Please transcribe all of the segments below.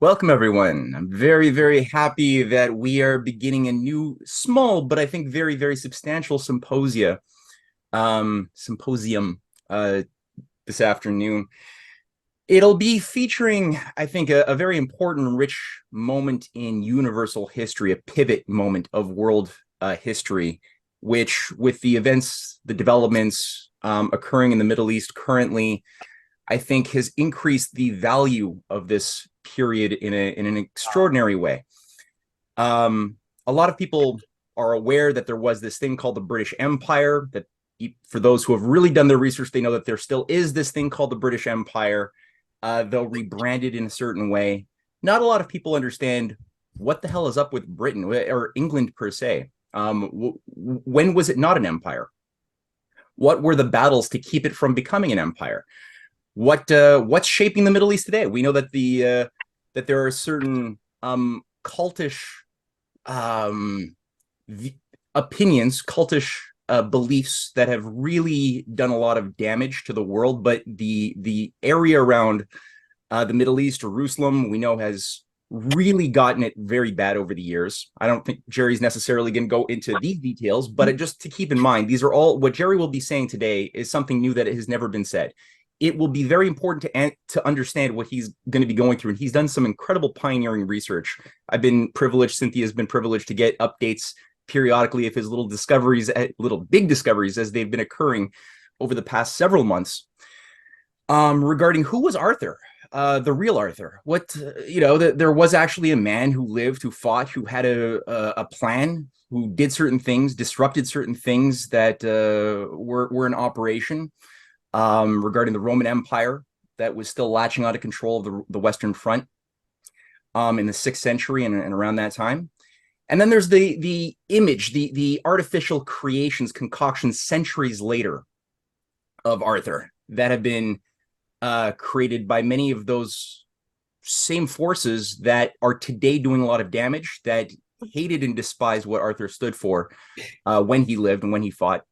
Welcome, everyone. I'm very, very happy that we are beginning a new, small, but I think very, very substantial symposium this afternoon. It'll be featuring, I think, a very important, rich moment in universal history, a pivot moment of world history, which, with the events, the developments occurring in the Middle East currently, I think has increased the value of this period in an extraordinary way. A lot of people are aware that there was this thing called the British Empire. That, for those who have really done their research, they know that there still is this thing called the British Empire, though rebranded in a certain way. Not a lot of people understand what the hell is up with Britain or England per se. When was it not an empire? What were the battles to keep it from becoming an empire? What's shaping the Middle East today? We know that that there are certain cultish opinions, cultish beliefs that have really done a lot of damage to the world. But the area around the Middle East, Jerusalem, we know has really gotten it very bad over the years. I don't think Jerry's necessarily going to go into these details, but just to keep in mind, these are all what Jerry will be saying today is something new that has never been said. It will be very important to understand what he's going to be going through. And he's done some incredible pioneering research. I've been privileged, Cynthia's been privileged to get updates periodically of his little discoveries, little big discoveries as they've been occurring over the past several months. Regarding who was Arthur, the real Arthur. There was actually a man who lived, who fought, who had a plan, who did certain things, disrupted certain things that were in operation. Regarding the Roman Empire that was still latching out of control of the Western Front in the 6th century and around that time. And then there's the image, the artificial creations, concoctions centuries later of Arthur that have been created by many of those same forces that are today doing a lot of damage, that hated and despised what Arthur stood for when he lived and when he fought.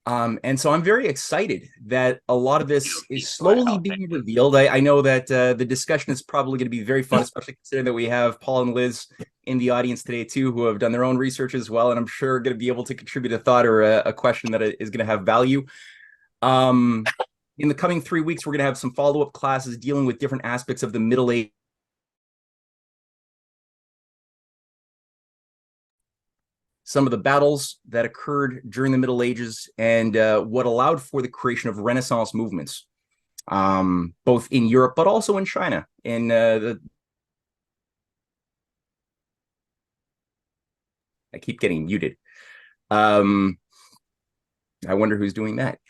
And so I'm very excited that a lot of this is slowly being revealed. I know that the discussion is probably going to be very fun, especially considering that we have Paul and Liz in the audience today too, who have done their own research as well, and I'm sure going to be able to contribute a thought or a question that is going to have value. In the coming 3 weeks, we're going to have some follow-up classes dealing with different aspects of the Middle Age. Some of the battles that occurred during the Middle Ages and what allowed for the creation of Renaissance movements, both in Europe but also in China. I keep getting muted. I wonder who's doing that.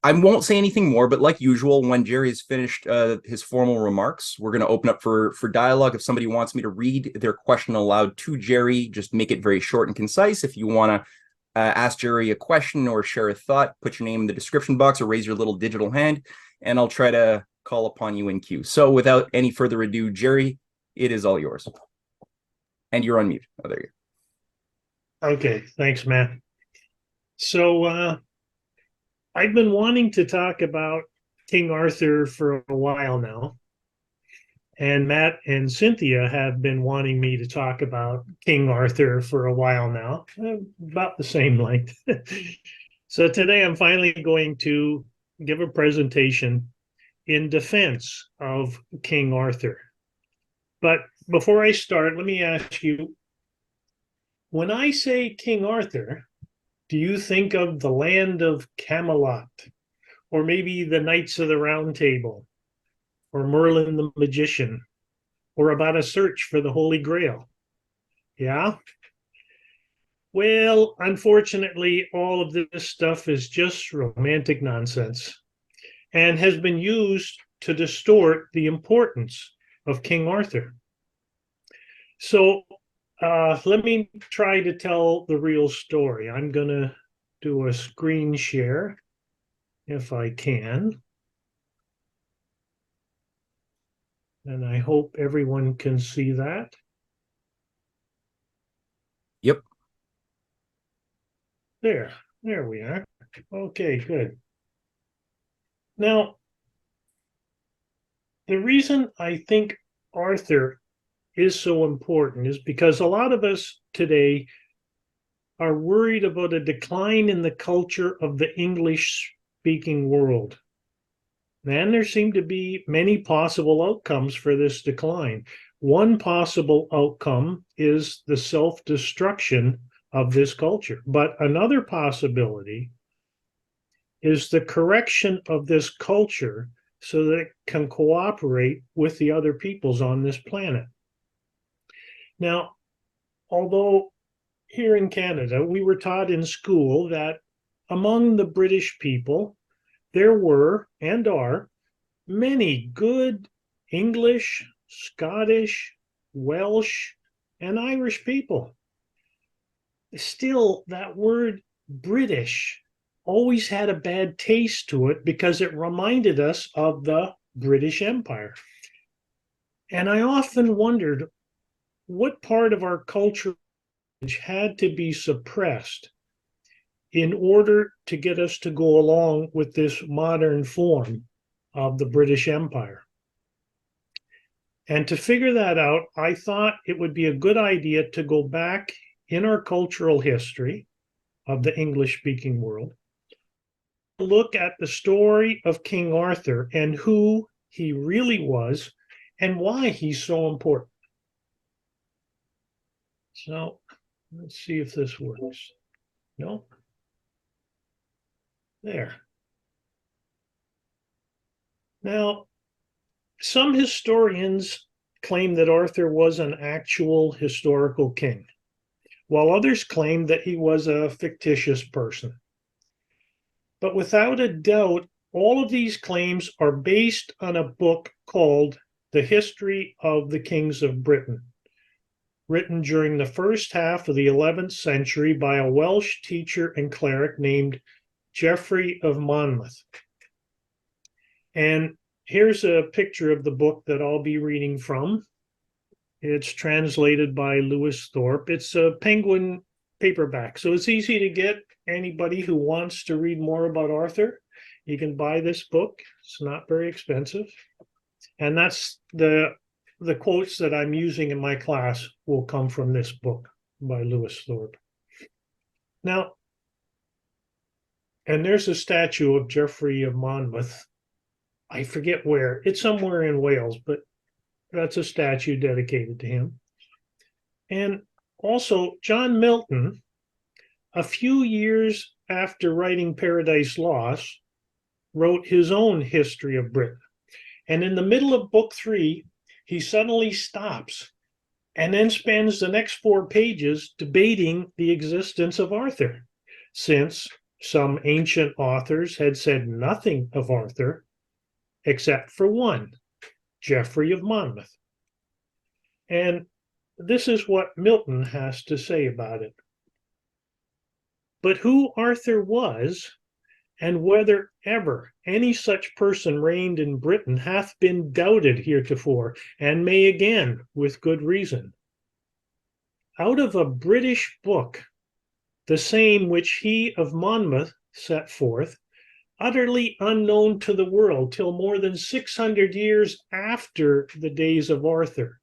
I won't say anything more, but like usual, when Jerry has finished his formal remarks, we're going to open up for dialogue. If somebody wants me to read their question aloud to Jerry, just make it very short and concise. If you want to ask Jerry a question or share a thought, put your name in the description box or raise your little digital hand, and I'll try to call upon you in queue. So without any further ado, Jerry, it is all yours. And you're on mute. Oh, there you go. Okay, thanks, Matt. So I've been wanting to talk about King Arthur for a while now. And Matt and Cynthia have been wanting me to talk about King Arthur for a while now, about the same length. So today I'm finally going to give a presentation in defense of King Arthur. But before I start, let me ask you, when I say King Arthur, do you think of the land of Camelot, or maybe the Knights of the Round Table, or Merlin the Magician, or about a search for the Holy Grail? Yeah? Well, unfortunately, all of this stuff is just romantic nonsense and has been used to distort the importance of King Arthur. So let me try to tell the real story. I'm going to do a screen share if I can. And I hope everyone can see that. Yep. There we are. Okay, good. Now, the reason I think Arthur is so important is because a lot of us today are worried about a decline in the culture of the English speaking world. And there seem to be many possible outcomes for this decline. One possible outcome is the self destruction of this culture. But another possibility is the correction of this culture so that it can cooperate with the other peoples on this planet. Now, although here in Canada, we were taught in school that among the British people, there were and are many good English, Scottish, Welsh, and Irish people. Still, that word British always had a bad taste to it because it reminded us of the British Empire. And I often wondered what part of our culture had to be suppressed in order to get us to go along with this modern form of the British Empire. And to figure that out, I thought it would be a good idea to go back in our cultural history of the English-speaking world, look at the story of King Arthur and who he really was and why he's so important. So let's see if this works. No? There. Now, some historians claim that Arthur was an actual historical king, while others claim that he was a fictitious person. But without a doubt, all of these claims are based on a book called The History of the Kings of Britain, written during the first half of the 11th century by a Welsh teacher and cleric named Geoffrey of Monmouth. And here's a picture of the book that I'll be reading from. It's translated by Lewis Thorpe. It's a Penguin paperback, so it's easy to get. Anybody who wants to read more about Arthur, you can buy this book. It's not very expensive. And that's the quotes that I'm using in my class will come from this book by Lewis Thorpe. Now, and there's a statue of Geoffrey of Monmouth. I forget where. It's somewhere in Wales, but that's a statue dedicated to him. And also, John Milton, a few years after writing Paradise Lost, wrote his own history of Britain. And in the middle of book 3, he suddenly stops and then spends the next 4 pages debating the existence of Arthur, since some ancient authors had said nothing of Arthur except for one, Geoffrey of Monmouth. And this is what Milton has to say about it. But who Arthur was, and whether ever any such person reigned in Britain, hath been doubted heretofore, and may again with good reason. Out of a British book, the same which he of Monmouth set forth, utterly unknown to the world till more than 600 years after the days of Arthur,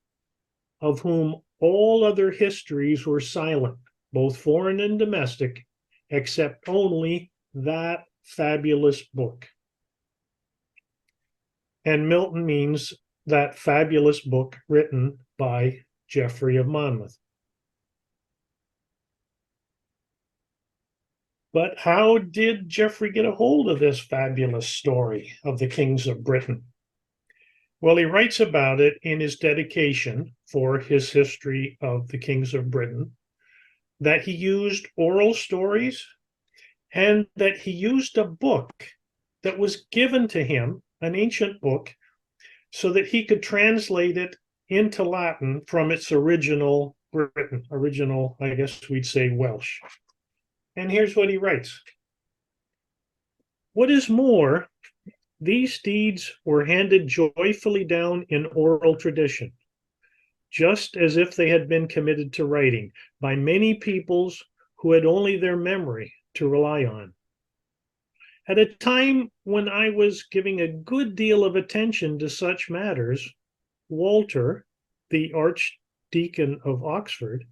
of whom all other histories were silent, both foreign and domestic, except only that fabulous book. And Milton means that fabulous book written by Geoffrey of Monmouth. But how did Geoffrey get a hold of this fabulous story of the kings of Britain? Well, he writes about it in his dedication for his history of the kings of Britain, that he used oral stories and that he used a book that was given to him, an ancient book, so that he could translate it into Latin from its original Britain, original, I guess we'd say Welsh. And here's what he writes. What is more, these deeds were handed joyfully down in oral tradition, just as if they had been committed to writing by many peoples who had only their memory to rely on. At a time when I was giving a good deal of attention to such matters, Walter, the Archdeacon of Oxford,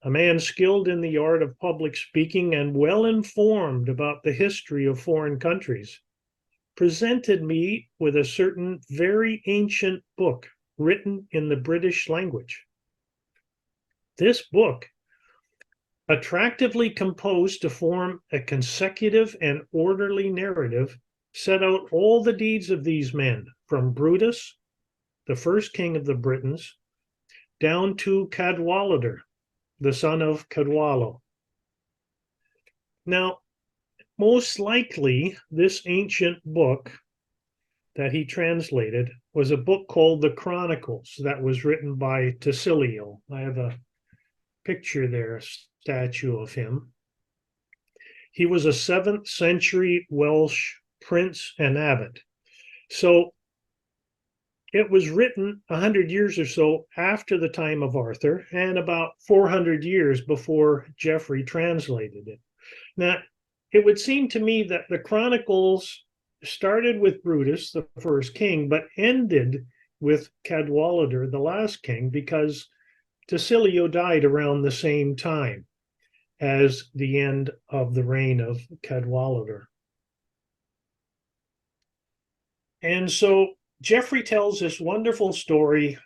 a man skilled in the art of public speaking and well informed about the history of foreign countries, presented me with a certain very ancient book written in the British language. This book, attractively composed to form a consecutive and orderly narrative, set out all the deeds of these men, from Brutus, the first king of the Britons, down to Cadwallader, the son of Cadwallo. Now, most likely, this ancient book that he translated was a book called the Chronicles that was written by Tasilio. I have a picture there, a statue of him. He was a 7th century Welsh prince and abbot. So it was written 100 years or so after the time of Arthur and about 400 years before Geoffrey translated it. Now, it would seem to me that the Chronicles started with Brutus, the first king, but ended with Cadwallader, the last king, because Tasilio died around the same time as the end of the reign of Cadwallader. And so Geoffrey tells this wonderful story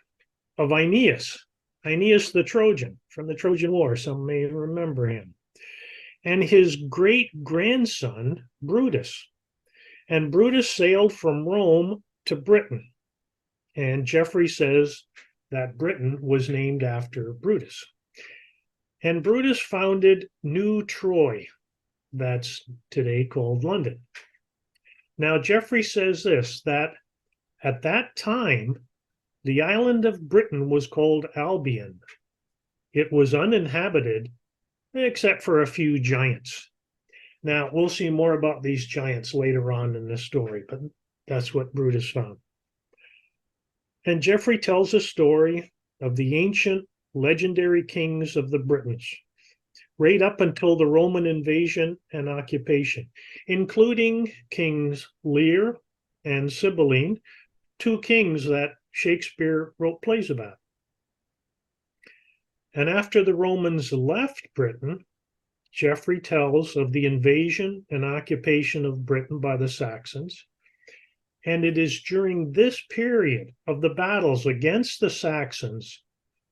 of Aeneas the Trojan, from the Trojan War. Some may remember him. And his great-grandson, Brutus. And Brutus sailed from Rome to Britain. And Geoffrey says that Britain was named after Brutus. And Brutus founded New Troy, that's today called London. Now, Geoffrey says this, that at that time, the island of Britain was called Albion. It was uninhabited, except for a few giants. Now, we'll see more about these giants later on in the story, but that's what Brutus found. And Geoffrey tells a story of the ancient legendary kings of the Britons, right up until the Roman invasion and occupation, including Kings Lear and Cymbeline, 2 kings that Shakespeare wrote plays about. And after the Romans left Britain, Geoffrey tells of the invasion and occupation of Britain by the Saxons. And it is during this period of the battles against the Saxons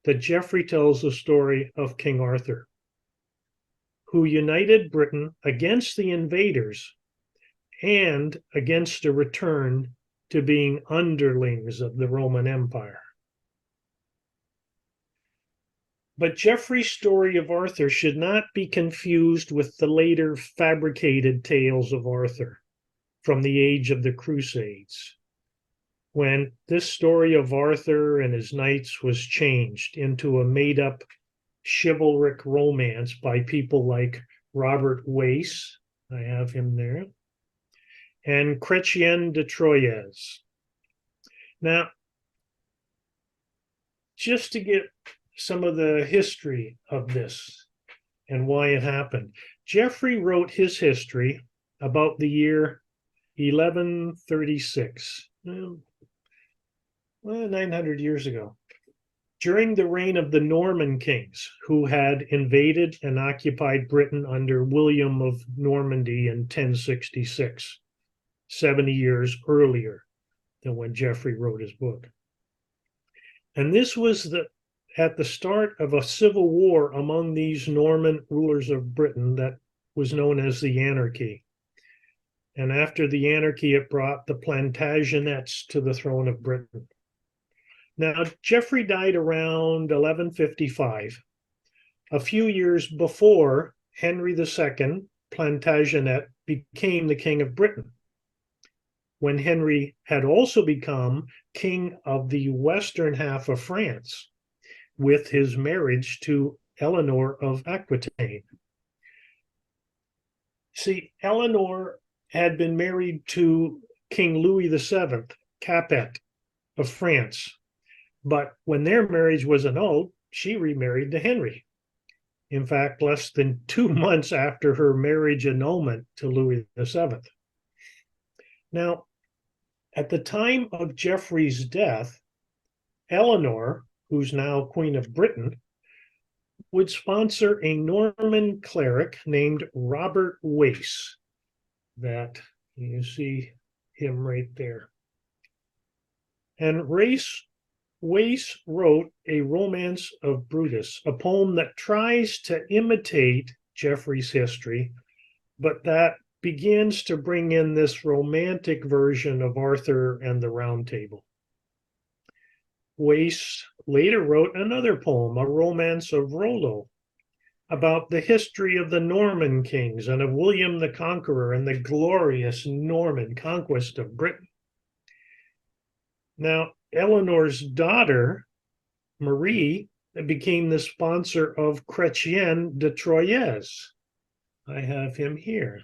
that Geoffrey tells the story of King Arthur, who united Britain against the invaders and against a return to being underlings of the Roman Empire. But Geoffrey's story of Arthur should not be confused with the later fabricated tales of Arthur from the age of the Crusades, when this story of Arthur and his knights was changed into a made-up chivalric romance by people like Robert Wace, I have him there, and Chrétien de Troyes. Now, just to get some of the history of this and why it happened, Geoffrey wrote his history about the year 1136, 900 years ago, during the reign of the Norman kings who had invaded and occupied Britain under William of Normandy in 1066, 70 years earlier than when Geoffrey wrote his book. And this was at the start of a civil war among these Norman rulers of Britain that was known as the Anarchy. And after the Anarchy, it brought the Plantagenets to the throne of Britain. Now, Geoffrey died around 1155, a few years before Henry II, Plantagenet, became the King of Britain, when Henry had also become king of the western half of France with his marriage to Eleanor of Aquitaine. See, Eleanor had been married to King Louis VII, Capet of France, but when their marriage was annulled, she remarried to Henry. In fact, less than 2 months after her marriage annulment to Louis VII. Now, at the time of Geoffrey's death, Eleanor, who's now Queen of Britain, would sponsor a Norman cleric named Robert Wace. That you see him right there. And Wace wrote a Romance of Brutus, a poem that tries to imitate Geoffrey's history, but that begins to bring in this romantic version of Arthur and the Round Table. Wace later wrote another poem, a Romance of Rollo, about the history of the Norman kings and of William the Conqueror and the glorious Norman conquest of Britain. Now, Eleanor's daughter, Marie, became the sponsor of Chrétien de Troyes. I have him here,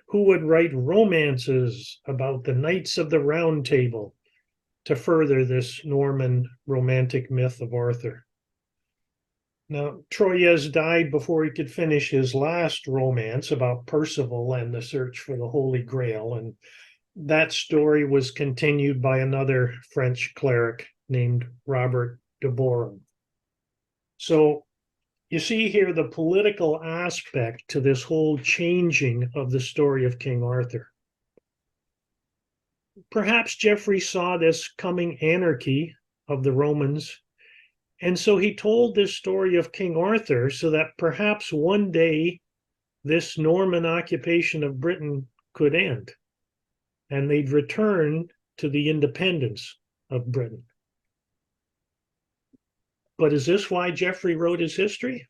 who would write romances about the Knights of the Round Table to further this Norman romantic myth of Arthur. Now, Troyes died before he could finish his last romance about Percival and the search for the Holy Grail, and that story was continued by another French cleric named Robert de Boron. So you see here the political aspect to this whole changing of the story of King Arthur. Perhaps Geoffrey saw this coming anarchy of the Romans, and so he told this story of King Arthur so that perhaps one day this Norman occupation of Britain could end, and they'd return to the independence of Britain. But is this why Geoffrey wrote his history?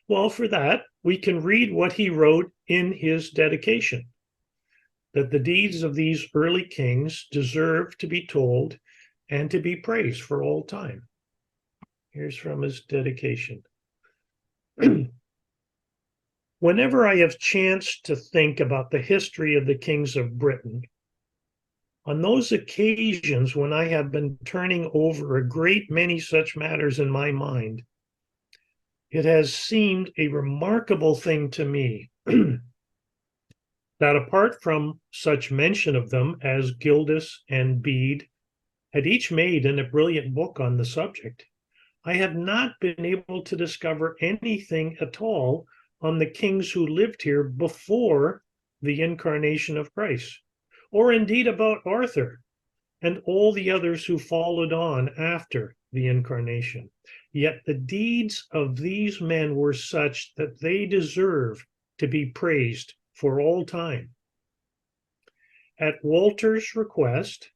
Well, for that, we can read what he wrote in his dedication, that the deeds of these early kings deserve to be told and to be praised for all time. Here's from his dedication. Whenever I have chanced to think about the history of the kings of Britain, on those occasions when I have been turning over a great many such matters in my mind, it has seemed a remarkable thing to me that apart from such mention of them as Gildas and Bede had each made in a brilliant book on the subject, I have not been able to discover anything at all on the kings who lived here before the incarnation of Christ, or indeed about Arthur and all the others who followed on after the incarnation. Yet the deeds of these men were such that they deserve to be praised for all time. At Walter's request,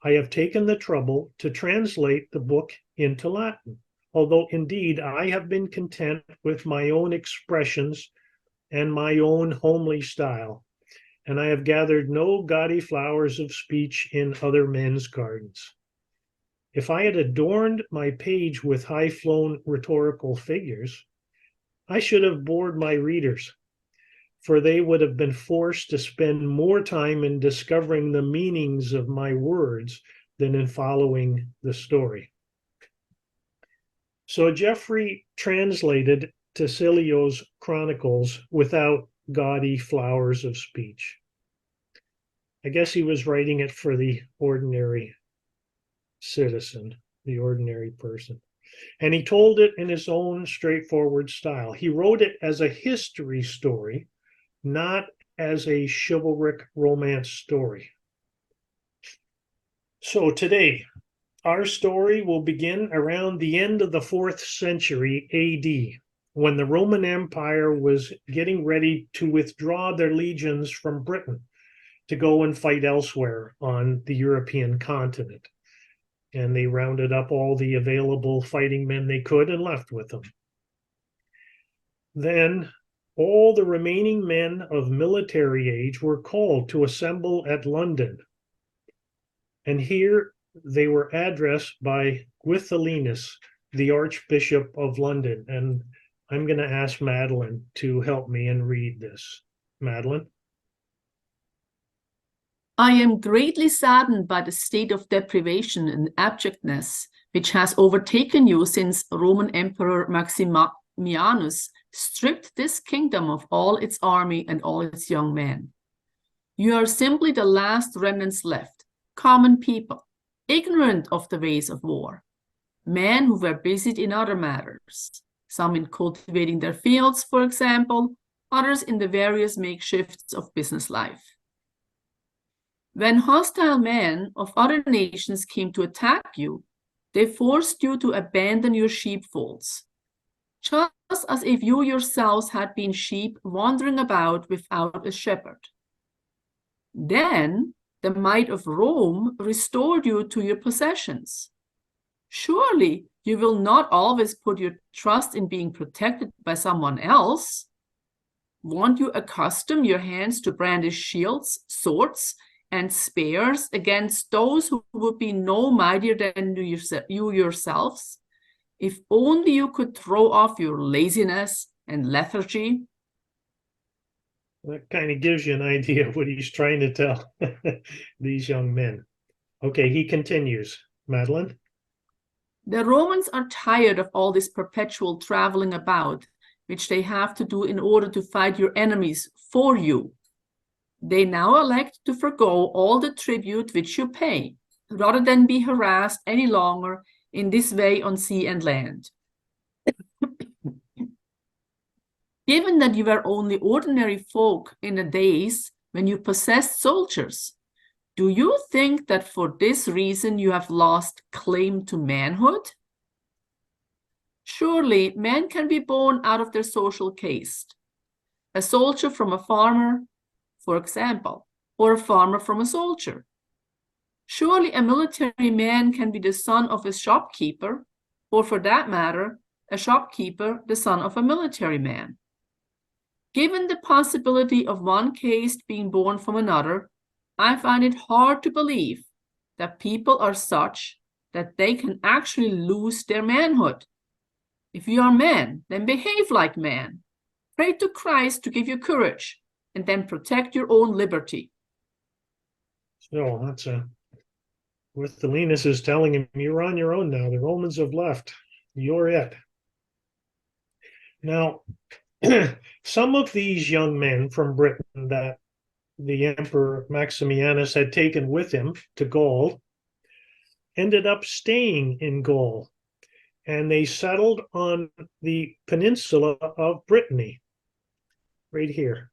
I have taken the trouble to translate the book into Latin, although indeed I have been content with my own expressions and my own homely style, and I have gathered no gaudy flowers of speech in other men's gardens. If I had adorned my page with high-flown rhetorical figures, I should have bored my readers, for they would have been forced to spend more time in discovering the meanings of my words than in following the story. So Geoffrey translated Tacileo's Chronicles without gaudy flowers of speech. I guess he was writing it for the ordinary citizen, the ordinary person. And he told it in his own straightforward style. He wrote it as a history story, not as a chivalric romance story. So today, our story will begin around the end of the 4th century AD, when the Roman Empire was getting ready to withdraw their legions from Britain to go and fight elsewhere on the European continent. And they rounded up all the available fighting men they could and left with them. Then all the remaining men of military age were called to assemble at London. And here they were addressed by Guithalinus, the Archbishop of London. And I'm going to ask Madeline to help me and read this. Madeline? I am greatly saddened by the state of deprivation and abjectness which has overtaken you since Roman Emperor Maximianus stripped this kingdom of all its army and all its young men. You are simply the last remnants left, common people, ignorant of the ways of war, men who were busied in other matters, some in cultivating their fields, for example, others in the various makeshifts of business life. When hostile men of other nations came to attack you, they forced you to abandon your sheepfolds, just as if you yourselves had been sheep wandering about without a shepherd. Then the might of Rome restored you to your possessions. Surely you will not always put your trust in being protected by someone else. Won't you accustom your hands to brandish shields, swords, and spears against those who would be no mightier than you yourselves? If only you could throw off your laziness and lethargy. That kind of gives you an idea of what he's trying to tell these young men. Okay, he continues. Madeline? The Romans are tired of all this perpetual traveling about, which they have to do in order to fight your enemies for you. They now elect to forgo all the tribute which you pay, rather than be harassed any longer in this way on sea and land. Given that you were only ordinary folk in the days when you possessed soldiers, do you think that for this reason you have lost claim to manhood? Surely men can be born out of their social caste. A soldier from a farmer, for example, or a farmer from a soldier. Surely a military man can be the son of a shopkeeper, or for that matter, a shopkeeper the son of a military man. Given the possibility of one caste being born from another, I find it hard to believe that people are such that they can actually lose their manhood. If you are men, then behave like men. Pray to Christ to give you courage, and then protect your own liberty. So that's Withdrawal is telling him, you're on your own now. The Romans have left. You're it. Now, some of these young men from Britain that the Emperor Maximianus had taken with him to Gaul ended up staying in Gaul, and they settled on the peninsula of Brittany, right here.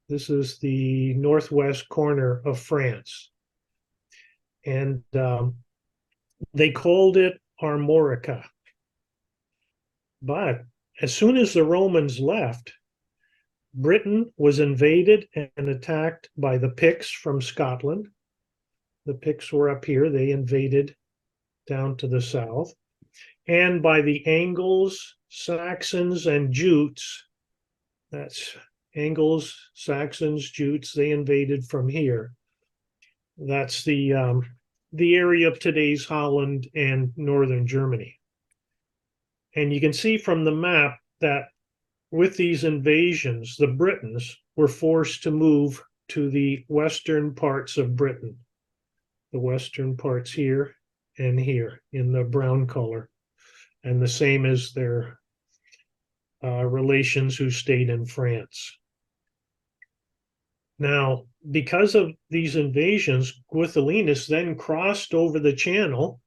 This is the northwest corner of France. And they called it Armorica. But as soon as the Romans left, Britain was invaded and attacked by the Picts from Scotland. The Picts were up here. They invaded down to the south. And by the Angles, Saxons, and Jutes. That's Angles, Saxons, Jutes. They invaded from here. That's the area of today's Holland and northern Germany. And you can see from the map that with these invasions, the Britons were forced to move to the western parts of Britain. The western parts here and here in the brown color. And the same as their relations who stayed in France. Now, because of these invasions, Guithalinus then crossed over the channel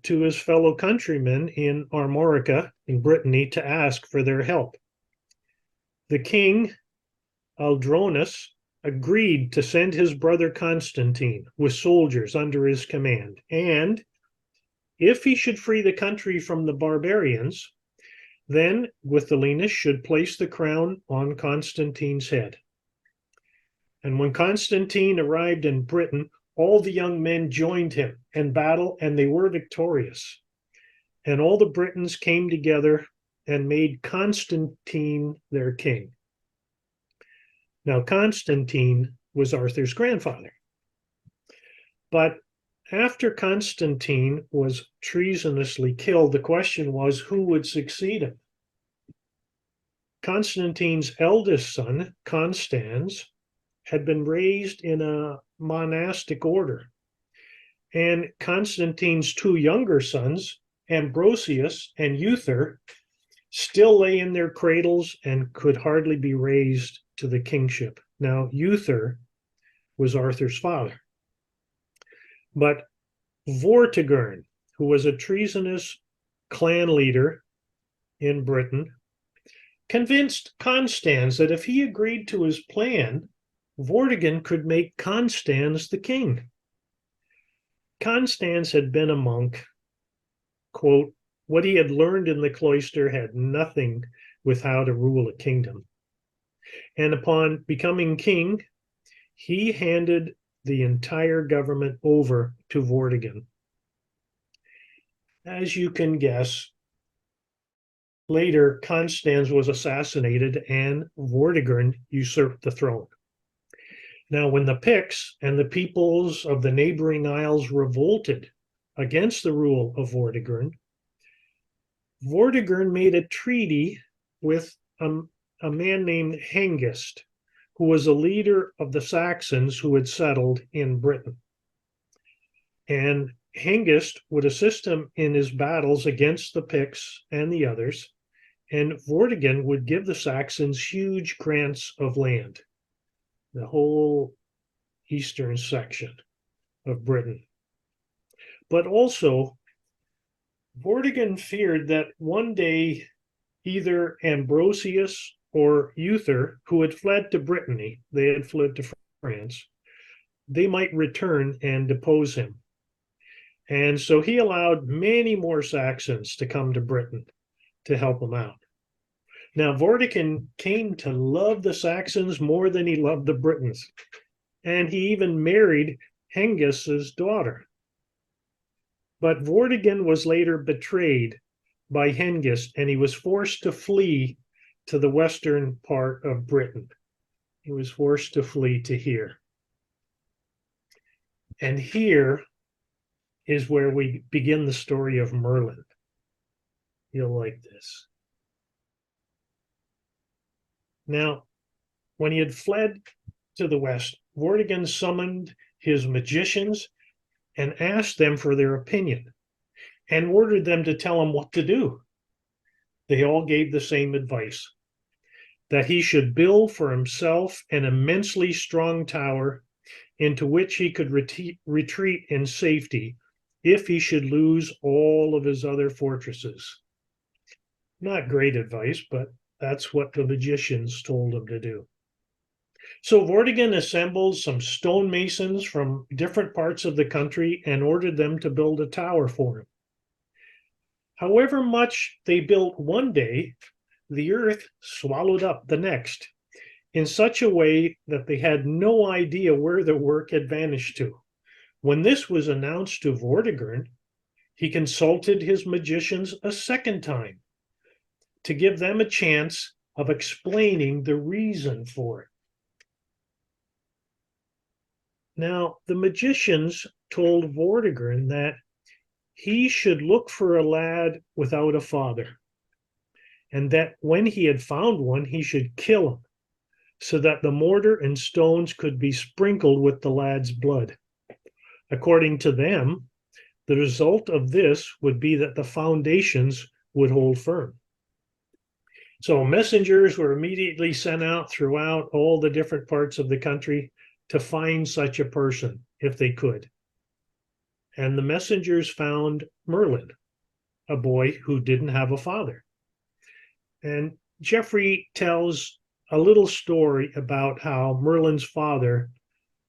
to his fellow countrymen in Armorica, in Brittany, to ask for their help. The king, Aldronus, agreed to send his brother Constantine with soldiers under his command, and if he should free the country from the barbarians, then Guithalinus should place the crown on Constantine's head. And when Constantine arrived in Britain, all the young men joined him in battle, and they were victorious. And all the Britons came together and made Constantine their king. Now, Constantine was Arthur's grandfather. But after Constantine was treasonously killed, the question was who would succeed him. Constantine's eldest son, Constans, had been raised in a monastic order. And Constantine's two younger sons, Ambrosius and Uther, still lay in their cradles and could hardly be raised to the kingship. Now, Uther was Arthur's father. But Vortigern, who was a treasonous clan leader in Britain, convinced Constans that if he agreed to his plan, Vortigern could make Constans the king. Constans had been a monk. Quote, what he had learned in the cloister had nothing with how to rule a kingdom. And upon becoming king, he handed the entire government over to Vortigern. As you can guess, later Constans was assassinated and Vortigern usurped the throne. Now, when the Picts and the peoples of the neighboring isles revolted against the rule of Vortigern, Vortigern made a treaty with a man named Hengist, who was a leader of the Saxons who had settled in Britain. And Hengist would assist him in his battles against the Picts and the others, and Vortigern would give the Saxons huge grants of land, the whole eastern section of Britain. But also, Vortigern feared that one day either Ambrosius or Uther, who had fled to Brittany, they had fled to France, they might return and depose him. And so he allowed many more Saxons to come to Britain to help him out. Now, Vortigern came to love the Saxons more than he loved the Britons, and he even married Hengist's daughter. But Vortigern was later betrayed by Hengist, and he was forced to flee to the western part of Britain. He was forced to flee to here. And here is where we begin the story of Merlin. You'll like this. Now, when he had fled to the west, Vortigern summoned his magicians and asked them for their opinion and ordered them to tell him what to do. They all gave the same advice, that he should build for himself an immensely strong tower into which he could retreat in safety if he should lose all of his other fortresses. Not great advice, but that's what the magicians told him to do. So Vortigern assembled some stonemasons from different parts of the country and ordered them to build a tower for him. However much they built one day, the earth swallowed up the next, in such a way that they had no idea where the work had vanished to. When this was announced to Vortigern, he consulted his magicians a second time to give them a chance of explaining the reason for it. Now, the magicians told Vortigern that he should look for a lad without a father, and that when he had found one, he should kill him, so that the mortar and stones could be sprinkled with the lad's blood. According to them, the result of this would be that the foundations would hold firm. So messengers were immediately sent out throughout all the different parts of the country to find such a person, if they could. And the messengers found Merlin, a boy who didn't have a father. And Geoffrey tells a little story about how Merlin's father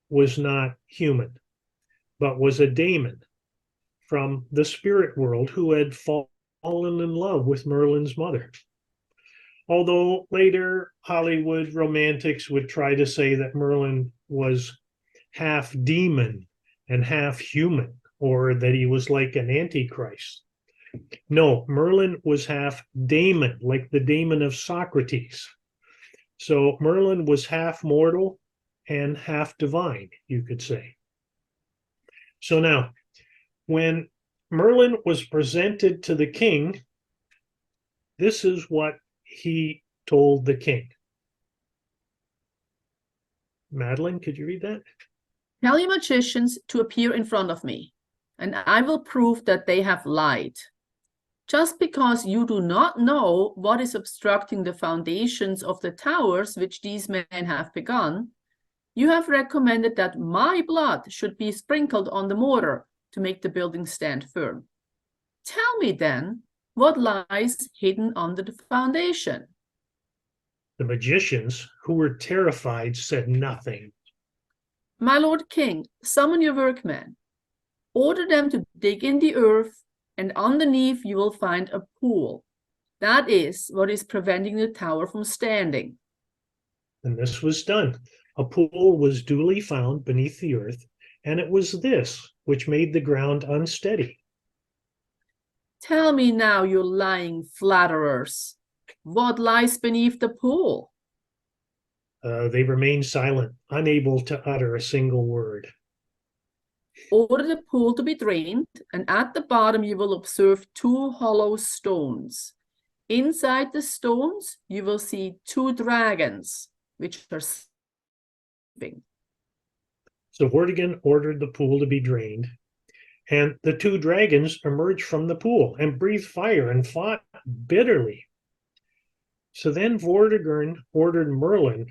was not human, but was a daemon from the spirit world who had fallen in love with Merlin's mother. Although later Hollywood romantics would try to say that Merlin was half demon and half human, or that he was like an antichrist. No, Merlin was half daemon, like the daemon of Socrates. So Merlin was half mortal and half divine, you could say. So now, when Merlin was presented to the king, this is what he told the king. Madeline, could you read that? Tell your magicians to appear in front of me, and I will prove that they have lied. Just because you do not know what is obstructing the foundations of the towers which these men have begun, You have recommended that my blood should be sprinkled on the mortar to make the building stand firm. Tell me then, what lies hidden under the foundation? The magicians, who were terrified, said nothing. My lord king, summon your workmen. Order them to dig in the earth, and underneath you will find a pool. That is what is preventing the tower from standing. And this was done. A pool was duly found beneath the earth, and it was this which made the ground unsteady. Tell me now, you lying flatterers, what lies beneath the pool? They remained silent, unable to utter a single word. Order the pool to be drained, and at the bottom you will observe 2 hollow stones. Inside the stones, you will see 2 dragons, which are sleeping. So Vortigern ordered the pool to be drained, and the 2 dragons emerged from the pool and breathed fire and fought bitterly. So then Vortigern ordered Merlin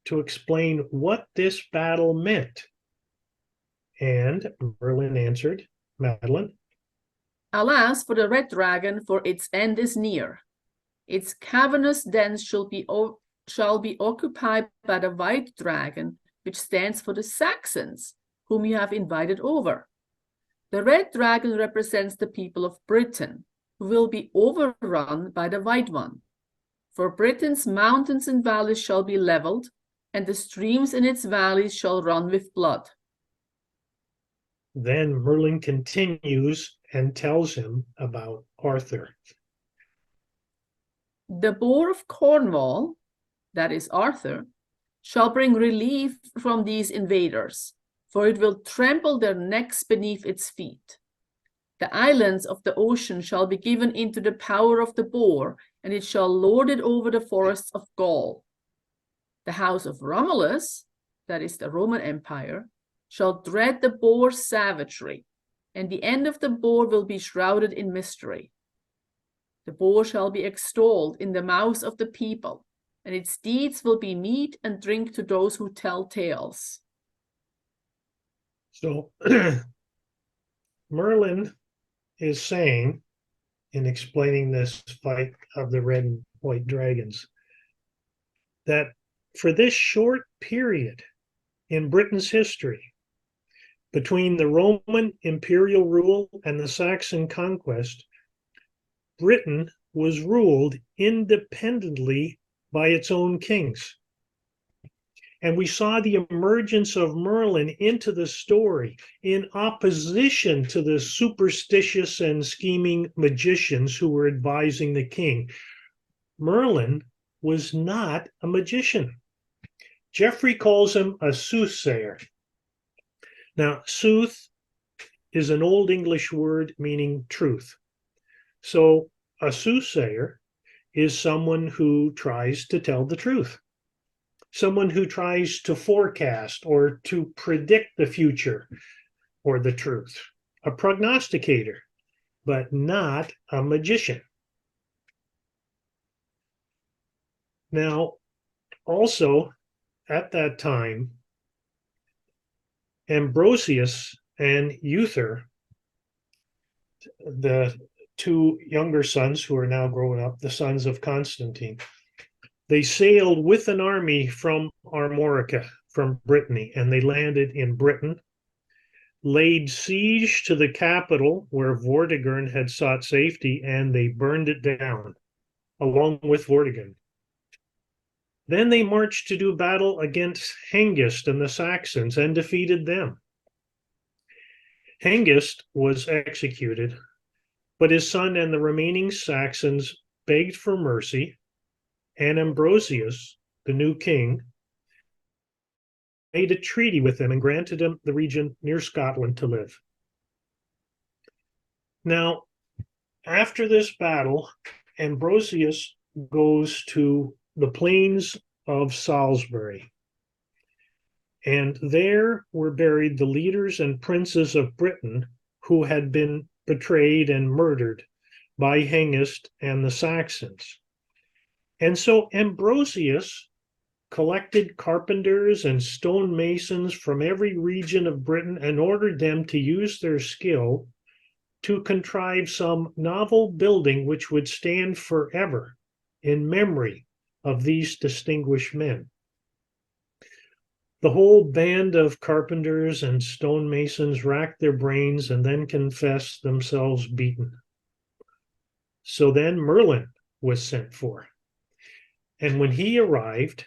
to explain what this battle meant. And Merlin answered, Madeline, Alas for the red dragon, for its end is near. Its cavernous dens shall be occupied by the white dragon, which stands for the Saxons, whom you have invited over. The red dragon represents the people of Britain, who will be overrun by the white one. For Britain's mountains and valleys shall be leveled, and the streams in its valleys shall run with blood. Then Merlin continues and tells him about Arthur. The boar of Cornwall, that is Arthur, shall bring relief from these invaders, for it will trample their necks beneath its feet. The islands of the ocean shall be given into the power of the boar, and it shall lord it over the forests of Gaul. The house of Romulus, that is the Roman Empire, shall dread the boar's savagery, and the end of the boar will be shrouded in mystery. The boar shall be extolled in the mouths of the people, and its deeds will be meat and drink to those who tell tales. So Merlin is saying, in explaining this fight of the red and white dragons, that for this short period in Britain's history, between the Roman imperial rule and the Saxon conquest, Britain was ruled independently by its own kings. And we saw the emergence of Merlin into the story in opposition to the superstitious and scheming magicians who were advising the king. Merlin was not a magician. Geoffrey calls him a soothsayer. Now, sooth is an Old English word meaning truth. So a soothsayer is someone who tries to tell the truth, someone who tries to forecast or to predict the future or the truth, a prognosticator, but not a magician. Now, also at that time, Ambrosius and Uther, the 2 younger sons who are now growing up, the sons of Constantine, they sailed with an army from Armorica, from Brittany, and they landed in Britain, laid siege to the capital where Vortigern had sought safety, and they burned it down along with Vortigern. Then they marched to do battle against Hengist and the Saxons and defeated them. Hengist was executed, but his son and the remaining Saxons begged for mercy, and Ambrosius, the new king, made a treaty with him and granted him the region near Scotland to live. Now, after this battle, Ambrosius goes to the plains of Salisbury, and there were buried the leaders and princes of Britain who had been betrayed and murdered by Hengist and the Saxons. And so Ambrosius collected carpenters and stonemasons from every region of Britain and ordered them to use their skill to contrive some novel building which would stand forever in memory of these distinguished men. The whole band of carpenters and stonemasons racked their brains and then confessed themselves beaten. So then Merlin was sent for. And when he arrived,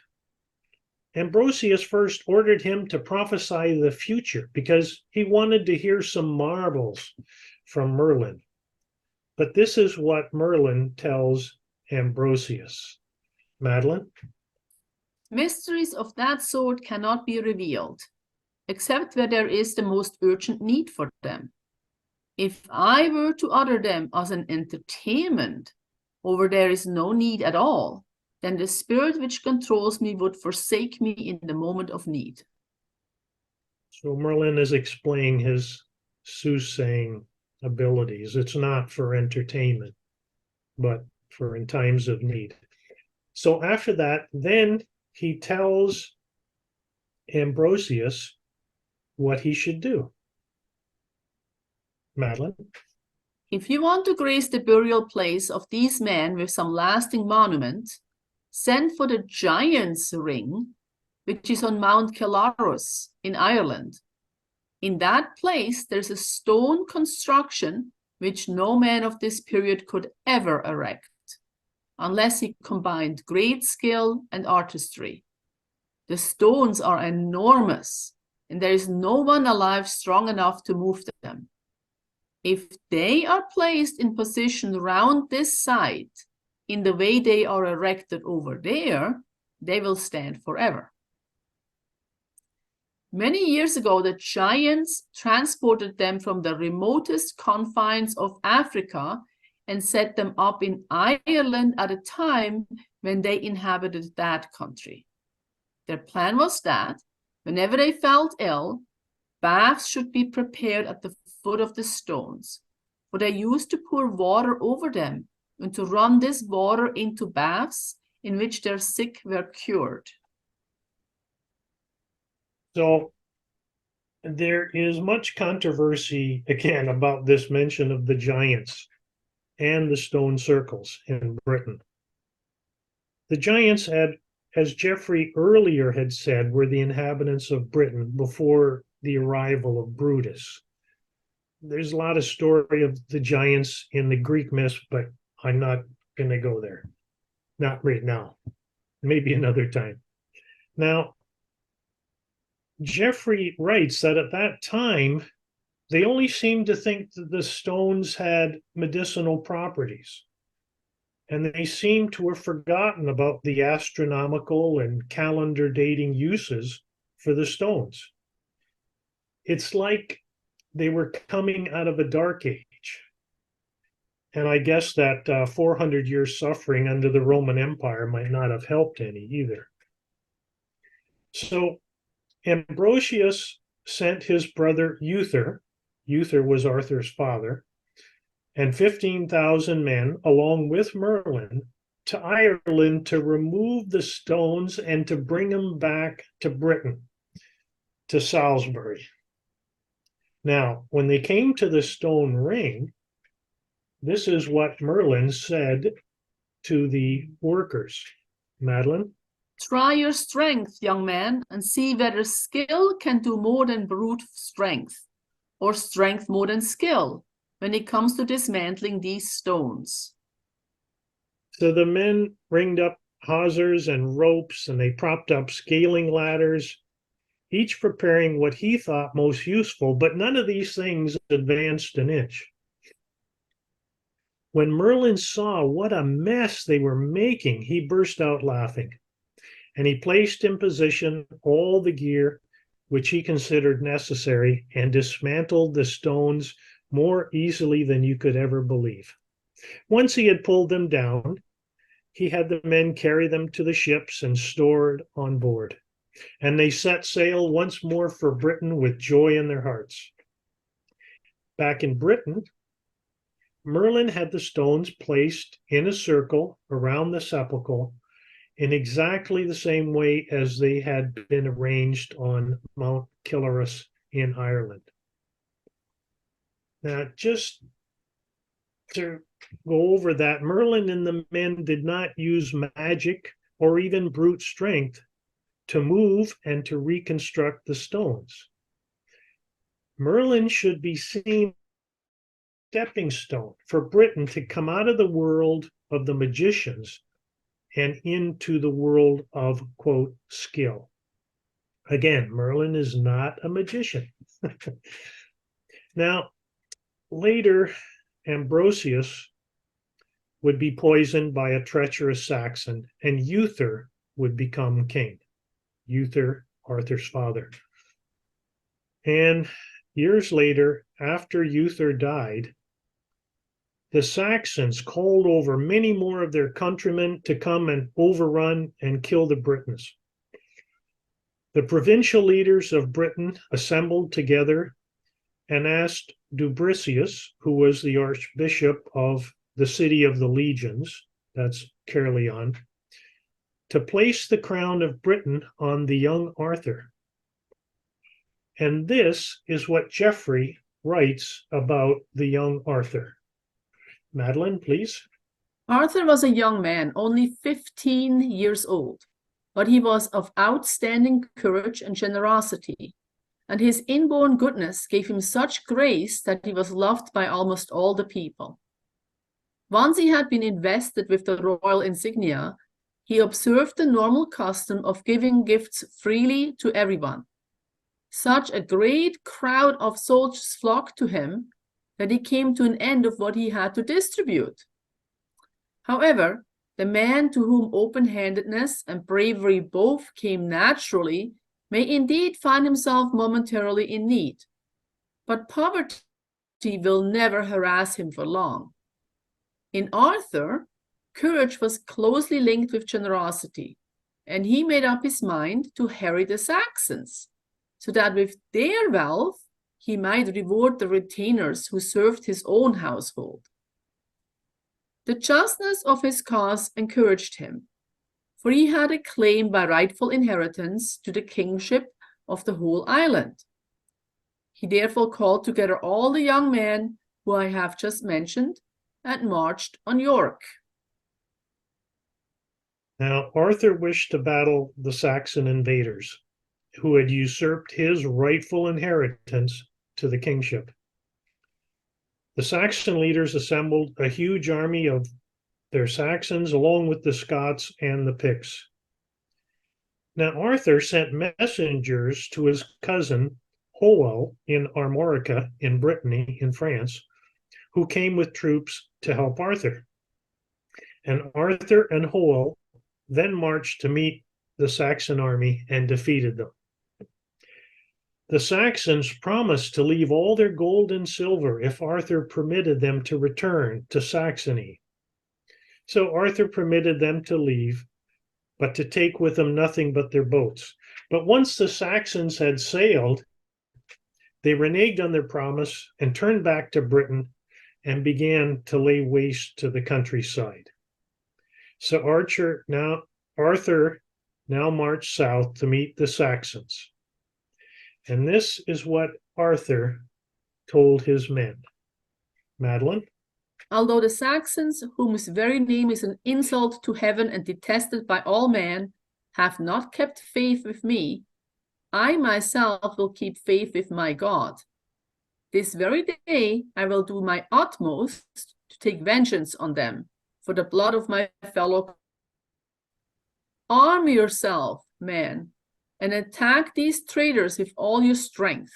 Ambrosius first ordered him to prophesy the future because he wanted to hear some marvels from Merlin. But this is what Merlin tells Ambrosius. Madeline? Mysteries of that sort cannot be revealed, except where there is the most urgent need for them. If I were to utter them as an entertainment, or where there is no need at all, then the spirit which controls me would forsake me in the moment of need. So Merlin is explaining his soothsaying abilities. It's not for entertainment, but for in times of need. So after that, then he tells Ambrosius what he should do. Madeline? If you want to grace the burial place of these men with some lasting monument, send for the Giant's Ring, which is on Mount Kelarus in Ireland. In that place, there's a stone construction which no man of this period could ever erect, unless he combined great skill and artistry. The stones are enormous, and there is no one alive strong enough to move them. If they are placed in position round this site, in the way they are erected over there, they will stand forever. Many years ago, the giants transported them from the remotest confines of Africa and set them up in Ireland at a time when they inhabited that country. Their plan was that, whenever they felt ill, baths should be prepared at the foot of the stones, for they used to pour water over them and to run this water into baths in which their sick were cured. So there is much controversy, again, about this mention of the giants and the stone circles in Britain. The giants had, as Geoffrey earlier had said, were the inhabitants of Britain before the arrival of Brutus. There's a lot of story of the giants in the Greek myths, but I'm not going to go there. Not right now. Maybe another time. Now, Geoffrey writes that at that time, they only seemed to think that the stones had medicinal properties. And they seem to have forgotten about the astronomical and calendar dating uses for the stones. It's like they were coming out of a dark age. And I guess that 400 years suffering under the Roman Empire might not have helped any either. So Ambrosius sent his brother Uther. Uther was Arthur's father, and 15,000 men, along with Merlin, to Ireland to remove the stones and to bring them back to Britain, to Salisbury. Now, when they came to the stone ring, this is what Merlin said to the workers. Madeline? Try your strength, young man, and see whether skill can do more than brute strength, or strength more than skill, when it comes to dismantling these stones. So the men ringed up hawsers and ropes, and they propped up scaling ladders, each preparing what he thought most useful, but none of these things advanced an inch. When Merlin saw what a mess they were making, he burst out laughing, and he placed in position all the gear which he considered necessary and dismantled the stones more easily than you could ever believe. Once he had pulled them down, he had the men carry them to the ships and stored on board. And they set sail once more for Britain with joy in their hearts. Back in Britain, Merlin had the stones placed in a circle around the sepulchre in exactly the same way as they had been arranged on Mount Killarus in Ireland. Now, just to go over that, Merlin and the men did not use magic or even brute strength to move and to reconstruct the stones. Merlin should be seen as a stepping stone for Britain to come out of the world of the magicians and into the world of, quote, skill. Again, Merlin is not a magician. Now, later, Ambrosius would be poisoned by a treacherous Saxon, and Uther would become king. Uther, Arthur's father. And years later, after Uther died, the Saxons called over many more of their countrymen to come and overrun and kill the Britons. The provincial leaders of Britain assembled together and asked Dubricius, who was the archbishop of the city of the legions, that's Caerleon, to place the crown of Britain on the young Arthur. And this is what Geoffrey writes about the young Arthur. Madeline, please. Arthur was a young man, only 15 years old, but he was of outstanding courage and generosity, and his inborn goodness gave him such grace that he was loved by almost all the people. Once he had been invested with the royal insignia, he observed the normal custom of giving gifts freely to everyone. Such a great crowd of soldiers flocked to him that he came to an end of what he had to distribute. However, the man to whom open-handedness and bravery both came naturally may indeed find himself momentarily in need, but poverty will never harass him for long. In Arthur, courage was closely linked with generosity, and he made up his mind to harry the Saxons, so that with their wealth he might reward the retainers who served his own household. The justness of his cause encouraged him, for he had a claim by rightful inheritance to the kingship of the whole island. He therefore called together all the young men who I have just mentioned and marched on York. Now, Arthur wished to battle the Saxon invaders, who had usurped his rightful inheritance to the kingship. The Saxon leaders assembled a huge army of their Saxons along with the Scots and the Picts. Now, Arthur sent messengers to his cousin Howell in Armorica in Brittany in France, who came with troops to help Arthur. And Arthur and Howell then marched to meet the Saxon army and defeated them. The Saxons promised to leave all their gold and silver if Arthur permitted them to return to Saxony. So Arthur permitted them to leave, but to take with them nothing but their boats. But once the Saxons had sailed, they reneged on their promise and turned back to Britain and began to lay waste to the countryside. So Arthur now marched south to meet the Saxons. And this is what Arthur told his men. Madeline? Although the Saxons, whose very name is an insult to heaven and detested by all men, have not kept faith with me, I myself will keep faith with my God. This very day I will do my utmost to take vengeance on them for the blood of my fellow. Arm yourself, man, and attack these traitors with all your strength.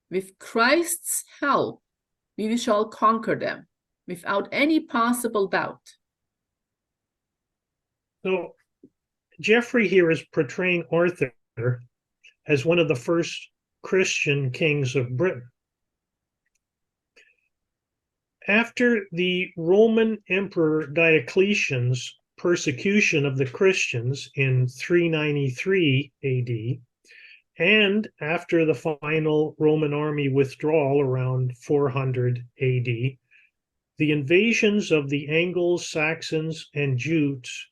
With Christ's help, we shall conquer them without any possible doubt. So Geoffrey here is portraying Arthur as one of the first Christian kings of Britain. After the Roman Emperor Diocletian's persecution of the Christians in 393 AD, and after the final Roman army withdrawal around 400 AD, the invasions of the Angles, Saxons, and Jutes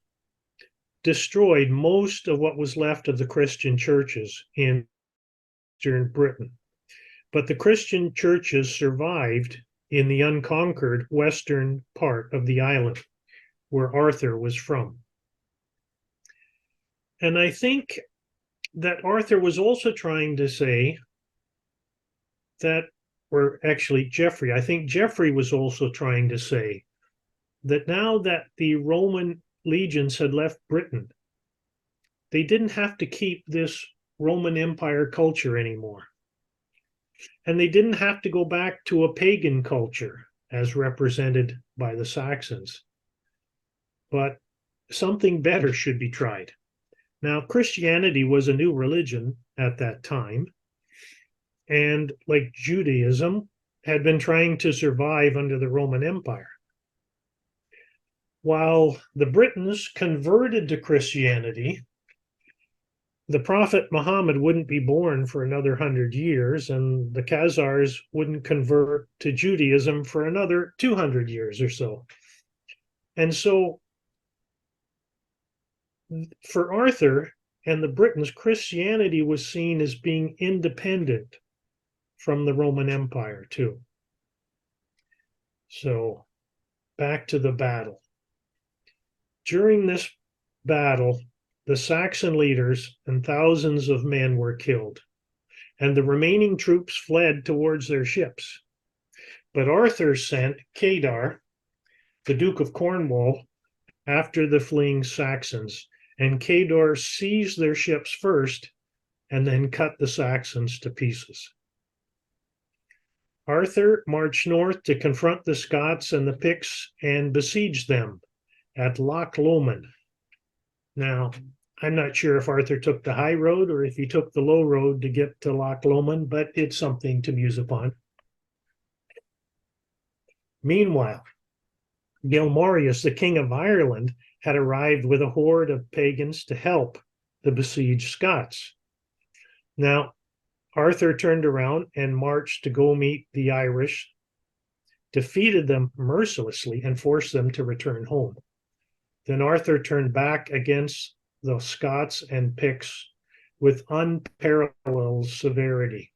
destroyed most of what was left of the Christian churches in Eastern Britain. But the Christian churches survived in the unconquered western part of the island, where Arthur was from. And I think that Arthur was also trying to say that, or actually Geoffrey, I think Geoffrey was also trying to say that now that the Roman legions had left Britain, they didn't have to keep this Roman Empire culture anymore. And they didn't have to go back to a pagan culture as represented by the Saxons. But something better should be tried. Now, Christianity was a new religion at that time, and like Judaism, had been trying to survive under the Roman Empire. While the Britons converted to Christianity, the Prophet Muhammad wouldn't be born for another 100 years, and the Khazars wouldn't convert to Judaism for another 200 years or so. And so for Arthur and the Britons, Christianity was seen as being independent from the Roman Empire too. So back to the battle. During this battle, the Saxon leaders and thousands of men were killed, and the remaining troops fled towards their ships. But Arthur sent Cadar, the Duke of Cornwall, after the fleeing Saxons, and Cadar seized their ships first and then cut the Saxons to pieces. Arthur marched north to confront the Scots and the Picts and besieged them at Loch Lomond. Now, I'm not sure if Arthur took the high road or if he took the low road to get to Loch Lomond, but it's something to muse upon. Meanwhile, Gilmorius, the king of Ireland, had arrived with a horde of pagans to help the besieged Scots. Now, Arthur turned around and marched to go meet the Irish, defeated them mercilessly, and forced them to return home. Then Arthur turned back against the Scots and Picts with unparalleled severity.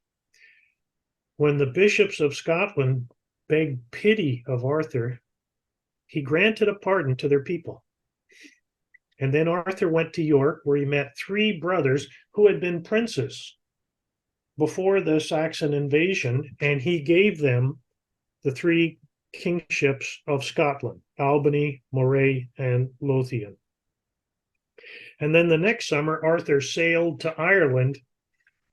When the bishops of Scotland begged pity of Arthur, he granted a pardon to their people. And then Arthur went to York, where he met three brothers who had been princes before the Saxon invasion, and he gave them the three kingships of Scotland: Albany, Moray, and Lothian. And then the next summer, Arthur sailed to Ireland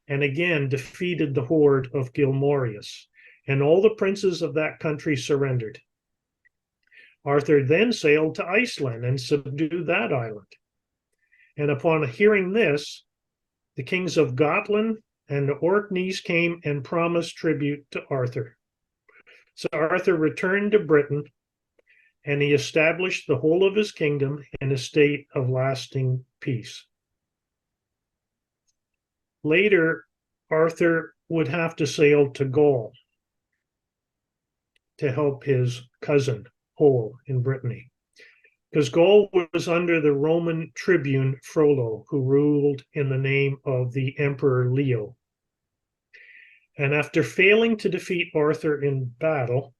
and again defeated the horde of Gilmorius, and all the princes of that country surrendered. Arthur then sailed to Iceland and subdued that island. And upon hearing this, the kings of Gotland and the Orkneys came and promised tribute to Arthur. So Arthur returned to Britain, and he established the whole of his kingdom in a state of lasting peace. Later, Arthur would have to sail to Gaul to help his cousin Hole in Brittany, because Gaul was under the Roman tribune Frollo, who ruled in the name of the Emperor Leo. And after failing to defeat Arthur in battle,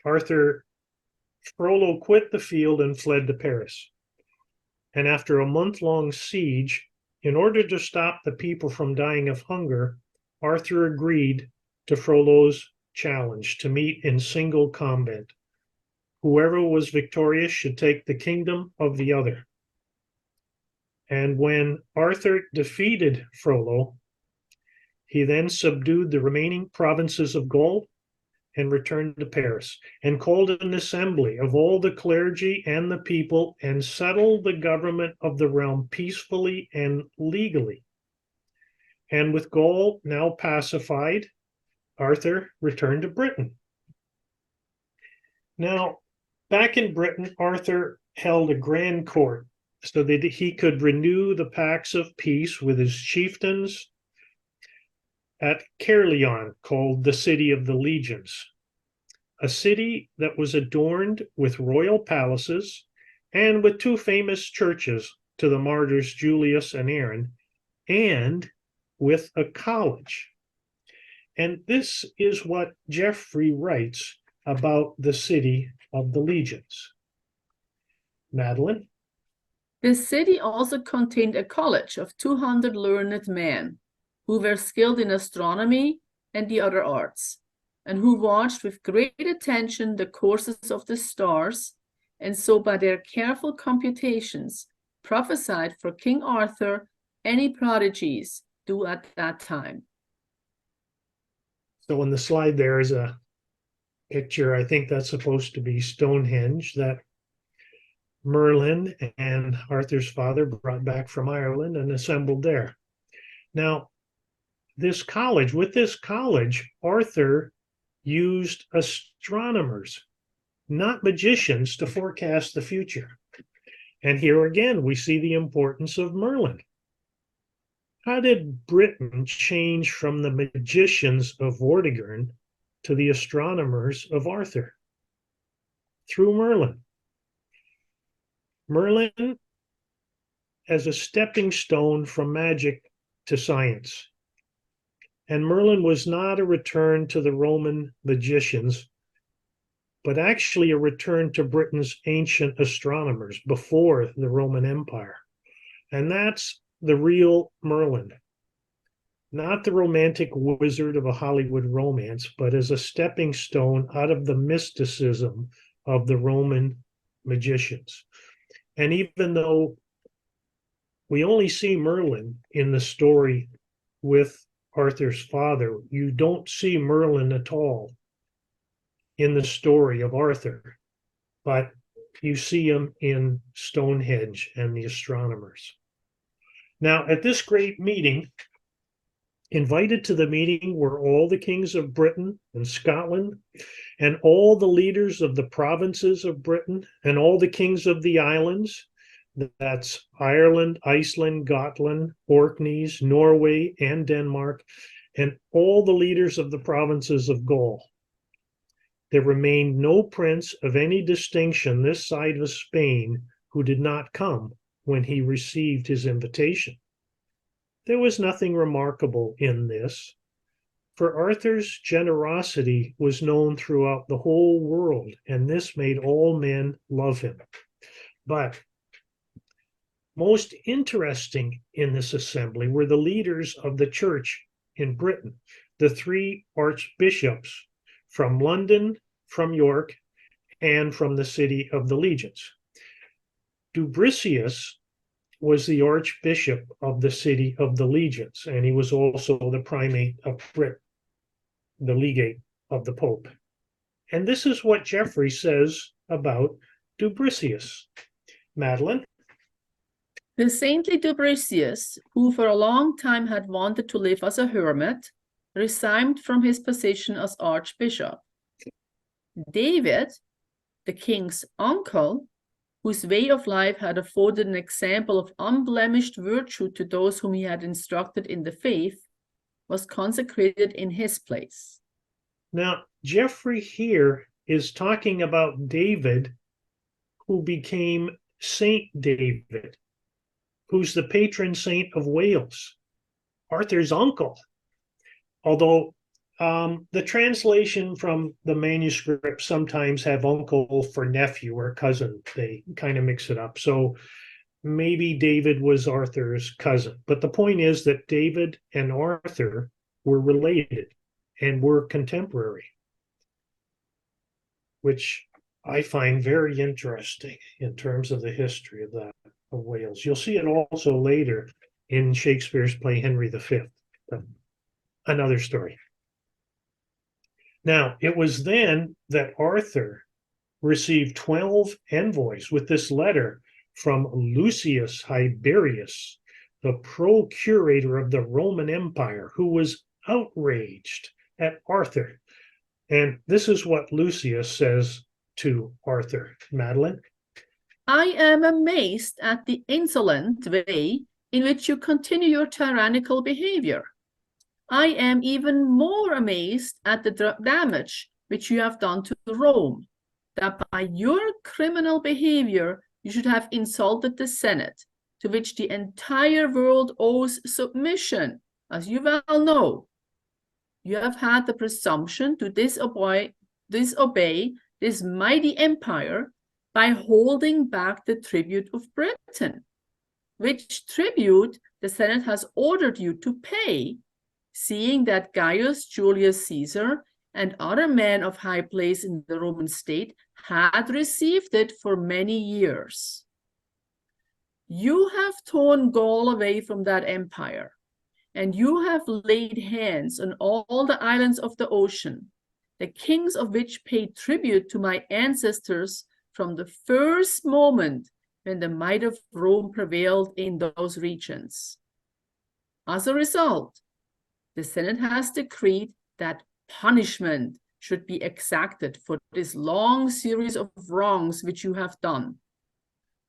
Frollo quit the field and fled to Paris. And after a month-long siege, in order to stop the people from dying of hunger, Arthur agreed to Frollo's challenge to meet in single combat. Whoever was victorious should take the kingdom of the other. And when Arthur defeated Frollo, he then subdued the remaining provinces of Gaul and returned to Paris, and called an assembly of all the clergy and the people, and settled the government of the realm peacefully and legally. And with Gaul now pacified, Arthur returned to Britain. Now, back in Britain, Arthur held a grand court so that he could renew the pacts of peace with his chieftains at Caerleon, called the City of the Legions, a city that was adorned with royal palaces and with two famous churches to the martyrs Julius and Aaron, and with a college. And this is what Geoffrey writes about the city of the legions. Madeline? The city also contained a college of 200 learned men who were skilled in astronomy and the other arts, and who watched with great attention the courses of the stars, and so by their careful computations prophesied for King Arthur any prodigies due at that time. So on the slide there is a picture, I think that's supposed to be Stonehenge, that Merlin and Arthur's father brought back from Ireland and assembled there. Now, with this college, Arthur used astronomers, not magicians, to forecast the future. And here again, we see the importance of Merlin. How did Britain change from the magicians of Vortigern to the astronomers of Arthur? Through Merlin. Merlin as a stepping stone from magic to science. And Merlin was not a return to the Roman magicians, but actually a return to Britain's ancient astronomers before the Roman Empire. And that's the real Merlin, not the romantic wizard of a Hollywood romance, but as a stepping stone out of the mysticism of the Roman magicians. And even though we only see Merlin in the story with Arthur's father, you don't see Merlin at all in the story of Arthur, but you see him in Stonehenge and the astronomers. Now, at this great meeting, invited to the meeting were all the kings of Britain and Scotland, and all the leaders of the provinces of Britain, and all the kings of the islands. That's Ireland, Iceland, Gotland, Orkneys, Norway, and Denmark, and all the leaders of the provinces of Gaul. There remained no prince of any distinction this side of Spain who did not come when he received his invitation. There was nothing remarkable in this, for Arthur's generosity was known throughout the whole world, and this made all men love him. But most interesting in this assembly were the leaders of the church in Britain, the three archbishops from London, from York, and from the city of the legions. Dubricius was the archbishop of the city of the legions, and he was also the primate of Britain, the legate of the Pope. And this is what Geoffrey says about Dubricius. Madeline? The saintly Dubricius, who for a long time had wanted to live as a hermit, resigned from his position as archbishop. David, the king's uncle, whose way of life had afforded an example of unblemished virtue to those whom he had instructed in the faith, was consecrated in his place. Now, Geoffrey here is talking about David, who became Saint David, who's the patron saint of Wales, Arthur's uncle. Although the translation from the manuscript sometimes have uncle for nephew or cousin. They kind of mix it up. So maybe David was Arthur's cousin. But the point is that David and Arthur were related and were contemporary, which I find very interesting in terms of the history of that, of Wales. You'll see it also later in Shakespeare's play Henry V. Another story. Now, it was then that Arthur received 12 envoys with this letter from Lucius Hiberius, the procurator of the Roman Empire, who was outraged at Arthur. And this is what Lucius says to Arthur. Madeline? I am amazed at the insolent way in which you continue your tyrannical behavior. I am even more amazed at the damage which you have done to Rome, that by your criminal behavior you should have insulted the Senate, to which the entire world owes submission. As you well know, you have had the presumption to disobey this mighty empire by holding back the tribute of Britain, which tribute the Senate has ordered you to pay, seeing that Gaius Julius Caesar and other men of high place in the Roman state had received it for many years. You have torn Gaul away from that empire, and you have laid hands on all the islands of the ocean, the kings of which paid tribute to my ancestors from the first moment when the might of Rome prevailed in those regions. As a result, the Senate has decreed that punishment should be exacted for this long series of wrongs which you have done.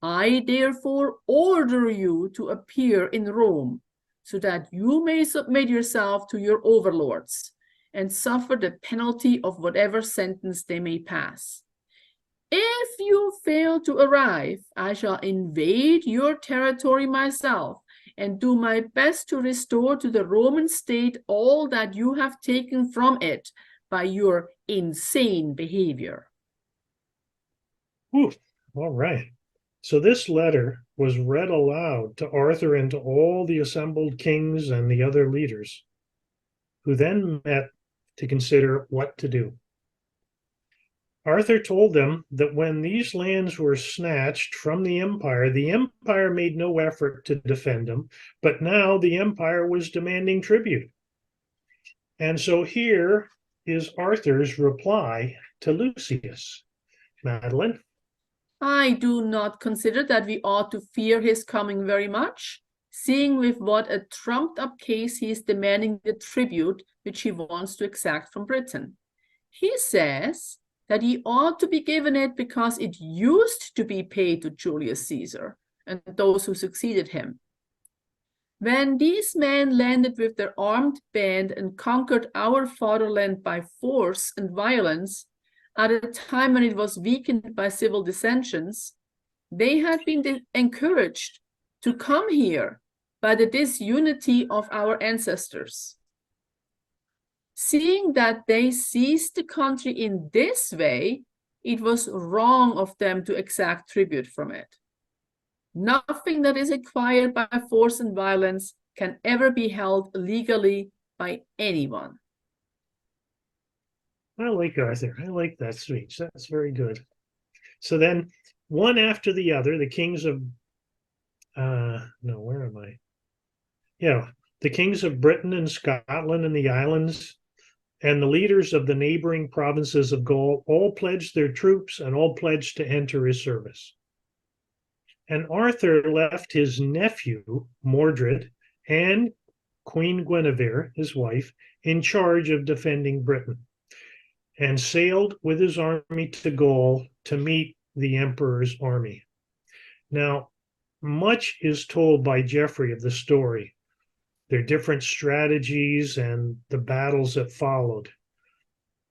I therefore order you to appear in Rome, so that you may submit yourself to your overlords and suffer the penalty of whatever sentence they may pass. If you fail to arrive, I shall invade your territory myself and do my best to restore to the Roman state all that you have taken from it by your insane behavior. Ooh, all right. So this letter was read aloud to Arthur and to all the assembled kings and the other leaders, who then met to consider what to do. Arthur told them that when these lands were snatched from the empire made no effort to defend them, but now the empire was demanding tribute. And so here is Arthur's reply to Lucius. Madeline? I do not consider that we ought to fear his coming very much, seeing with what a trumped-up case he is demanding the tribute which he wants to exact from Britain. He says that he ought to be given it because it used to be paid to Julius Caesar and those who succeeded him. When these men landed with their armed band and conquered our fatherland by force and violence, at a time when it was weakened by civil dissensions, they had been encouraged to come here by the disunity of our ancestors. Seeing that they seized the country in this way, it was wrong of them to exact tribute from it. Nothing that is acquired by force and violence can ever be held legally by anyone. I like Arthur. I like that speech. That's very good. So then, one after the other, the kings of, where am I? Yeah, the kings of Britain and Scotland and the islands and the leaders of the neighboring provinces of Gaul all pledged their troops and all pledged to enter his service. And Arthur left his nephew, Mordred, and Queen Guinevere, his wife, in charge of defending Britain, and sailed with his army to Gaul to meet the emperor's army. Now, much is told by Geoffrey of the story, their different strategies and the battles that followed.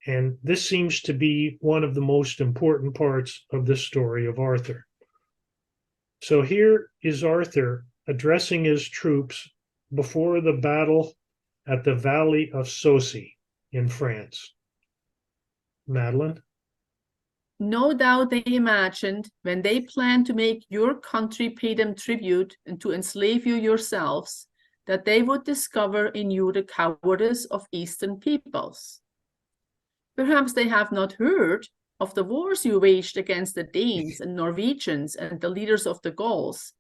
And this seems to be one of the most important parts of the story of Arthur. So here is Arthur addressing his troops before the battle at the Valley of Saucy in France. Madeline? No doubt they imagined, when they planned to make your country pay them tribute and to enslave you yourselves, that they would discover in you the cowardice of Eastern peoples. Perhaps they have not heard of the wars you waged against the Danes and Norwegians and the leaders of the Gauls,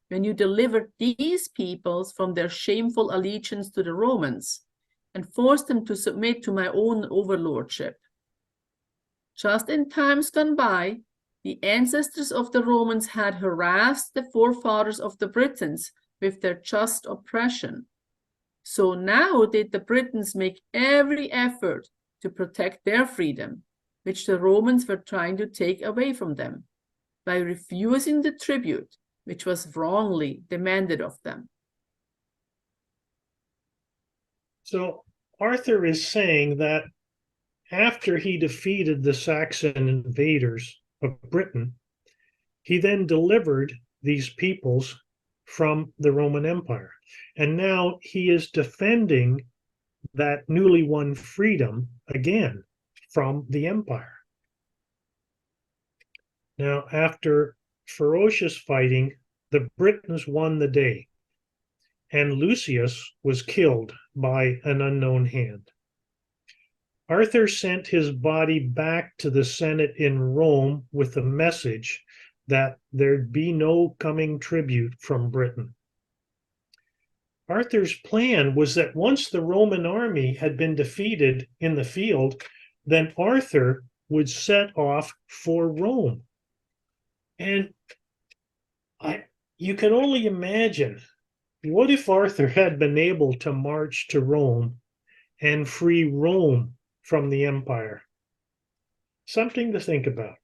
when you delivered these peoples from their shameful allegiance to the Romans and forced them to submit to my own overlordship. Just in times gone by, the ancestors of the Romans had harassed the forefathers of the Britons with their just oppression. So now did the Britons make every effort to protect their freedom, which the Romans were trying to take away from them, by refusing the tribute which was wrongly demanded of them. So Arthur is saying that after he defeated the Saxon invaders of Britain, he then delivered these peoples from the Roman Empire. And now he is defending that newly won freedom again from the empire. Now, after ferocious fighting, the Britons won the day, and Lucius was killed by an unknown hand. Arthur sent his body back to the Senate in Rome with a message that there'd be no coming tribute from Britain. Arthur's plan was that once the Roman army had been defeated in the field, then Arthur would set off for Rome. And you can only imagine, what if Arthur had been able to march to Rome and free Rome from the empire? Something to think about.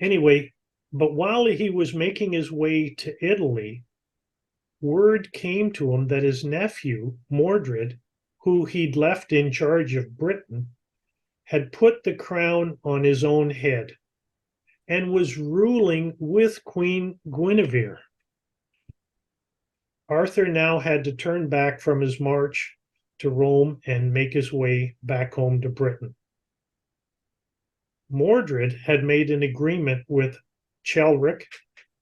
Anyway, but while he was making his way to Italy, word came to him that his nephew, Mordred, who he'd left in charge of Britain, had put the crown on his own head and was ruling with Queen Guinevere. Arthur now had to turn back from his march to Rome and make his way back home to Britain. Mordred had made an agreement with Chelric,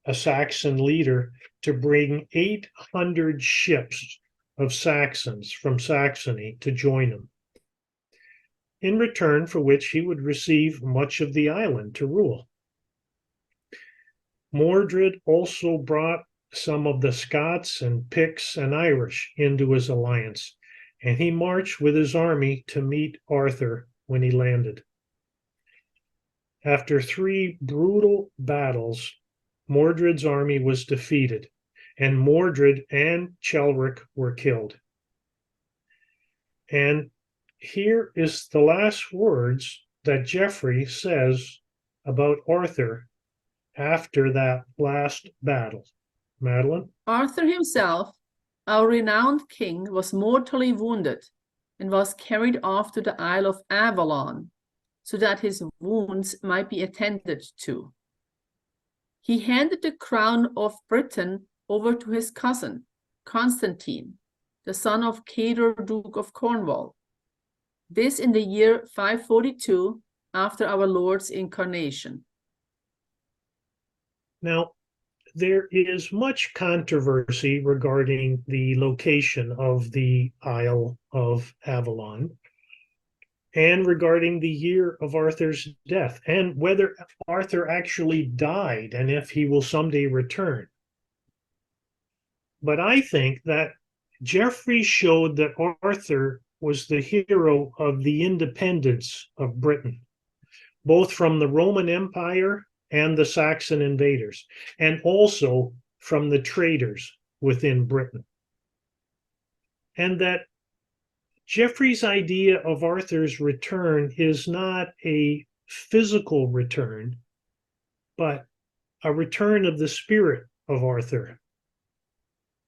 a Saxon leader, to bring 800 ships of Saxons from Saxony to join him, in return for which he would receive much of the island to rule. Mordred also brought some of the Scots and Picts and Irish into his alliance, and he marched with his army to meet Arthur when he landed. After 3 brutal battles, Mordred's army was defeated, and Mordred and Chelric were killed. And here is the last words that Geoffrey says about Arthur after that last battle. Madeline? Arthur himself, our renowned king, was mortally wounded and was carried off to the Isle of Avalon, so that his wounds might be attended to. He handed the crown of Britain over to his cousin, Constantine, the son of Cador, Duke of Cornwall. This in the year 542 after our Lord's incarnation. Now, there is much controversy regarding the location of the Isle of Avalon and regarding the year of Arthur's death and whether Arthur actually died and if he will someday return. But I think that Geoffrey showed that Arthur was the hero of the independence of Britain, both from the Roman Empire and the Saxon invaders, and also from the traders within Britain. And that Geoffrey's idea of Arthur's return is not a physical return, but a return of the spirit of Arthur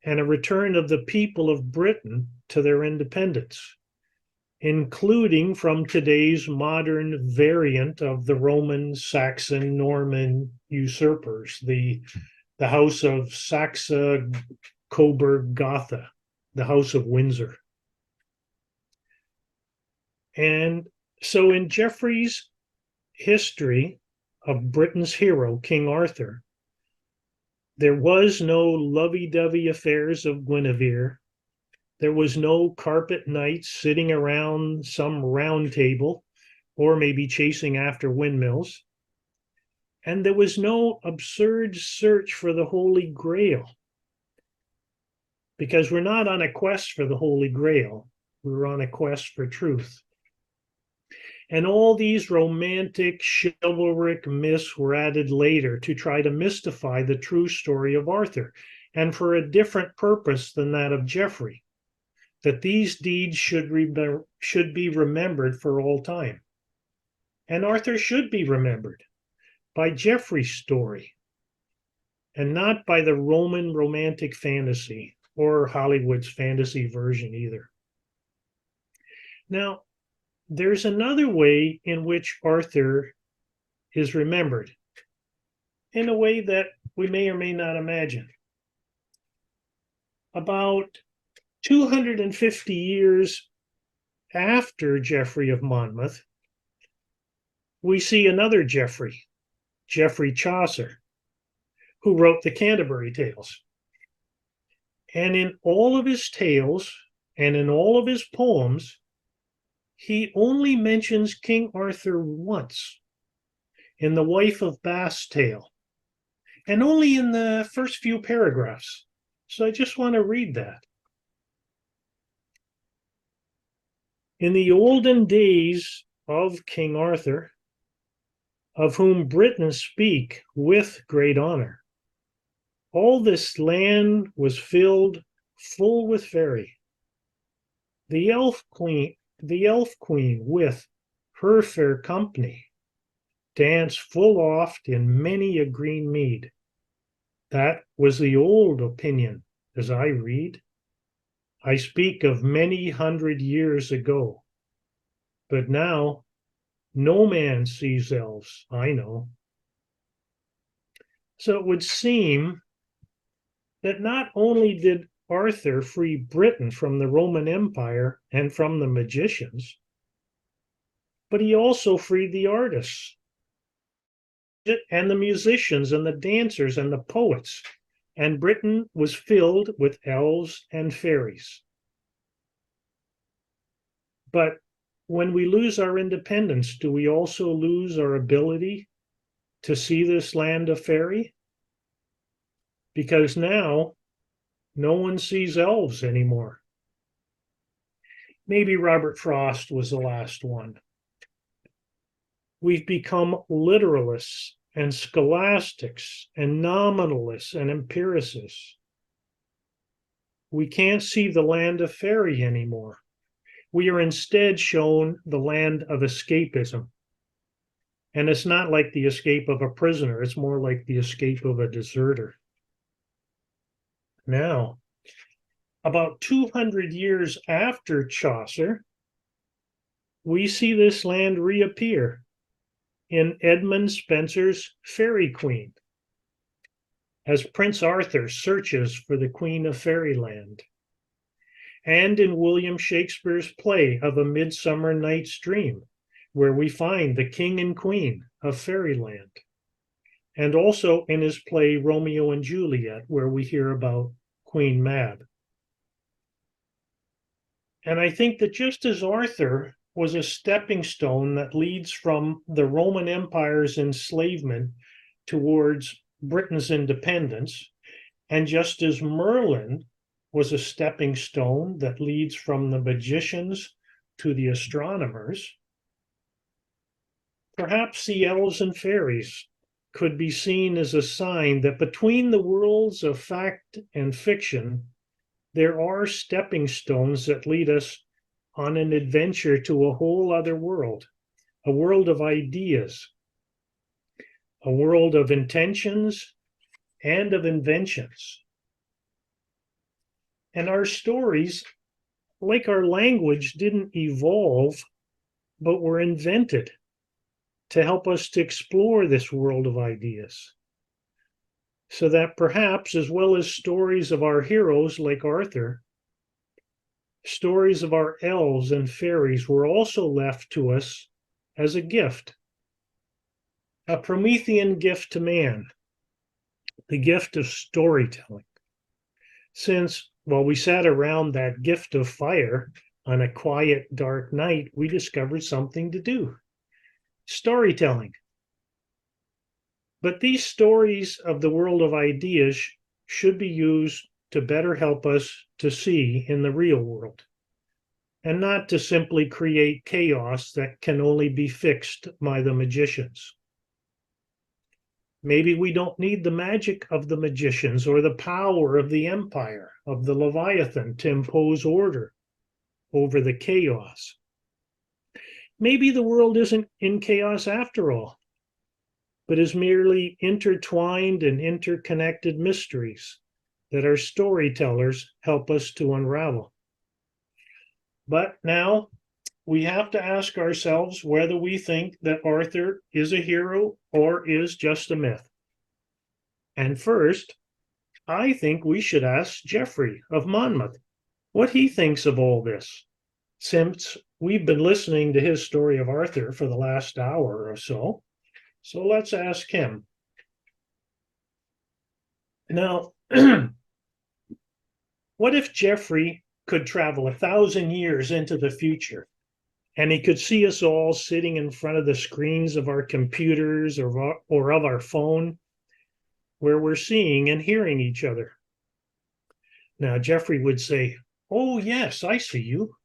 and a return of the people of Britain to their independence, including from today's modern variant of the Roman, Saxon, Norman usurpers, the House of Saxe, Coburg, Gotha, the House of Windsor. And so in Geoffrey's history of Britain's hero, King Arthur, there was no lovey-dovey affairs of Guinevere. There was no carpet knights sitting around some round table or maybe chasing after windmills. And there was no absurd search for the Holy Grail, because we're not on a quest for the Holy Grail. We're on a quest for truth. And all these romantic, chivalric myths were added later to try to mystify the true story of Arthur, and for a different purpose than that of Geoffrey, that these deeds should be remembered for all time. And Arthur should be remembered by Geoffrey's story, and not by the Roman romantic fantasy or Hollywood's fantasy version either. Now, there's another way in which Arthur is remembered, in a way that we may or may not imagine. about 250 years after Geoffrey of Monmouth, we see another Geoffrey Chaucer, who wrote the Canterbury Tales. And in all of his tales and in all of his poems, he only mentions King Arthur once in the Wife of Bath's tale, and only in the first few paragraphs. So I just want to read that. In the olden days of King Arthur, of whom Britons speak with great honor, all this land was filled full with fairy. The elf queen with her fair company danced full oft in many a green mead. That was the old opinion, as I read. I speak of many 100 years ago. But now, no man sees elves, I know. So it would seem that not only did Arthur free Britain from the Roman Empire and from the magicians, but he also freed the artists and the musicians and the dancers and the poets, and Britain was filled with elves and fairies. But when we lose our independence, do we also lose our ability to see this land of fairy? Because now no one sees elves anymore. Maybe Robert Frost was the last one. We've become literalists and scholastics and nominalists and empiricists. We can't see the land of fairy anymore. We are instead shown the land of escapism. And it's not like the escape of a prisoner, it's more like the escape of a deserter. Now, about 200 years after Chaucer, we see this land reappear in Edmund Spenser's Faerie Queene, as Prince Arthur searches for the Queen of Fairyland, and in William Shakespeare's play of A Midsummer Night's Dream, where we find the King and Queen of Fairyland, and also in his play Romeo and Juliet, where we hear about Queen Mab. And I think that just as Arthur was a stepping stone that leads from the Roman Empire's enslavement towards Britain's independence, and just as Merlin was a stepping stone that leads from the magicians to the astronomers, perhaps the elves and fairies could be seen as a sign that between the worlds of fact and fiction, there are stepping stones that lead us on an adventure to a whole other world, a world of ideas, a world of intentions and of inventions. And our stories, like our language, didn't evolve, but were invented to help us to explore this world of ideas. So that perhaps, as well as stories of our heroes like Arthur, stories of our elves and fairies were also left to us as a gift, a Promethean gift to man, the gift of storytelling. Since, while we sat around that gift of fire on a quiet, dark night, we discovered something to do: storytelling. But these stories of the world of ideas should be used to better help us to see in the real world, and not to simply create chaos that can only be fixed by the magicians. Maybe we don't need the magic of the magicians or the power of the empire, of the Leviathan, to impose order over the chaos. Maybe the world isn't in chaos after all, but is merely intertwined and interconnected mysteries that our storytellers help us to unravel. But now we have to ask ourselves whether we think that Arthur is a hero or is just a myth. And first, I think we should ask Geoffrey of Monmouth what he thinks of all this, since we've been listening to his story of Arthur for the last hour or so. So let's ask him. Now, what if Geoffrey could travel 1,000 years into the future and he could see us all sitting in front of the screens of our computers or of our phone where we're seeing and hearing each other? Now, Geoffrey would say, "Oh, yes, I see you.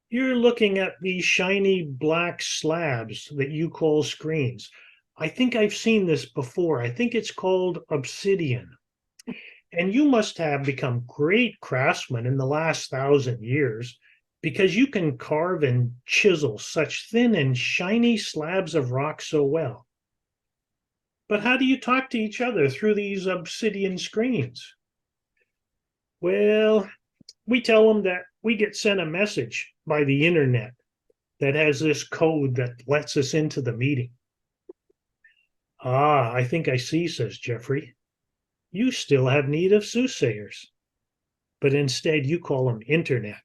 You're looking at these shiny black slabs that you call screens. I think I've seen this before. I think it's called obsidian. And you must have become great craftsmen in the last 1,000 years because you can carve and chisel such thin and shiny slabs of rock so well. But how do you talk to each other through these obsidian screens?" Well, we tell them that we get sent a message by the internet that has this code that lets us into the meeting. "Ah, I think I see," says Geoffrey. "You still have need of soothsayers, but instead you call them internet.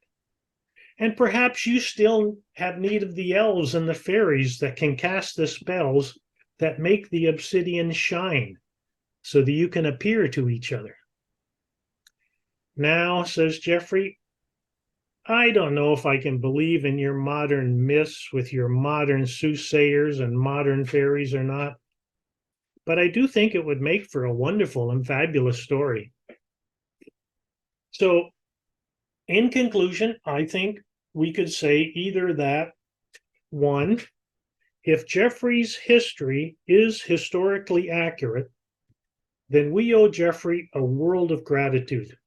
And perhaps you still have need of the elves and the fairies that can cast the spells that make the obsidian shine so that you can appear to each other." "Now," says Geoffrey, "I don't know if I can believe in your modern myths with your modern soothsayers and modern fairies or not, but I do think it would make for a wonderful and fabulous story." So, in conclusion, I think we could say either that, one, if Geoffrey's history is historically accurate, then we owe Geoffrey a world of gratitude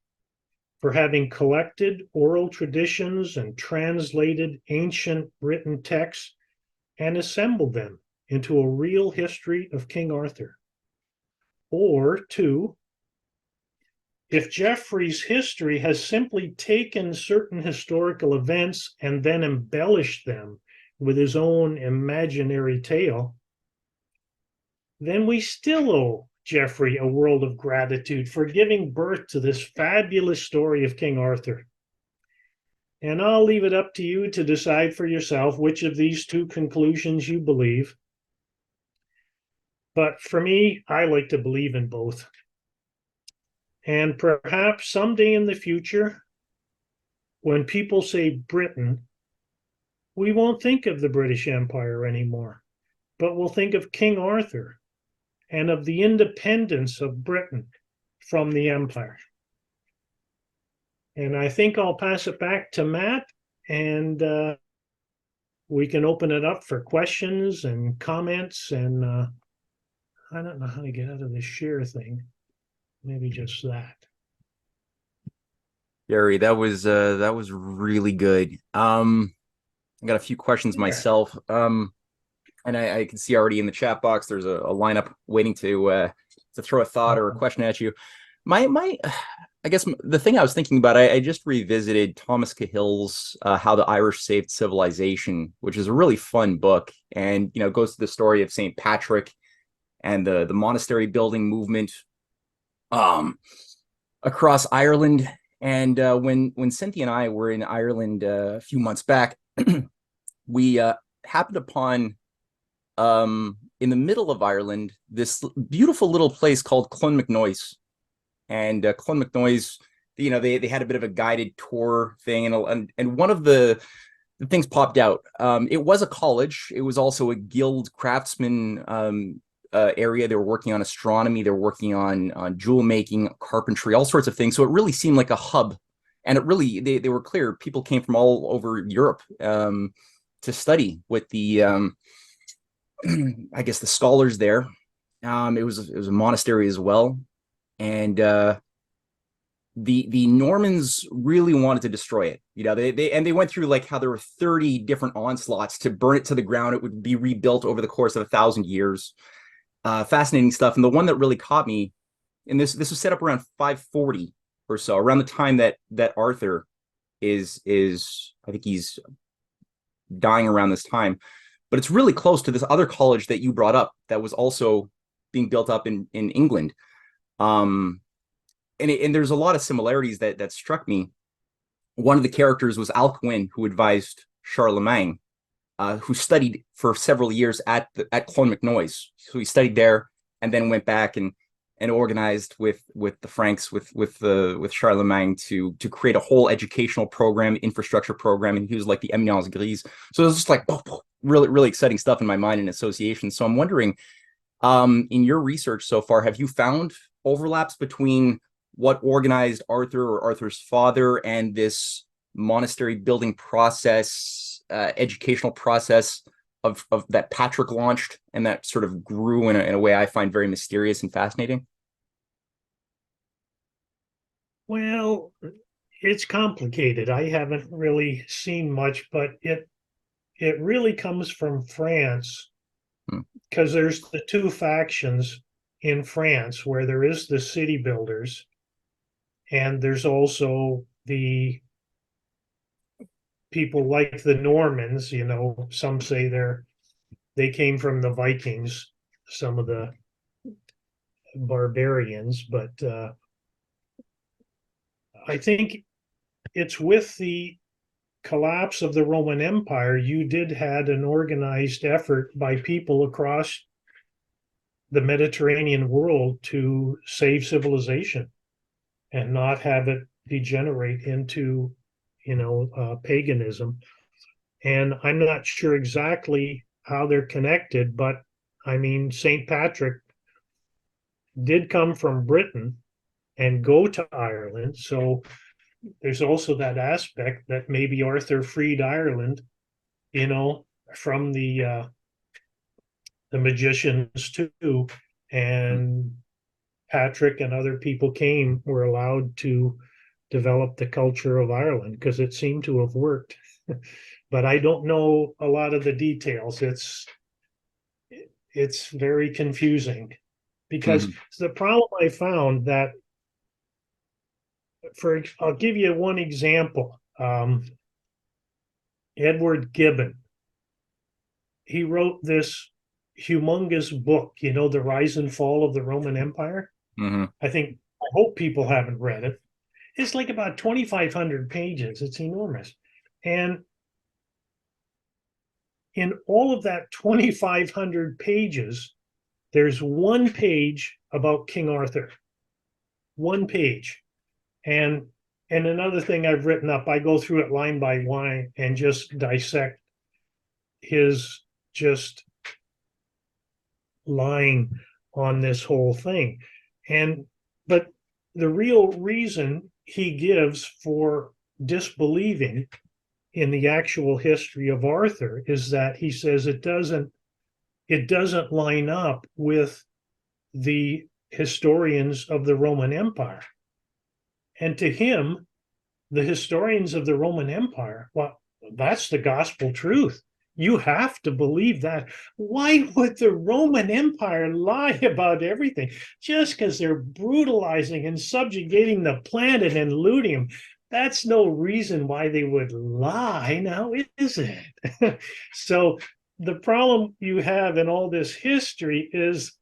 for having collected oral traditions and translated ancient written texts and assembled them into a real history of King Arthur. Or two, if Geoffrey's history has simply taken certain historical events and then embellished them with his own imaginary tale, then we still owe Geoffrey a world of gratitude for giving birth to this fabulous story of King Arthur. And I'll leave it up to you to decide for yourself which of these two conclusions you believe. But for me, I like to believe in both. And perhaps someday in the future, when people say Britain, we won't think of the British Empire anymore, but we'll think of King Arthur and of the independence of Britain from the empire. And I think I'll pass it back to Matt, and we can open it up for questions and comments. And I don't know how to get out of the share thing. Maybe just that. Gary, that was really good. I got a few questions myself. And I can see already in the chat box there's a lineup waiting to throw a thought or a question at you. I guess the thing I was thinking about, I just revisited Thomas Cahill's How the Irish Saved Civilization, which is a really fun book, and goes to the story of St. Patrick and the monastery building movement across Ireland. And when Cynthia and I were in Ireland a few months back, we happened upon in the middle of Ireland this beautiful little place called Clonmacnoise. And Clonmacnoise, they had a bit of a guided tour thing, and one of the things popped out. It was a college. It was also a guild craftsman area. They were working on astronomy. They were working on jewel making, carpentry, all sorts of things. So it really seemed like a hub, and it really they were clear. People came from all over Europe to study with the I guess the scholars there. It was a monastery as well. And the Normans really wanted to destroy it. They went through like how there were 30 different onslaughts to burn it to the ground. It would be rebuilt over the course of 1,000 years. Fascinating stuff. And the one that really caught me, and this was set up around 540 or so, around the time that Arthur is I think he's dying around this time. But it's really close to this other college that you brought up that was also being built up in England. and there's a lot of similarities that struck me. One of the characters was Alcuin, who advised Charlemagne, who studied for several years at Clonmacnoise. So he studied there and then went back and organized with the Franks, with Charlemagne to create a whole educational program, infrastructure program, and he was like the Eminence Grise. So it was just like really, really exciting stuff in my mind and association. So I'm wondering, in your research so far, have you found overlaps between what organized Arthur or Arthur's father and this monastery building process, educational process of that Patrick launched and that sort of grew in a way I find very mysterious and fascinating? Well, it's complicated. I haven't really seen much, but it really comes from France, because there's the two factions in France where there is the city builders, and there's also the people like the Normans. Some say they came from the Vikings, some of the barbarians, but I think it's with the collapse of the Roman Empire, you did had an organized effort by people across the Mediterranean world to save civilization and not have it degenerate into, paganism. And I'm not sure exactly how they're connected, but I mean, St. Patrick did come from Britain and go to Ireland. So there's also that aspect that maybe Arthur freed Ireland, from the magicians too. And Patrick and other people were allowed to develop the culture of Ireland because it seemed to have worked. But I don't know a lot of the details. It's very confusing because the problem I found that I'll give you one example. Edward Gibbon, he wrote this humongous book, The Rise and Fall of the Roman Empire. I hope people haven't read it. It's like about 2,500 pages. It's enormous. And in all of that 2,500 pages, there's one page about King Arthur. One page. And another thing I've written up, I go through it line by line and just dissect his just lying on this whole thing. But the real reason he gives for disbelieving in the actual history of Arthur is that he says it doesn't line up with the historians of the Roman Empire. And to him, the historians of the Roman Empire, well, that's the gospel truth. You have to believe that. Why would the Roman Empire lie about everything? Just because they're brutalizing and subjugating the planet and looting them. That's no reason why they would lie, now is it? So the problem you have in all this history is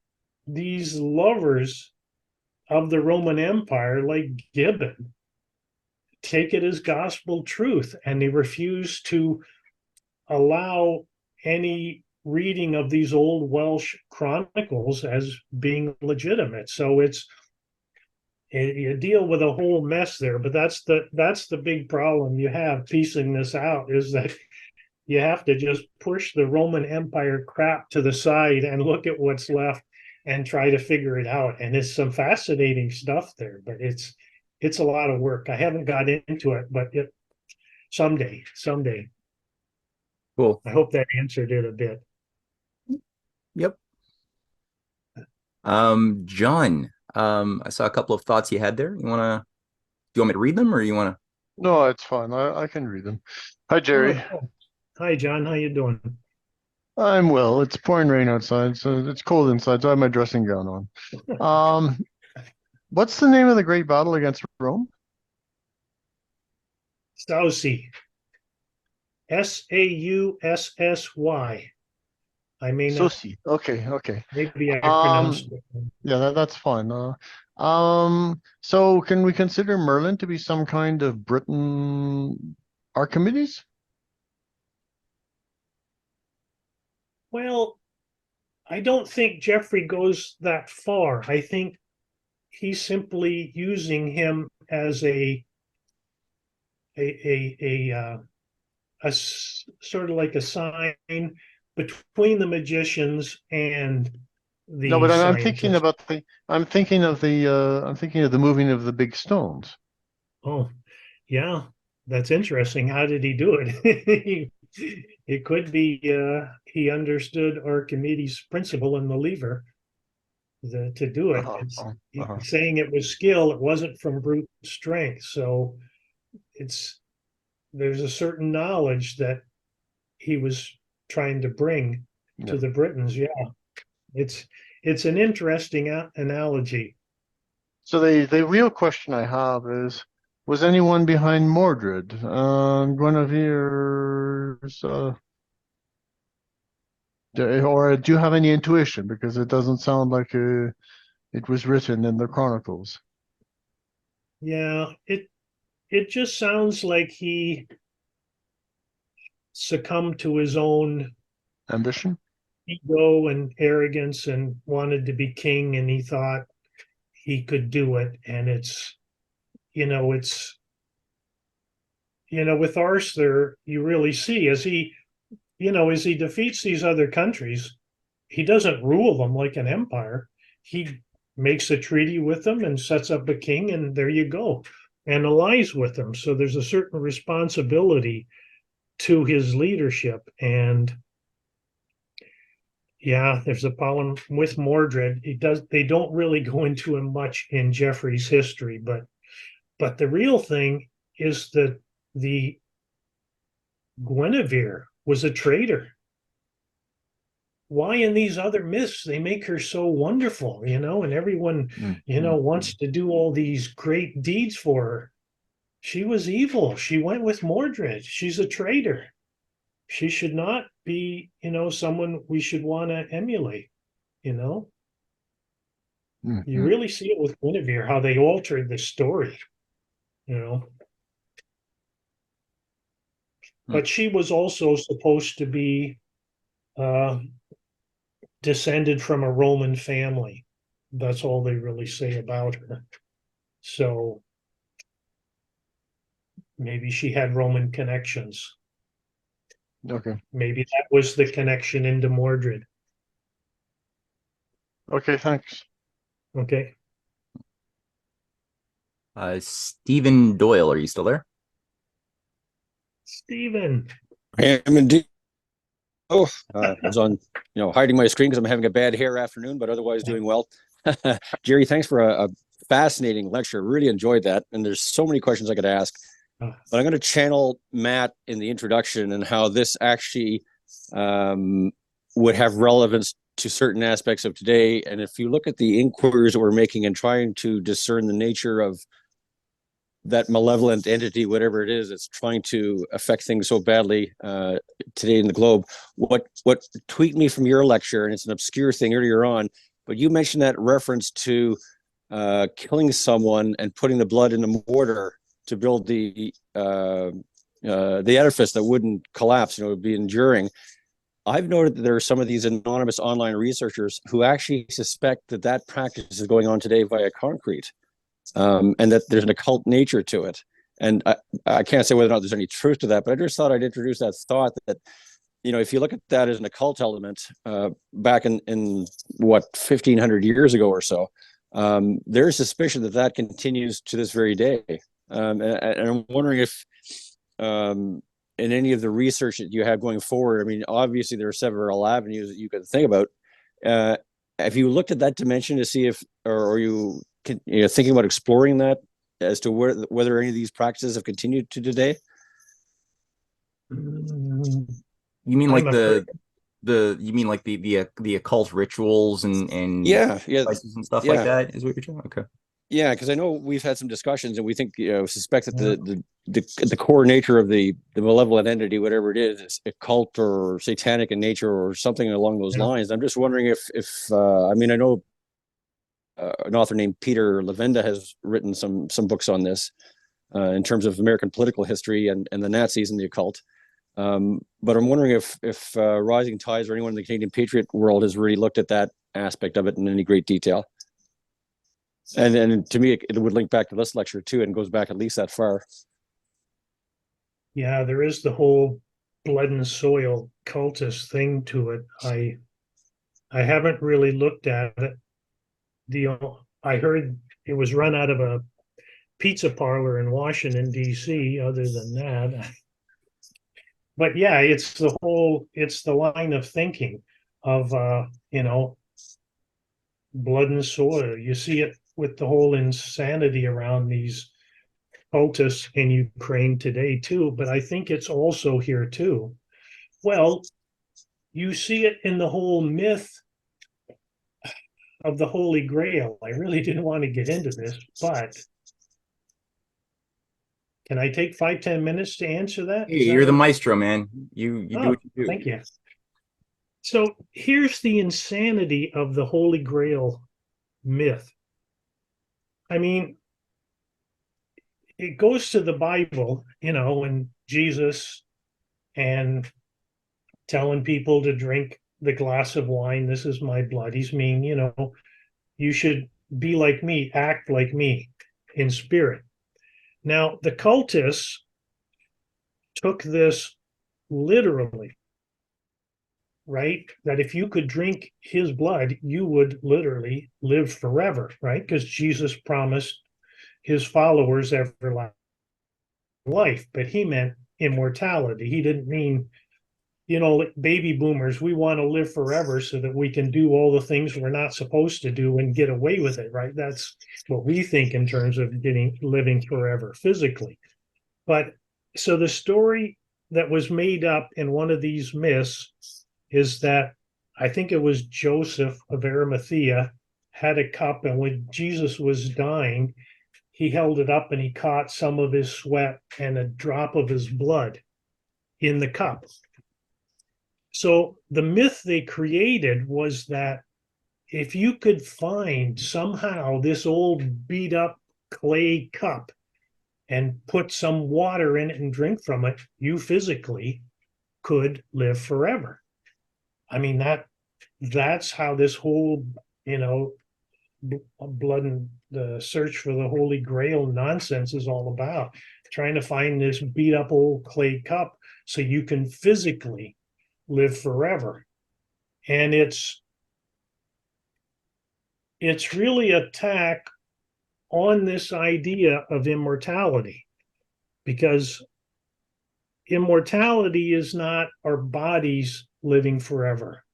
these lovers of the Roman Empire, like Gibbon, take it as gospel truth, and they refuse to allow any reading of these old Welsh chronicles as being legitimate. So you deal with a whole mess there, but that's the big problem you have piecing this out, is that you have to just push the Roman Empire crap to the side and look at what's left and try to figure it out. And it's some fascinating stuff there, but it's a lot of work. I haven't got into it, but someday. Cool. I hope that answered it a bit. Yep. John, I saw a couple of thoughts you had there. Do you want me to read them, or you want to? No, it's fine. I can read them. Hi, Jerry. Oh, hi, John. How you doing? I'm well. It's pouring rain outside, so it's cold inside, so I have my dressing gown on. What's the name of the great battle against Rome? Saucy. Saussy. I may not. Sosi. Okay. Maybe I pronounced it. Yeah, that's fine. So can we consider Merlin to be some kind of Britain Archimedes? Well, I don't think Jeffrey goes that far. I think he's simply using him as a sort of like a sign between the magicians and No, the but I'm thinking scientists. about I'm thinking of the moving of the big stones. Oh, yeah, that's interesting. How did he do it? It could be he understood Archimedes' principle in the lever to do it. Uh-huh. It's Uh-huh. saying it was skill. It wasn't from brute strength. So it's there's a certain knowledge that he was trying to bring Yeah. to the Britons. Yeah, it's it's an interesting analogy. So the real question I have is, was anyone behind Mordred? Guinevere's, or do you have any intuition? Because it doesn't sound like it was written in the chronicles. Yeah, it just sounds like he succumbed to his own Ambition? ego and arrogance and wanted to be king, and he thought he could do it. And it's with Arthur, you really see as he defeats these other countries, he doesn't rule them like an empire. He makes a treaty with them and sets up a king, and there you go, and allies with them. So there's a certain responsibility to his leadership. And yeah, there's a problem with Mordred. They don't really go into him much in Geoffrey's history, but the real thing is that the Guinevere was a traitor. Why in these other myths they make her so wonderful, and everyone, wants to do all these great deeds for her? She was evil. She went with Mordred. She's a traitor. She should not be, someone we should want to emulate, you know? You Mhm. really see it with Guinevere, how they altered the story, you know? But she was also supposed to be uh, descended from a Roman family. That's all they really say about her. So maybe she had Roman connections. Okay. Maybe that was the connection into Mordred. Okay, thanks. Okay. Stephen Doyle, are you still there? Stephen. I am indeed. Oh, I was on, hiding my screen because I'm having a bad hair afternoon, but otherwise doing well. Jerry, thanks for a fascinating lecture. Really enjoyed that. And there's so many questions I could ask, but I'm going to channel Matt in the introduction and how this actually would have relevance to certain aspects of today. And if you look at the inquiries that we're making and trying to discern the nature of that malevolent entity, whatever it is, that's trying to affect things so badly today in the globe. What tweaked me from your lecture, and it's an obscure thing earlier on, but you mentioned that reference to killing someone and putting the blood in the mortar to build the edifice that wouldn't collapse, would be enduring. I've noted that there are some of these anonymous online researchers who actually suspect that practice is going on today via concrete. And that there's an occult nature to it. And I can't say whether or not there's any truth to that, but I just thought I'd introduce that thought that, if you look at that as an occult element back in what, 1500 years ago or so, there's suspicion that continues to this very day. And I'm wondering if in any of the research that you have going forward, I mean, obviously there are several avenues that you could think about. Have you looked at that dimension to see if, or you thinking about exploring that as to whether any of these practices have continued to today? Mm, You mean like I'm afraid. the occult rituals and Yeah, devices and stuff like that is what you're talking? Okay. Yeah, because I know we've had some discussions, and we think, suspect that the core nature of the malevolent entity, whatever it is occult or satanic in nature or something along those lines. I'm just wondering if I mean, I know an author named Peter Levenda has written some books on this in terms of American political history and the Nazis and the occult. But I'm wondering if Rising Tides or anyone in the Canadian Patriot world has really looked at that aspect of it in any great detail. And to me, it would link back to this lecture too, and goes back at least that far. Yeah, there is the whole blood and soil cultist thing to it. I haven't really looked at it. I heard it was run out of a pizza parlor in Washington, D.C. Other than that, but yeah, it's the line of thinking of blood and soil. You see it with the whole insanity around these cultists in Ukraine today too, but I think it's also here too. Well, you see it in the whole myth of the Holy Grail. I really didn't want to get into this, but can I take 5-10 minutes to answer that? Hey, you're the maestro, man. You do what you do. Thank you. So here's the insanity of the Holy Grail myth. I mean, it goes to the Bible, and Jesus and telling people to drink the glass of wine. This is my blood. He's mean, you should be like me, act like me in spirit. Now, the cultists took this literally, right? That if you could drink his blood, you would literally live forever, right? Because Jesus promised his followers everlasting life, but he meant immortality. He didn't mean, baby boomers, we want to live forever so that we can do all the things we're not supposed to do and get away with it, right? That's what we think in terms of living forever physically. But so the story that was made up in one of these myths is that I think it was Joseph of Arimathea had a cup, and when Jesus was dying, he held it up and he caught some of his sweat and a drop of his blood in the cup. So the myth they created was that if you could find somehow this old beat up clay cup and put some water in it and drink from it, you physically could live forever. I mean, that's how this whole, blood and the search for the Holy Grail nonsense is all about. Trying to find this beat up old clay cup so you can physically live forever. And it's really an attack on this idea of immortality, because immortality is not our bodies living forever.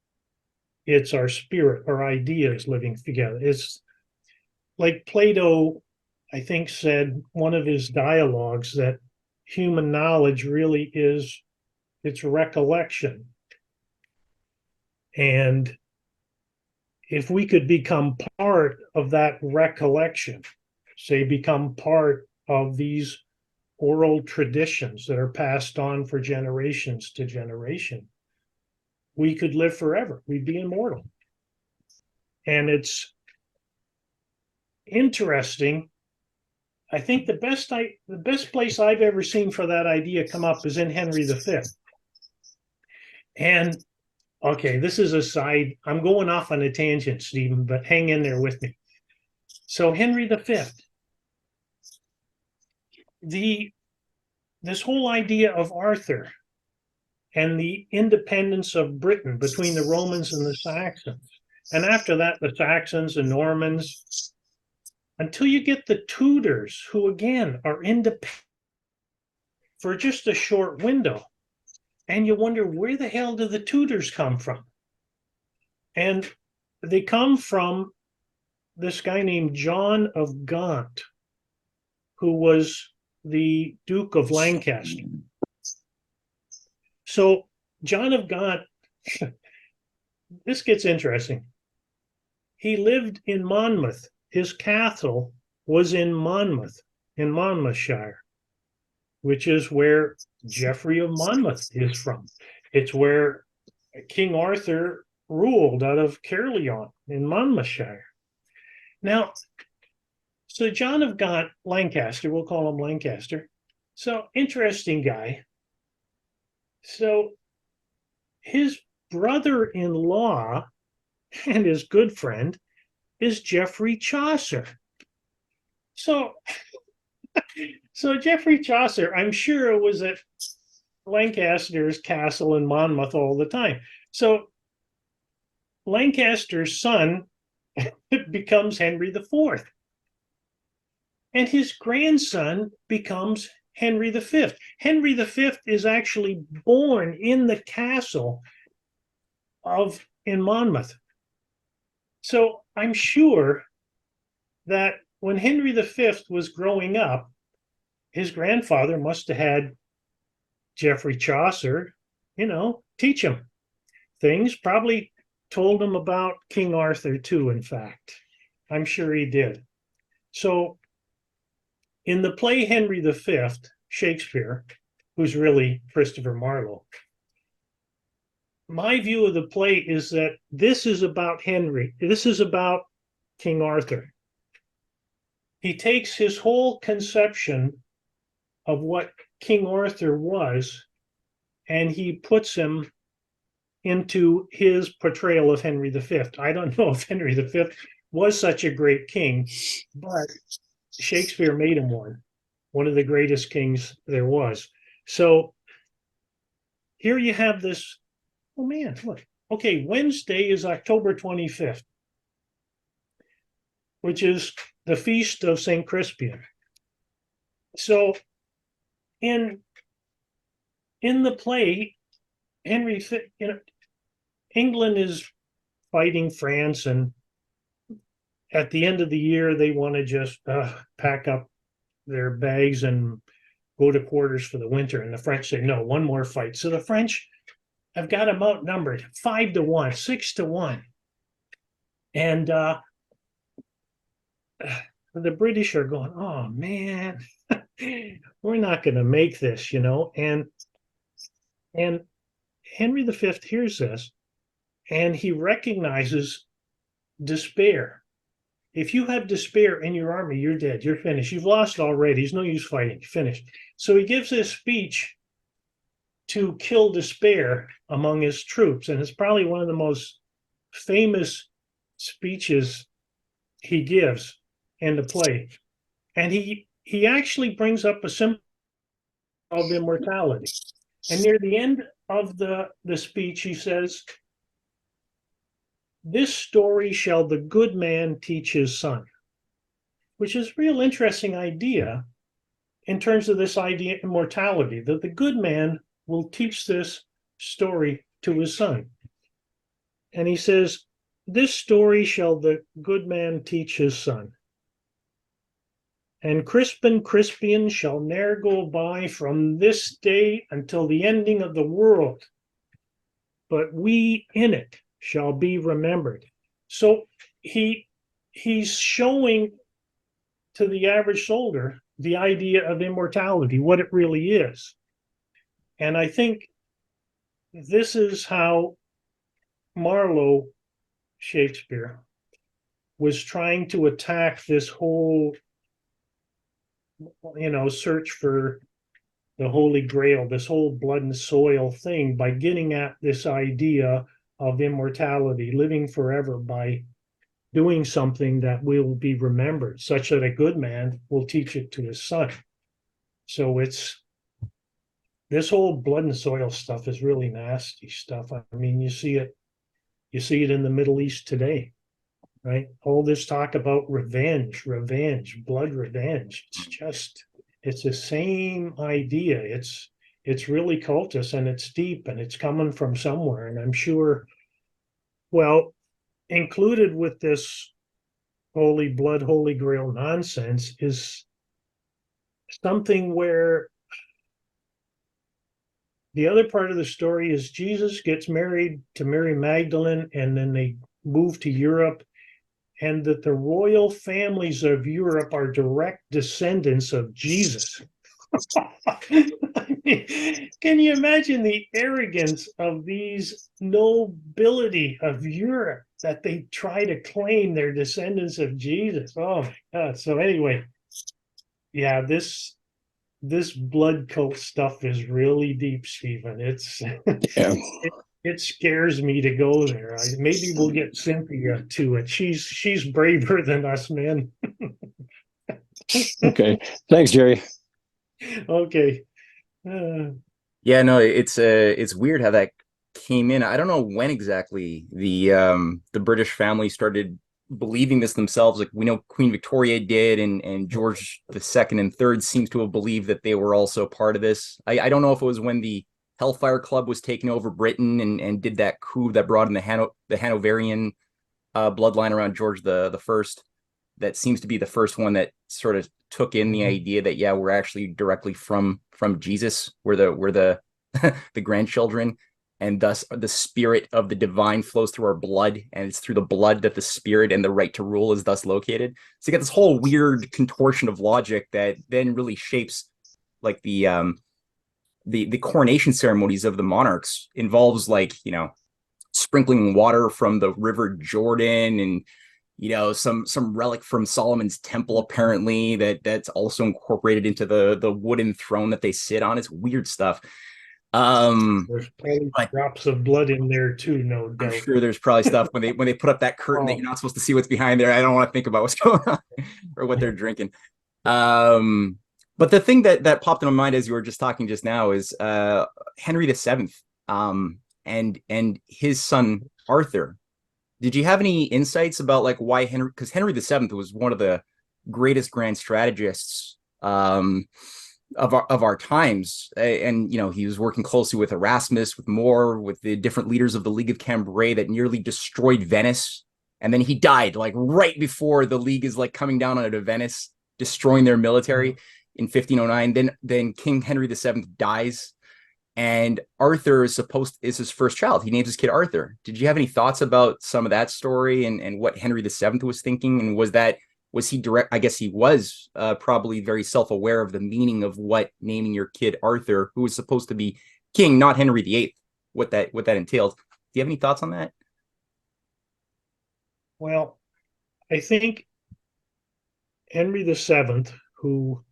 It's our spirit, our ideas living together. It's like Plato, I think, said one of his dialogues that human knowledge really is its recollection. And if we could become part of that recollection, say become part of these oral traditions that are passed on for generations to generation, we could live forever. We'd be immortal. And it's interesting. I think the best place I've ever seen for that idea come up is in Henry V. And okay, this is a side. I'm going off on a tangent, Stephen, but hang in there with me. So Henry V, this whole idea of Arthur and the independence of Britain between the Romans and the Saxons, and after that, the Saxons and Normans, until you get the Tudors, who again are independent for just a short window. And you wonder, where the hell do the Tudors come from? And they come from this guy named John of Gaunt, who was the Duke of Lancaster. So John of Gaunt, this gets interesting. He lived in Monmouth. His castle was in Monmouth, in Monmouthshire, which is where Geoffrey of Monmouth is from. It's where King Arthur ruled out of Caerleon in Monmouthshire. Now, so John of Gaunt, Lancaster, we'll call him Lancaster. So interesting guy. So his brother-in-law and his good friend is Geoffrey Chaucer. So Geoffrey Chaucer, I'm sure, was at Lancaster's castle in Monmouth all the time. So Lancaster's son becomes Henry IV. And his grandson becomes Henry V. Henry V is actually born in the castle in Monmouth. So I'm sure that when Henry V was growing up, his grandfather must have had Geoffrey Chaucer, teach him things, probably told him about King Arthur too, in fact. I'm sure he did. So in the play Henry V, Shakespeare, who's really Christopher Marlowe, my view of the play is that this is about Henry. This is about King Arthur. He takes his whole conception of what King Arthur was, and he puts him into his portrayal of Henry V. I don't know if Henry V was such a great king, but Shakespeare made him one of the greatest kings there was. So here you have this. Oh man, look. Okay, Wednesday is October 25th, which is the feast of St. Crispian. So in the play, England is fighting France, and at the end of the year, they want to just pack up their bags and go to quarters for the winter. And the French say, no, one more fight. So the French have got them outnumbered 5-1, 6-1. And the British are going, oh, man, we're not going to make this, And Henry V hears this, and he recognizes despair. If you have despair in your army, you're dead. You're finished. You've lost already. There's no use fighting. You're finished. So he gives this speech to kill despair among his troops. And it's probably one of the most famous speeches he gives in the play. And he actually brings up a symbol of immortality. And near the end of the speech, he says, this story shall the good man teach his son, which is a real interesting idea in terms of this idea of immortality, that the good man will teach this story to his son. And he says, this story shall the good man teach his son. And Crispian shall ne'er go by from this day until the ending of the world, but we in it shall be remembered. So he's showing to the average soldier the idea of immortality, what it really is. And I think this is how Marlowe, Shakespeare, was trying to attack this whole, search for the Holy Grail, this whole blood and soil thing, by getting at this idea of immortality, living forever by doing something that will be remembered, such that a good man will teach it to his son. So this whole blood and soil stuff is really nasty stuff. I mean, you see it in the Middle East today, right? All this talk about revenge, blood revenge. It's the same idea. It's really cultist, and it's deep, and it's coming from somewhere. And I'm sure, well, included with this holy blood, holy grail nonsense is something where the other part of the story is Jesus gets married to Mary Magdalene, and then they move to Europe, and that the royal families of Europe are direct descendants of Jesus. I mean, can you imagine the arrogance of these nobility of Europe that they try to claim they're descendants of Jesus? Oh my God. So anyway, yeah, this blood cult stuff is really deep, Stephen. It's Yeah. it scares me to go there. Maybe we'll get Cynthia to it. She's braver than us men. Okay. Thanks, Jerry. Okay. Yeah, no, it's weird how that came in. I don't know when exactly the British family started believing this themselves. Like we know Queen Victoria did, and George the Second and Third seems to have believed that they were also part of this. I don't know if it was when the Hellfire Club was taking over Britain and did that coup that brought in the Hanoverian bloodline around George the First. That seems to be the first one that sort of took in the idea that yeah, we're actually directly from Jesus. We're the the grandchildren, and thus the spirit of the divine flows through our blood, and it's through the blood that the spirit and the right to rule is thus located. So you get this whole weird contortion of logic that then really shapes like the coronation ceremonies of the monarchs. Involves like, you know, sprinkling water from the river Jordan, and you know, some relic from Solomon's temple apparently that's also incorporated into the wooden throne that they sit on. It's weird stuff. There's probably But drops of blood in there too, no I'm doubt. sure there's probably stuff when they put up that curtain that you're not supposed to see what's behind there. I don't want to think about what's going on or what they're drinking. But the thing that popped in my mind as you were just talking just now is Henry VII, and his son Arthur. Did you have any insights about like why Henry? Because Henry VII was one of the greatest grand strategists of our times, and you know he was working closely with Erasmus, with More, with the different leaders of the League of Cambrai that nearly destroyed Venice, and then he died like right before the League is like coming down onto Venice, destroying their military in 1509. Then King Henry VII dies. And Arthur is his first child. He names his kid Arthur. Did you have any thoughts about some of that story and what Henry VII was thinking? And was he direct? I guess he was probably very self-aware of the meaning of what naming your kid Arthur, who was supposed to be king, not Henry VIII, what that entailed. Do you have any thoughts on that? Well, I think Henry VII, who,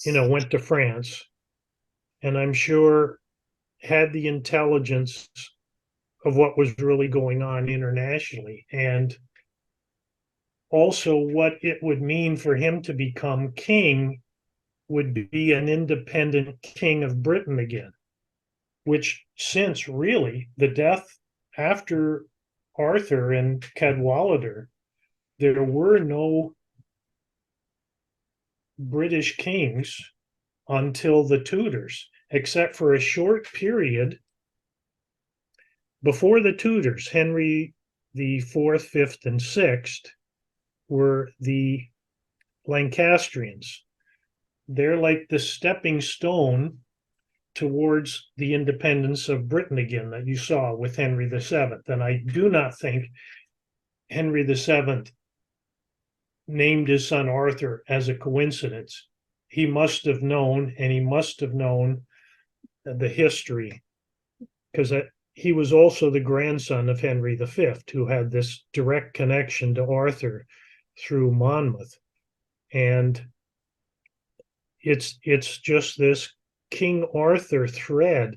you know, went to France, and I'm sure had the intelligence of what was really going on internationally, and also what it would mean for him to become king would be an independent king of Britain again, which since really the death after Arthur and Cadwallader, there were no British kings until the Tudors, except for a short period before the Tudors. Henry the Fourth, Fifth, and Sixth were the Lancastrians. They're like the stepping stone towards the independence of Britain again that you saw with Henry VII. And I do not think Henry VII named his son Arthur as a coincidence. He must have known, and he must have known the history, because he was also the grandson of Henry V, who had this direct connection to Arthur through Monmouth. And it's just this King Arthur thread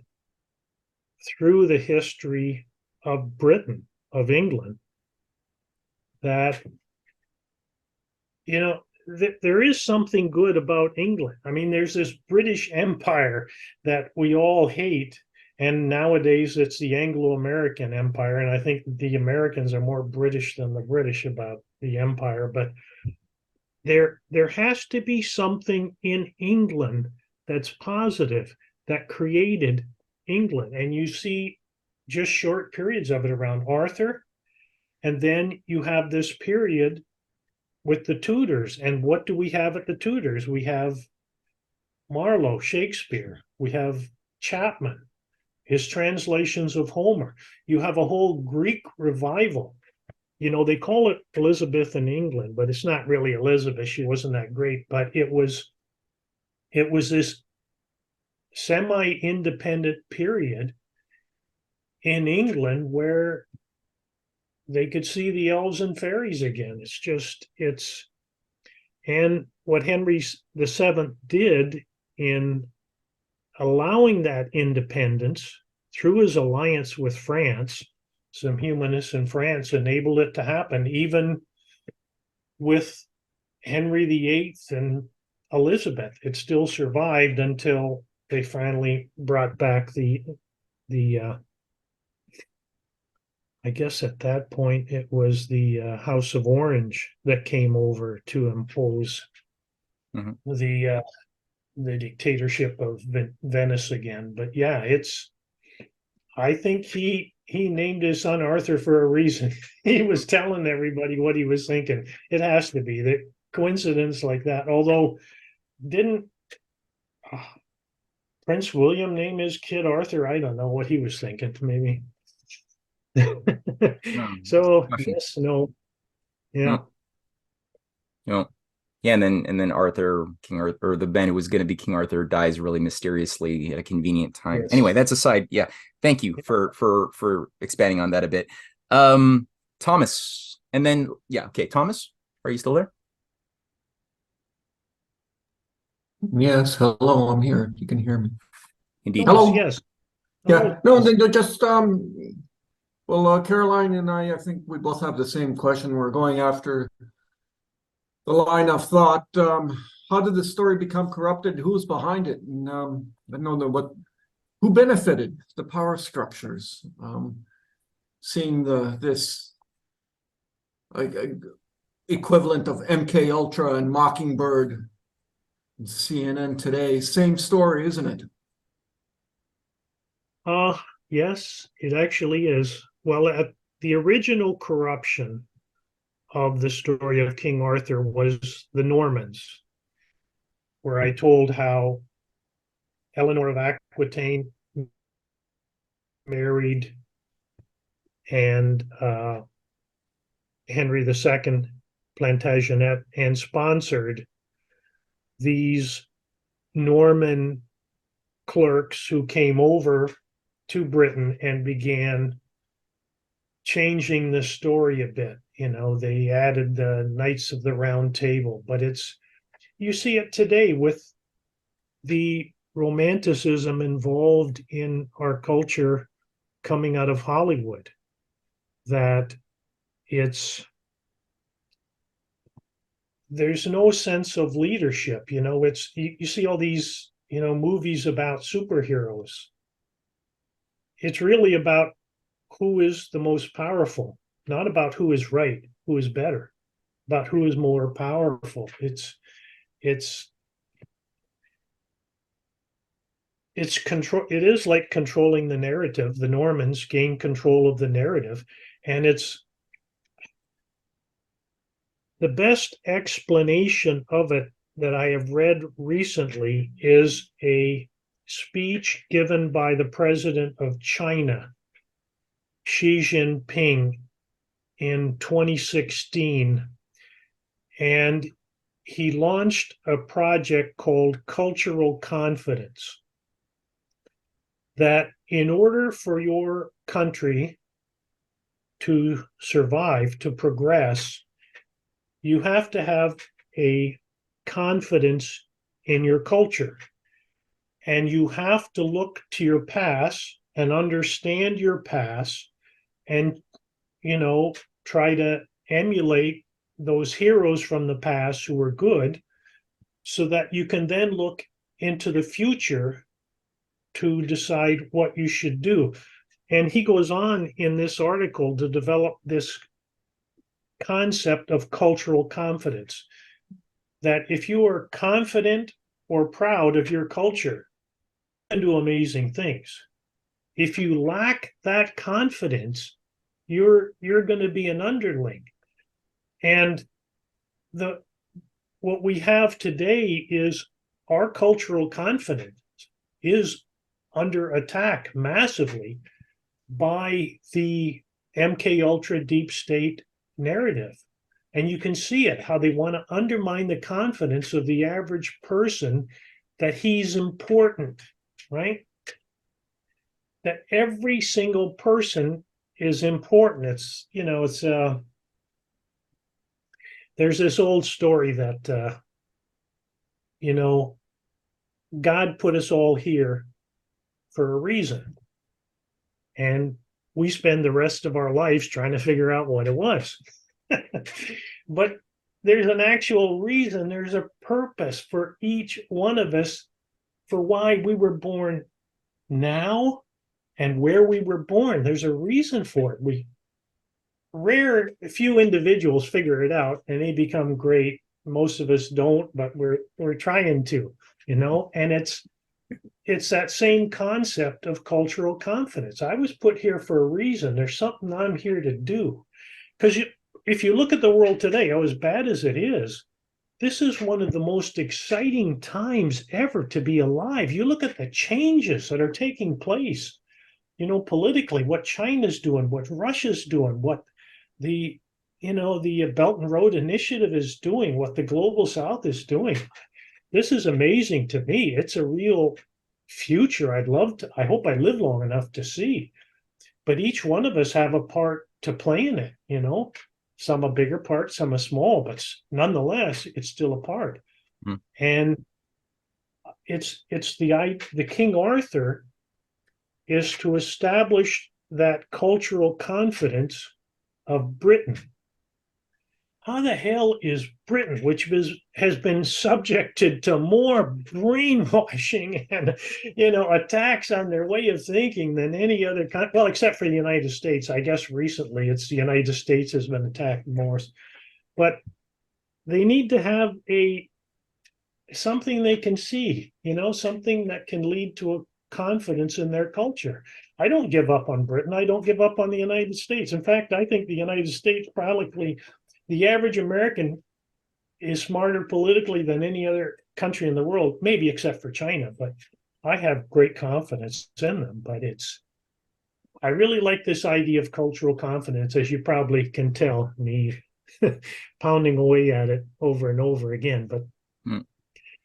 through the history of Britain, of England, that, you know, there is something good about England. I mean, there's this British Empire that we all hate, and nowadays it's the Anglo-American Empire, and I think the Americans are more British than the British about the empire. But there has to be something in England that's positive, that created England. And you see just short periods of it around Arthur, and then you have this period with the Tudors. And what do we have at the Tudors? We have Marlowe, Shakespeare. We have Chapman, his translations of Homer. You have a whole Greek revival. You know, they call it Elizabeth in England, but it's not really Elizabeth. She wasn't that great, but it was it was this semi-independent period in England where they could see the elves and fairies again. And what Henry VII did in allowing that independence through his alliance with France, some humanists in France enabled it to happen, even with Henry VIII and Elizabeth. It still survived until they finally brought back the I guess at that point it was the House of Orange that came over to impose the dictatorship of Venice again. But yeah, I think he named his son Arthur for a reason. He was telling everybody what he was thinking. It has to be the coincidence like that. Although, didn't Prince William name his kid Arthur? I don't know what he was thinking. Maybe. So yes, no, yeah. Yeah, and then Arthur, King Arthur, or the man who was going to be King Arthur, dies really mysteriously at a convenient time. Yes. Anyway, that's aside. Yeah, thank you for expanding on that a bit. Thomas, and then okay, Thomas, are you still there? Yes, hello, I'm here. You can hear me. Indeed. Thomas, Hello. yes. Yeah, no, they just well, Caroline and I think we both have the same question. We're going after the line of thought. How did the story become corrupted? Who's behind it? And I don't know who benefited the power structures. Seeing this equivalent of MK Ultra and Mockingbird, CNN today, same story, isn't it? Yes, it actually is. Well, at the original corruption of the story of King Arthur was the Normans, where I told how Eleanor of Aquitaine married and Henry II Plantagenet and sponsored these Norman clerks who came over to Britain and began changing the story a bit. They added the Knights of the Round Table, but you see it today with the romanticism involved in our culture coming out of Hollywood, that there's no sense of leadership. You see all these movies about superheroes. It's really about who is the most powerful, not about who is right, who is better, about who is more powerful. It's control. It is like controlling the narrative. The Normans gained control of the narrative, and it's the best explanation of it that I have read recently is a speech given by the president of China, Xi Jinping, in 2016. And he launched a project called Cultural Confidence, that in order for your country to survive, to progress, you have to have a confidence in your culture. And you have to look to your past and understand your past and, try to emulate those heroes from the past who were good, so that you can then look into the future to decide what you should do. And he goes on in this article to develop this concept of cultural confidence, that if you are confident or proud of your culture, you can do amazing things. If you lack that confidence, you're going to be an underling. And what we have today is our cultural confidence is under attack massively by the MK Ultra deep state narrative. And you can see it, how they want to undermine the confidence of the average person that he's important, right? That every single person is important. It's, there's this old story that, God put us all here for a reason. And we spend the rest of our lives trying to figure out what it was. But there's an actual reason, there's a purpose for each one of us for why we were born now and where we were born. There's a reason for it. Few individuals figure it out and they become great. Most of us don't, but we're trying to, and it's that same concept of cultural confidence. I was put here for a reason. There's something I'm here to do. Because if you look at the world today, as bad as it is, this is one of the most exciting times ever to be alive. You look at the changes that are taking place, politically, what China's doing, what Russia's doing, what the Belt and Road Initiative is doing, what the Global South is doing. This is amazing to me. It's a real future. I hope I live long enough to see. But each one of us have a part to play in it, Some a bigger part, some a small, but nonetheless, it's still a part. Mm. And it's the King Arthur is to establish that cultural confidence of Britain. How the hell is Britain, which has been subjected to more brainwashing and attacks on their way of thinking than any other country, well, except for the United States. I guess recently it's the United States has been attacked more, but they need to have something they can see, something that can lead to a confidence in their culture. I don't give up on Britain. I don't give up on the United States. In fact, I think the United States, probably the average American, is smarter politically than any other country in the world, maybe except for China. But I have great confidence in them. But I really like this idea of cultural confidence, as you probably can tell me pounding away at it over and over again. But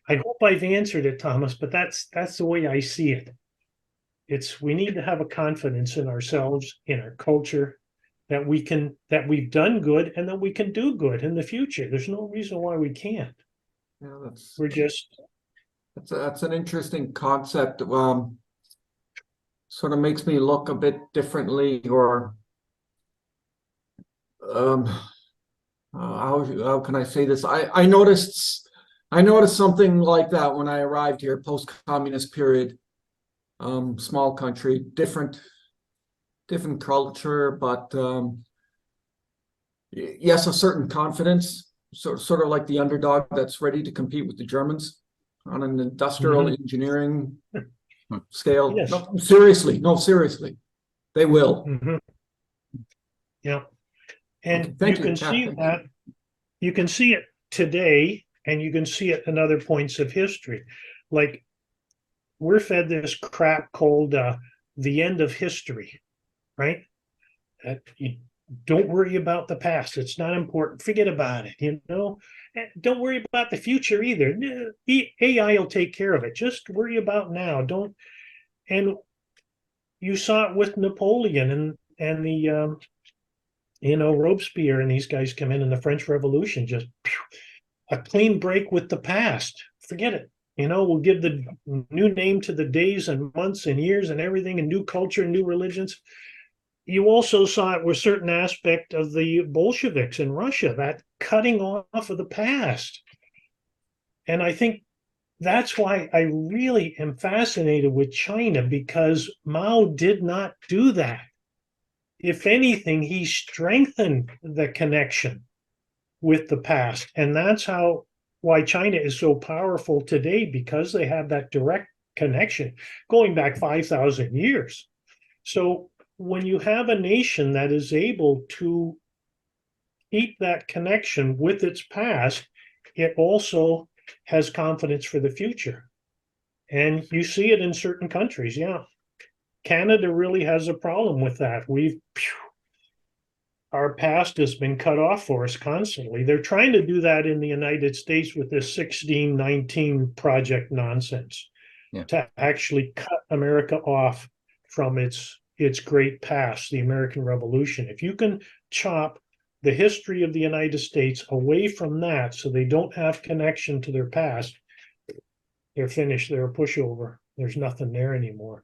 I hope I've answered it, Thomas, but that's the way I see it. We need to have a confidence in ourselves, in our culture, that we've done good and that we can do good in the future. There's no reason why we can't. Yeah, that's an interesting concept. Sort of makes me look a bit differently, or how can I say this? I noticed something like that when I arrived here, post-communist period. Small country, different culture, but yes, a certain confidence, sort of like the underdog that's ready to compete with the Germans on an industrial engineering scale. Yes. No, seriously, they will. Yeah, and Okay, you can see that. You can see it today, and you can see it in other points of history. Like, we're fed this crap called the end of history, right? You don't worry about the past. It's not important. Forget about it, Don't worry about the future either. AI will take care of it. Just worry about now. And you saw it with Napoleon and the, Robespierre and these guys come in the French Revolution, just a clean break with the past. Forget it. We'll give the new name to the days and months and years and everything, and new culture and new religions. You also saw it with certain aspect of the Bolsheviks in Russia, that cutting off of the past. And I think that's why I really am fascinated with China, because Mao did not do that. If anything, he strengthened the connection with the past. And that's why China is so powerful today, because they have that direct connection going back 5,000 years. So when you have a nation that is able to keep that connection with its past, it also has confidence for the future. And you see it in certain countries. Yeah. Canada really has a problem with that. our past has been cut off for us constantly. They're trying to do that in the United States with this 1619 project nonsense, to actually cut America off from its great past, the American Revolution. If you can chop the history of the United States away from that so they don't have connection to their past, they're finished. They're a pushover. There's nothing there anymore.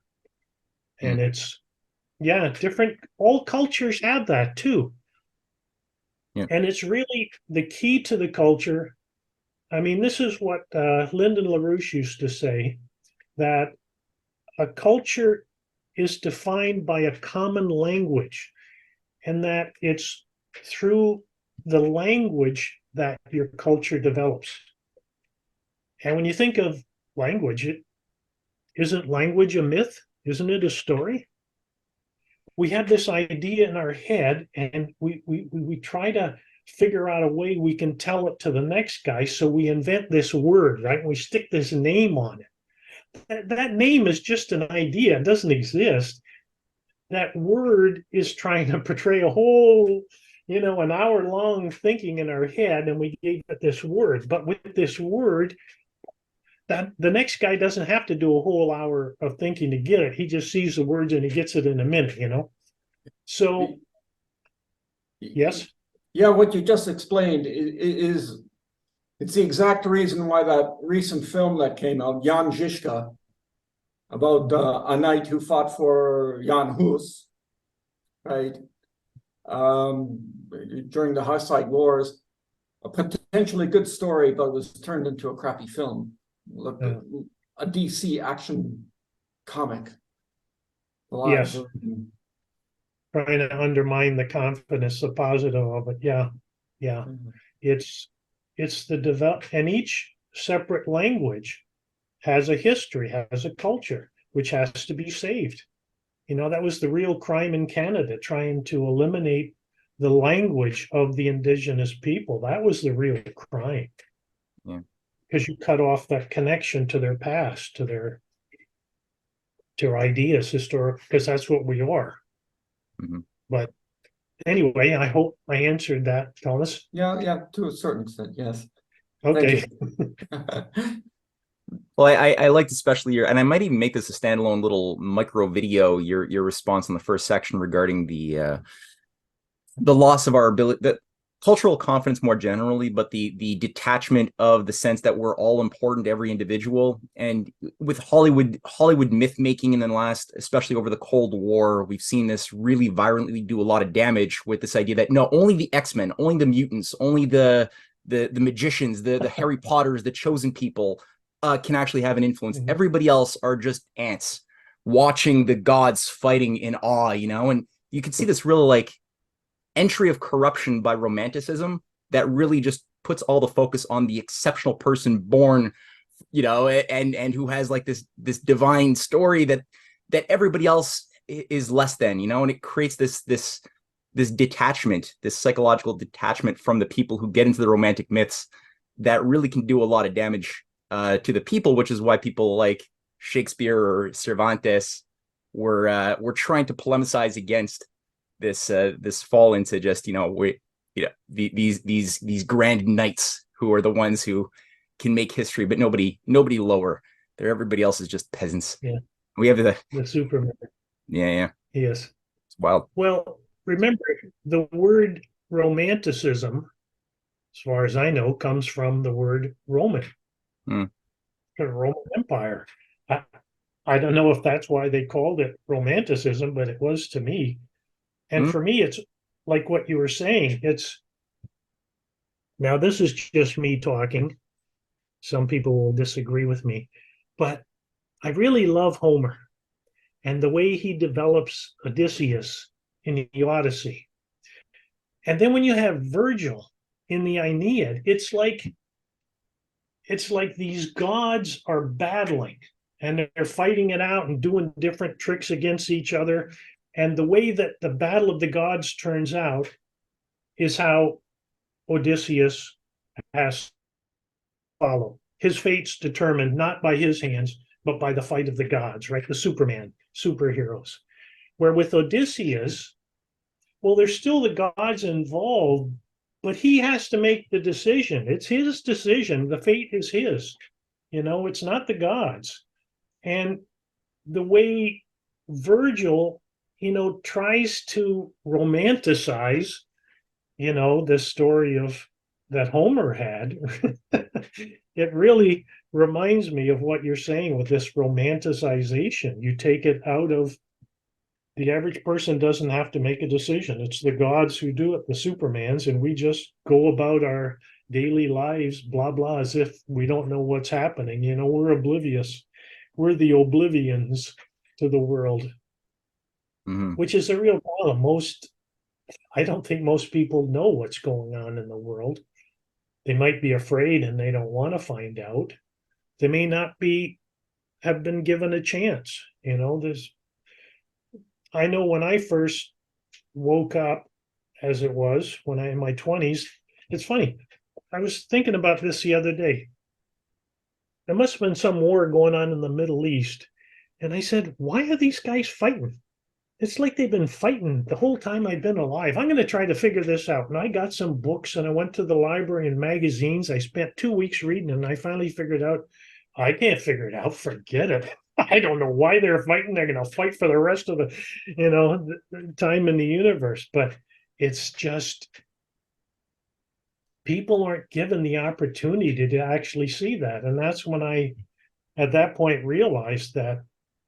And it's, different. All cultures have that too. Yeah. And it's really the key to the culture. I mean, this is what Lyndon LaRouche used to say, that a culture is defined by a common language, and that it's through the language that your culture develops. And when you think of language, isn't language a myth? Isn't it a story? We have this idea in our head, and we try to figure out a way we can tell it to the next guy. So we invent this word, right? We stick this name on it. That name is just an idea. It doesn't exist. That word is trying to portray a whole, an hour-long thinking in our head, and we gave it this word. But with this word, that the next guy doesn't have to do a whole hour of thinking to get it. He just sees the words and he gets it in a minute, So, yes? Yeah, what you just explained is it's the exact reason why that recent film that came out, Jan Žižka, about a knight who fought for Jan Hus, right? During the Hussite Wars, a potentially good story, but was turned into a crappy film. Look, a DC action comic. Yes. Trying to undermine the confidence, the positive of it. Yeah. It's the and each separate language has a history, has a culture, which has to be saved. That was the real crime in Canada, trying to eliminate the language of the Indigenous people. That was the real crime. Yeah. Because you cut off that connection to their past, to their ideas, historic, because that's what we are. But anyway, I hope I answered that, Thomas. Yeah, to a certain extent, yes. Okay. Well, I liked especially your, and I might even make this a standalone little micro video, your response in the first section regarding the loss of our ability, the cultural confidence more generally, but the detachment of the sense that we're all important, every individual. And with Hollywood myth making in the last, especially over the Cold War, we've seen this really virulently do a lot of damage with this idea that no, only the X-Men, only the mutants, only the magicians, the Harry Potters, the chosen people can actually have an influence. Everybody else are just ants watching the gods fighting in awe, and you can see this real entry of corruption by romanticism that really just puts all the focus on the exceptional person born, and who has this divine story that everybody else is less than, and it creates this detachment, this psychological detachment from the people who get into the romantic myths that really can do a lot of damage to the people, which is why people like Shakespeare or Cervantes were trying to polemicize against this fall into just these grand knights who are the ones who can make history, but nobody lower. Everybody else is just peasants. Yeah, we have the Superman. Yeah. Yes, it's wild. Well, remember the word romanticism, as far as I know, comes from the word Roman. The Roman Empire. I don't know if that's why they called it romanticism, but it was to me. And for me, it's like what you were saying. Now this is just me talking. Some people will disagree with me, but I really love Homer and the way he develops Odysseus in the Odyssey. And then when you have Virgil in the Aeneid, it's like these gods are battling and they're fighting it out and doing different tricks against each other. And the way that the battle of the gods turns out is how Odysseus has to follow. His fate's determined not by his hands, but by the fight of the gods, right? The superheroes. Where with Odysseus, well, there's still the gods involved, but he has to make the decision. It's his decision. The fate is his. It's not the gods. And the way Virgil, tries to romanticize, the story of that Homer had, it really reminds me of what you're saying with this romanticization. You take it out of the average person doesn't have to make a decision. It's the gods who do it, the Supermans, and we just go about our daily lives, blah, blah, as if we don't know what's happening. We're oblivious. We're the oblivions to the world, which is a real problem. I don't think most people know what's going on in the world. They might be afraid and they don't want to find out. They may not have been given a chance. I know when I first woke up, as it was when in my 20s, it's funny. I was thinking about this the other day. There must have been some war going on in the Middle East. And I said, why are these guys fighting? It's like they've been fighting the whole time I've been alive. I'm going to try to figure this out. And I got some books and I went to the library and magazines. I spent 2 weeks reading and I finally figured out, I can't figure it out. Forget it. I don't know why they're fighting. They're going to fight for the rest of the time in the universe. But it's just people aren't given the opportunity to actually see that. And that's when I, at that point, realized that,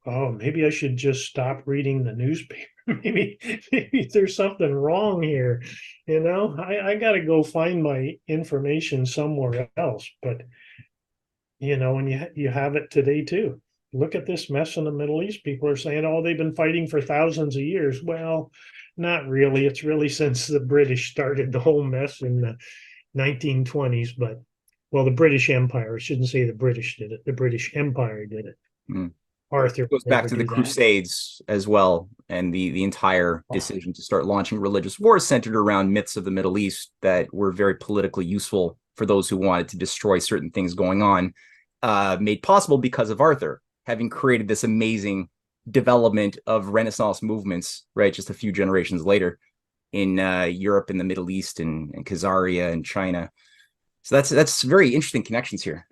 oh, maybe I should just stop reading the newspaper. maybe there's something wrong here. I got to go find my information somewhere else. But, and you have it today too. Look at this mess in the Middle East. People are saying, oh, they've been fighting for thousands of years. Well, not really. It's really since the British started the whole mess in the 1920s. But, well, the British Empire, I shouldn't say the British did it. The British Empire did it. Arthur It goes back to the Crusades as well, and the entire decision to start launching religious wars centered around myths of the Middle East that were very politically useful for those who wanted to destroy certain things going on, made possible because of Arthur having created this amazing development of Renaissance movements, right, just a few generations later in Europe and the Middle East and Khazaria and China. So that's very interesting connections here.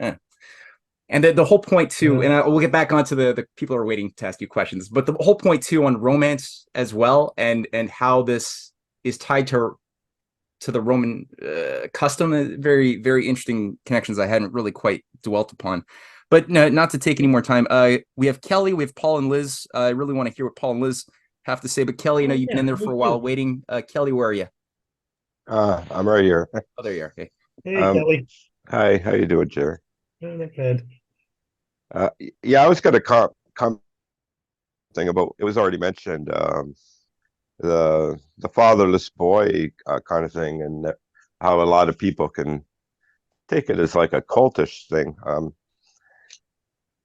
And the whole point too, and we'll get back onto the people who are waiting to ask you questions, but the whole point too on romance as well, and how this is tied to the Roman custom, very, very interesting connections I hadn't really quite dwelt upon. But no, not to take any more time. We have Kelly, we have Paul and Liz. I really want to hear what Paul and Liz have to say, but Kelly, I know you've been in there for a while waiting. Kelly, where are you? I'm right here. Oh, there you are. Okay. Hey, Kelly. Hi, how you doing, Jerry? Not bad. Yeah, I was going to come thing about, it was already mentioned, the fatherless boy kind of thing, and how a lot of people can take it as like a cultish thing.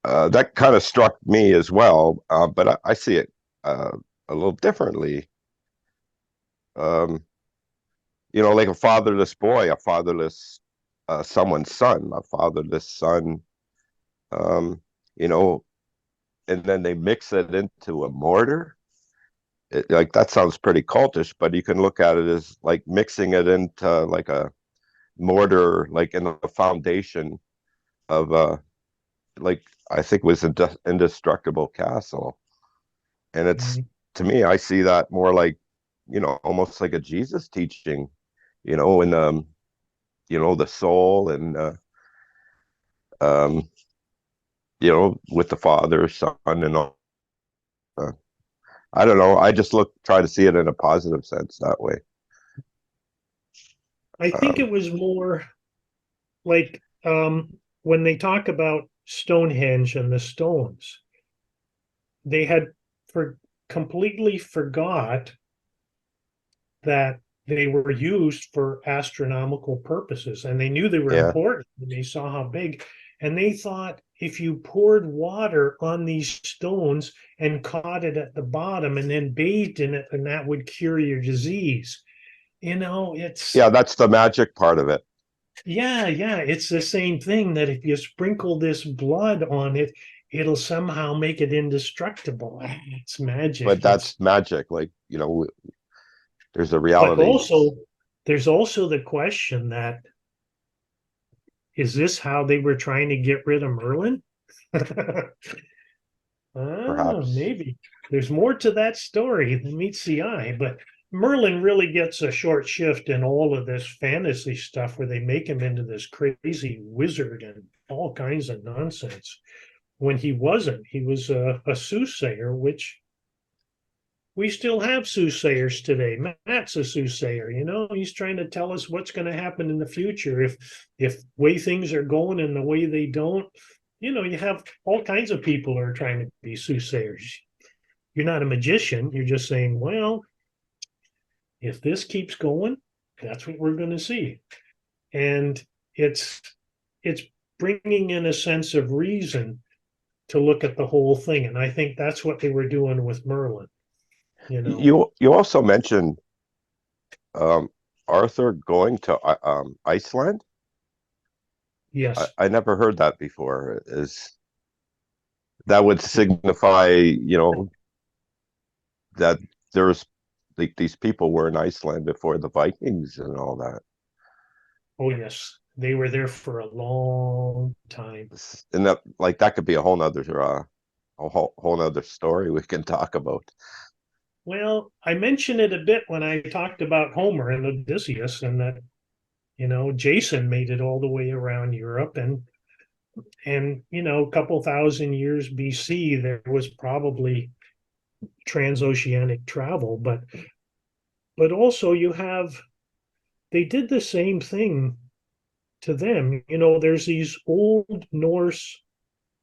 That kind of struck me as well, but I see it a little differently. Like a fatherless boy, a fatherless someone's son, a fatherless son. And then they mix it into a mortar. Like that sounds pretty cultish, but you can look at it as like mixing it into like a mortar, like in the foundation of like I think it was indestructible castle. And it's to me, I see that more like almost like a Jesus teaching, in the soul and with the Father, Son, and all. I don't know. I just try to see it in a positive sense that way. I think it was more like when they talk about Stonehenge and the stones, they had completely forgot that they were used for astronomical purposes, and they knew they were important, and they saw how big, and they thought if you poured water on these stones and caught it at the bottom and then bathed in it, and that would cure your disease. It's that's the magic part of it. Yeah, it's the same thing, that if you sprinkle this blood on it, it'll somehow make it indestructible. It's magic. But that's magic, like There's a But reality. also, there's also the question that, is this how they were trying to get rid of Merlin? Perhaps. Maybe. There's more to that story than meets the eye, but Merlin really gets a short shift in all of this fantasy stuff where they make him into this crazy wizard and all kinds of nonsense. When he wasn't, he was a soothsayer, which we still have soothsayers today. Matt's a soothsayer, he's trying to tell us what's going to happen in the future. If way things are going and the way they don't, you have all kinds of people who are trying to be soothsayers. You're not a magician. You're just saying, well, if this keeps going, that's what we're going to see. And it's bringing in a sense of reason to look at the whole thing. And I think that's what they were doing with Merlin. You also mentioned Arthur going to Iceland. Yes. I never heard that before. That would signify, that there's like these people were in Iceland before the Vikings and all that. Oh yes, they were there for a long time. And that could be a whole nother story we can talk about. Well, I mentioned it a bit when I talked about Homer and Odysseus, and that Jason made it all the way around Europe, and a couple thousand years BC there was probably transoceanic travel, but also they did the same thing to them. There's these old Norse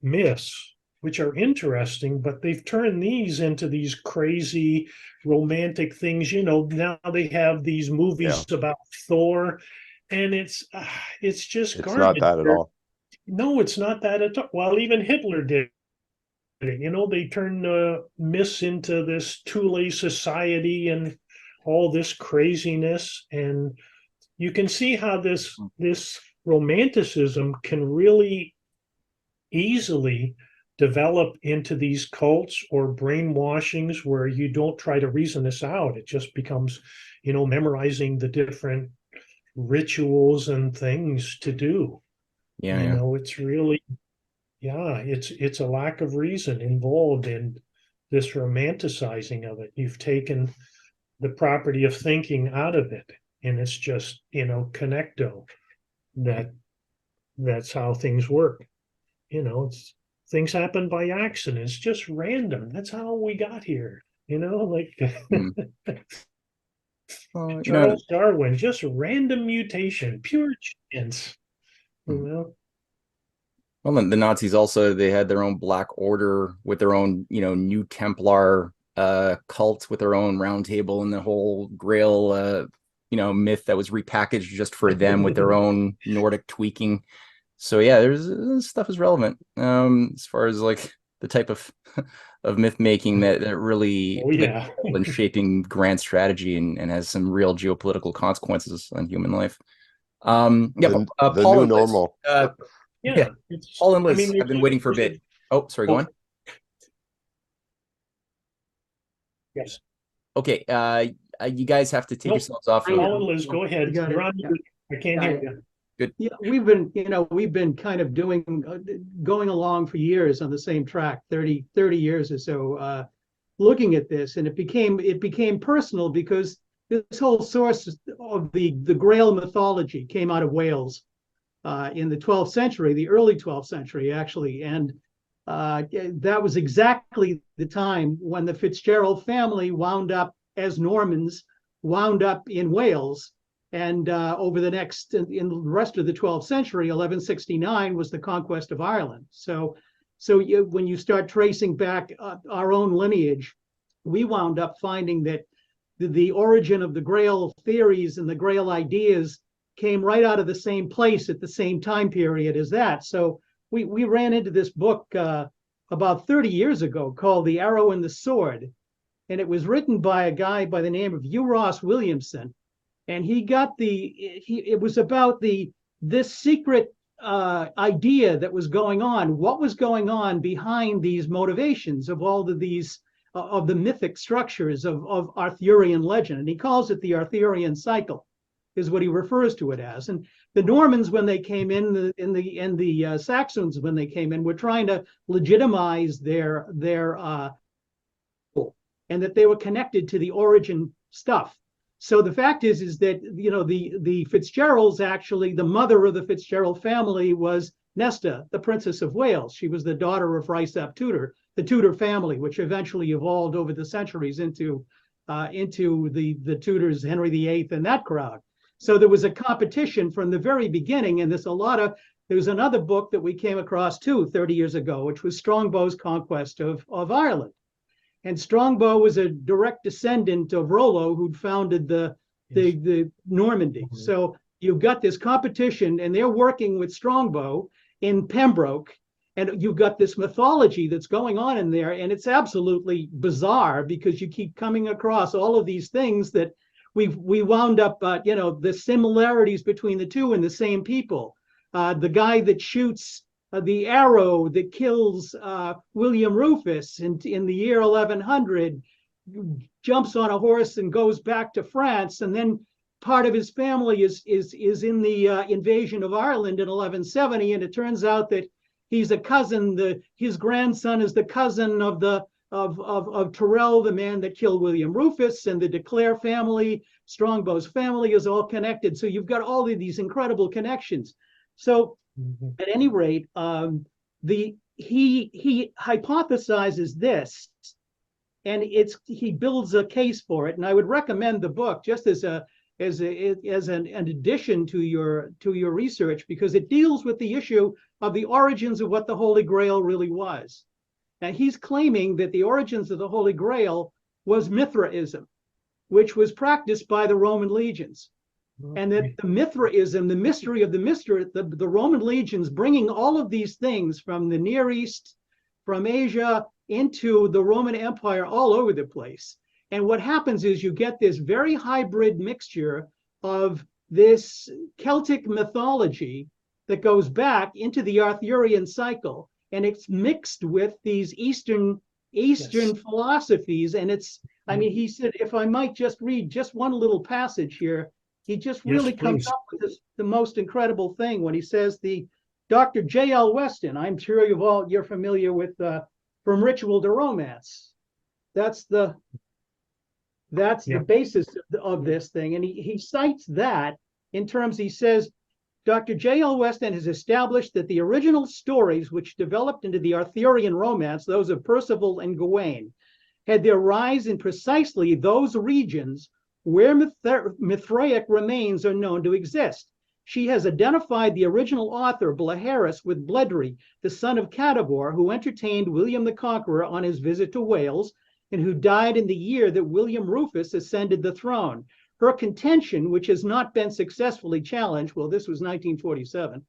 myths which are interesting, but they've turned these into these crazy romantic things. Now they have these movies about Thor, and it's just garbage. Not that at all. No, it's not that at all. Well, even Hitler did it. They turned myths into this Thule society and all this craziness, and you can see how this romanticism can really easily develop into these cults or brainwashings where you don't try to reason this out. It just becomes, memorizing the different rituals and things to do. It's really, it's a lack of reason involved in this romanticizing of it. You've taken the property of thinking out of it, and it's just, connecto. That's how things work. Things happen by accident. It's just random. That's how we got here. Charles Darwin, just random mutation, pure chance. Well, the Nazis also, they had their own Black Order with their own, New Templar cult with their own round table and the whole Grail, myth that was repackaged just for them with their own Nordic tweaking. So yeah, there's stuff is relevant as far as like the type of myth making that really in shaping grand strategy and has some real geopolitical consequences on human life. The Paul new and Liz, normal. Paul and Liz, I've been waiting for a bit. Oh, sorry, go on. Yes. Okay, you guys have to take yourselves off. Paul and Liz, go ahead. You're on. I can't hear you. Good. Yeah, we've been kind of going along for years on the same track, 30 years or so, looking at this, and it became personal because this whole source of the Grail mythology came out of Wales in the 12th century, the early 12th century actually, and that was exactly the time when the Fitzgerald family wound up as Normans, wound up in Wales. And over the in the rest of the 12th century, 1169 was the conquest of Ireland. So when you start tracing back our own lineage, we wound up finding that the origin of the Grail theories and the Grail ideas came right out of the same place at the same time period as that. So we ran into this book about 30 years ago called The Arrow and the Sword. And it was written by a guy by the name of Hugh Ross Williamson. And it was about this secret idea that was going on. What was going on behind these motivations of all of these mythic structures of Arthurian legend, and he calls it the Arthurian cycle, is what he refers to it as. And the Normans, when they came in, and the Saxons, when they came in, were trying to legitimize their and that they were connected to the origin stuff. So the fact is that, you know, the Fitzgeralds, actually, the mother of the Fitzgerald family was Nesta, the Princess of Wales. She was the daughter of Rhys ap Tudor, the Tudor family, which eventually evolved over the centuries into the Tudors, Henry VIII, and that crowd. So there was a competition from the very beginning, and there was another book that we came across too 30 years ago, which was Strongbow's Conquest of Ireland. And Strongbow was a direct descendant of Rollo, who'd founded the Normandy. Mm-hmm. So you've got this competition, and they're working with Strongbow in Pembroke, and you've got this mythology that's going on in there, and it's absolutely bizarre because you keep coming across all of these things that we wound up, you know, the similarities between the two and the same people. The guy that shoots the arrow that kills William Rufus in the year 1100 jumps on a horse and goes back to France, and then part of his family is in the invasion of Ireland in 1170, and it turns out that he's a cousin. His grandson is the cousin of Tyrrell, the man that killed William Rufus, and the De Clare family, Strongbow's family, is all connected. So you've got all of these incredible connections. So at any rate, he hypothesizes this, and he builds a case for it. And I would recommend the book just as an addition to your research, because it deals with the issue of the origins of what the Holy Grail really was. Now, he's claiming that the origins of the Holy Grail was Mithraism, which was practiced by the Roman legions. And that the Mithraism, the mystery of the Roman legions bringing all of these things from the Near East, from Asia, into the Roman Empire all over the place. And what happens is you get this very hybrid mixture of this Celtic mythology that goes back into the Arthurian cycle, and it's mixed with these Eastern yes. philosophies. And it's, I mean, he said, if I might just read just one little passage here, he just really comes up with the most incredible thing when he says Dr. J.L. Weston, I'm sure you're familiar with From Ritual to Romance. That's the basis of this thing. And he cites that in terms, he says, Dr. J.L. Weston has established that the original stories which developed into the Arthurian romance, those of Percival and Gawain, had their rise in precisely those regions where Mithraic remains are known to exist. She has identified the original author, Blaharis, with Bledry, the son of Cadivor, who entertained William the Conqueror on his visit to Wales, and who died in the year that William Rufus ascended the throne. Her contention, which has not been successfully challenged, well, this was 1947,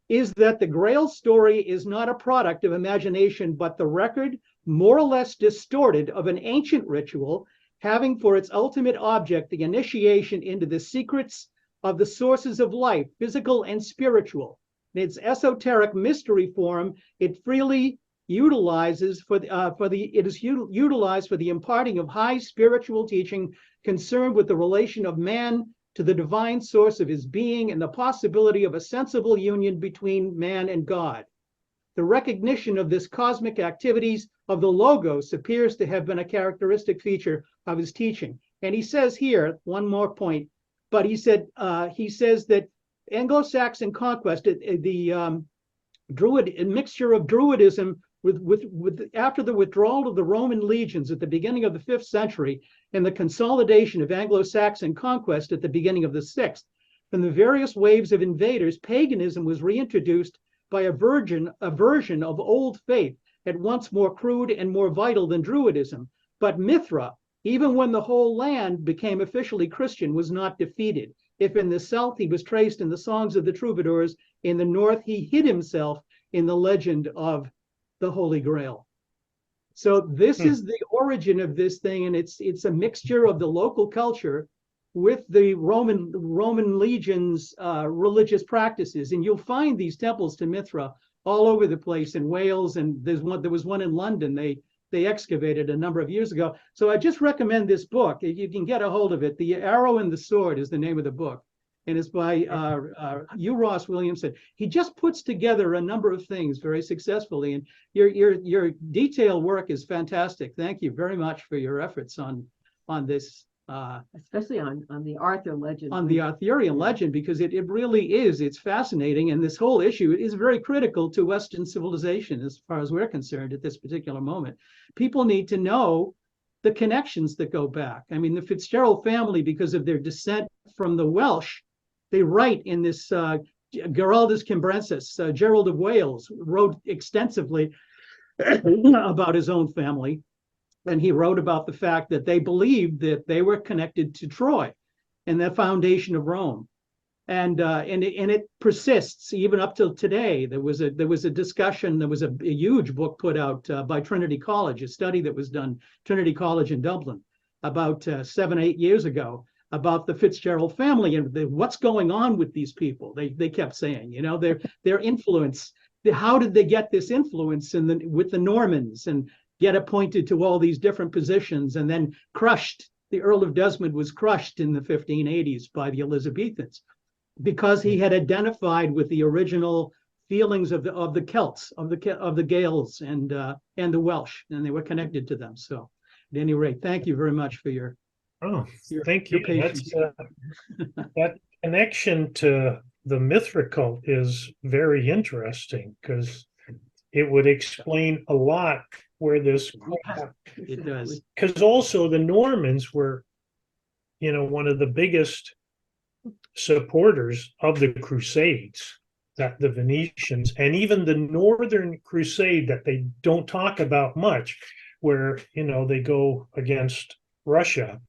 is that the Grail story is not a product of imagination, but the record, more or less distorted, of an ancient ritual having for its ultimate object the initiation into the secrets of the sources of life, physical and spiritual. In its esoteric mystery form, it freely utilizes utilized for the imparting of high spiritual teaching concerned with the relation of man to the divine source of his being and the possibility of a sensible union between man and God. The recognition of this cosmic activities of the Logos appears to have been a characteristic feature of his teaching. And he says here, one more point, but he says that Anglo-Saxon conquest, the mixture of Druidism with after the withdrawal of the Roman legions at the beginning of the 5th century and the consolidation of Anglo-Saxon conquest at the beginning of the 6th, from the various waves of invaders, paganism was reintroduced by a version of old faith, at once more crude and more vital than Druidism. But Mithra, even when the whole land became officially Christian, was not defeated. If in the south he was traced in the songs of the troubadours, in the north he hid himself in the legend of the Holy Grail. So this is the origin of this thing, and it's a mixture of the local culture with the Roman legions' religious practices. And you'll find these temples to Mithra all over the place in Wales, and there was one in London. They they excavated a number of years ago. So I just recommend this book. If you can get a hold of it, The Arrow and the Sword is the name of the book. And it's by Hugh Ross Williamson. He just puts together a number of things very successfully. And your detailed work is fantastic. Thank you very much for your efforts on this. Especially on the Arthur legend. On the Arthurian legend, because it really is, it's fascinating. And this whole issue is very critical to Western civilization as far as we're concerned at this particular moment. People need to know the connections that go back. I mean, the Fitzgerald family, because of their descent from the Welsh, they write in this Geraldus Cambrensis, Gerald of Wales wrote extensively about his own family. And he wrote about the fact that they believed that they were connected to Troy and the foundation of Rome. And it persists even up till today. There was a discussion, there was a huge book put out by Trinity College, a study that was done, Trinity College in Dublin, about 7 or 8 years ago, about the Fitzgerald family and what's going on with these people. They kept saying, you know, their influence, how did they get this influence with the Normans and get appointed to all these different positions and then crushed. The Earl of Desmond was crushed in the 1580s by the Elizabethans because he had identified with the original feelings of the Celts, of the Gaels and the Welsh, and they were connected to them. So at any rate, thank you very much for your thank you. patience. That connection to the Mithrical is very interesting because it would explain a lot where this, it does, because also the Normans were, you know, one of the biggest supporters of the Crusades, that the Venetians, and even the Northern Crusade that they don't talk about much, where, you know, they go against Russia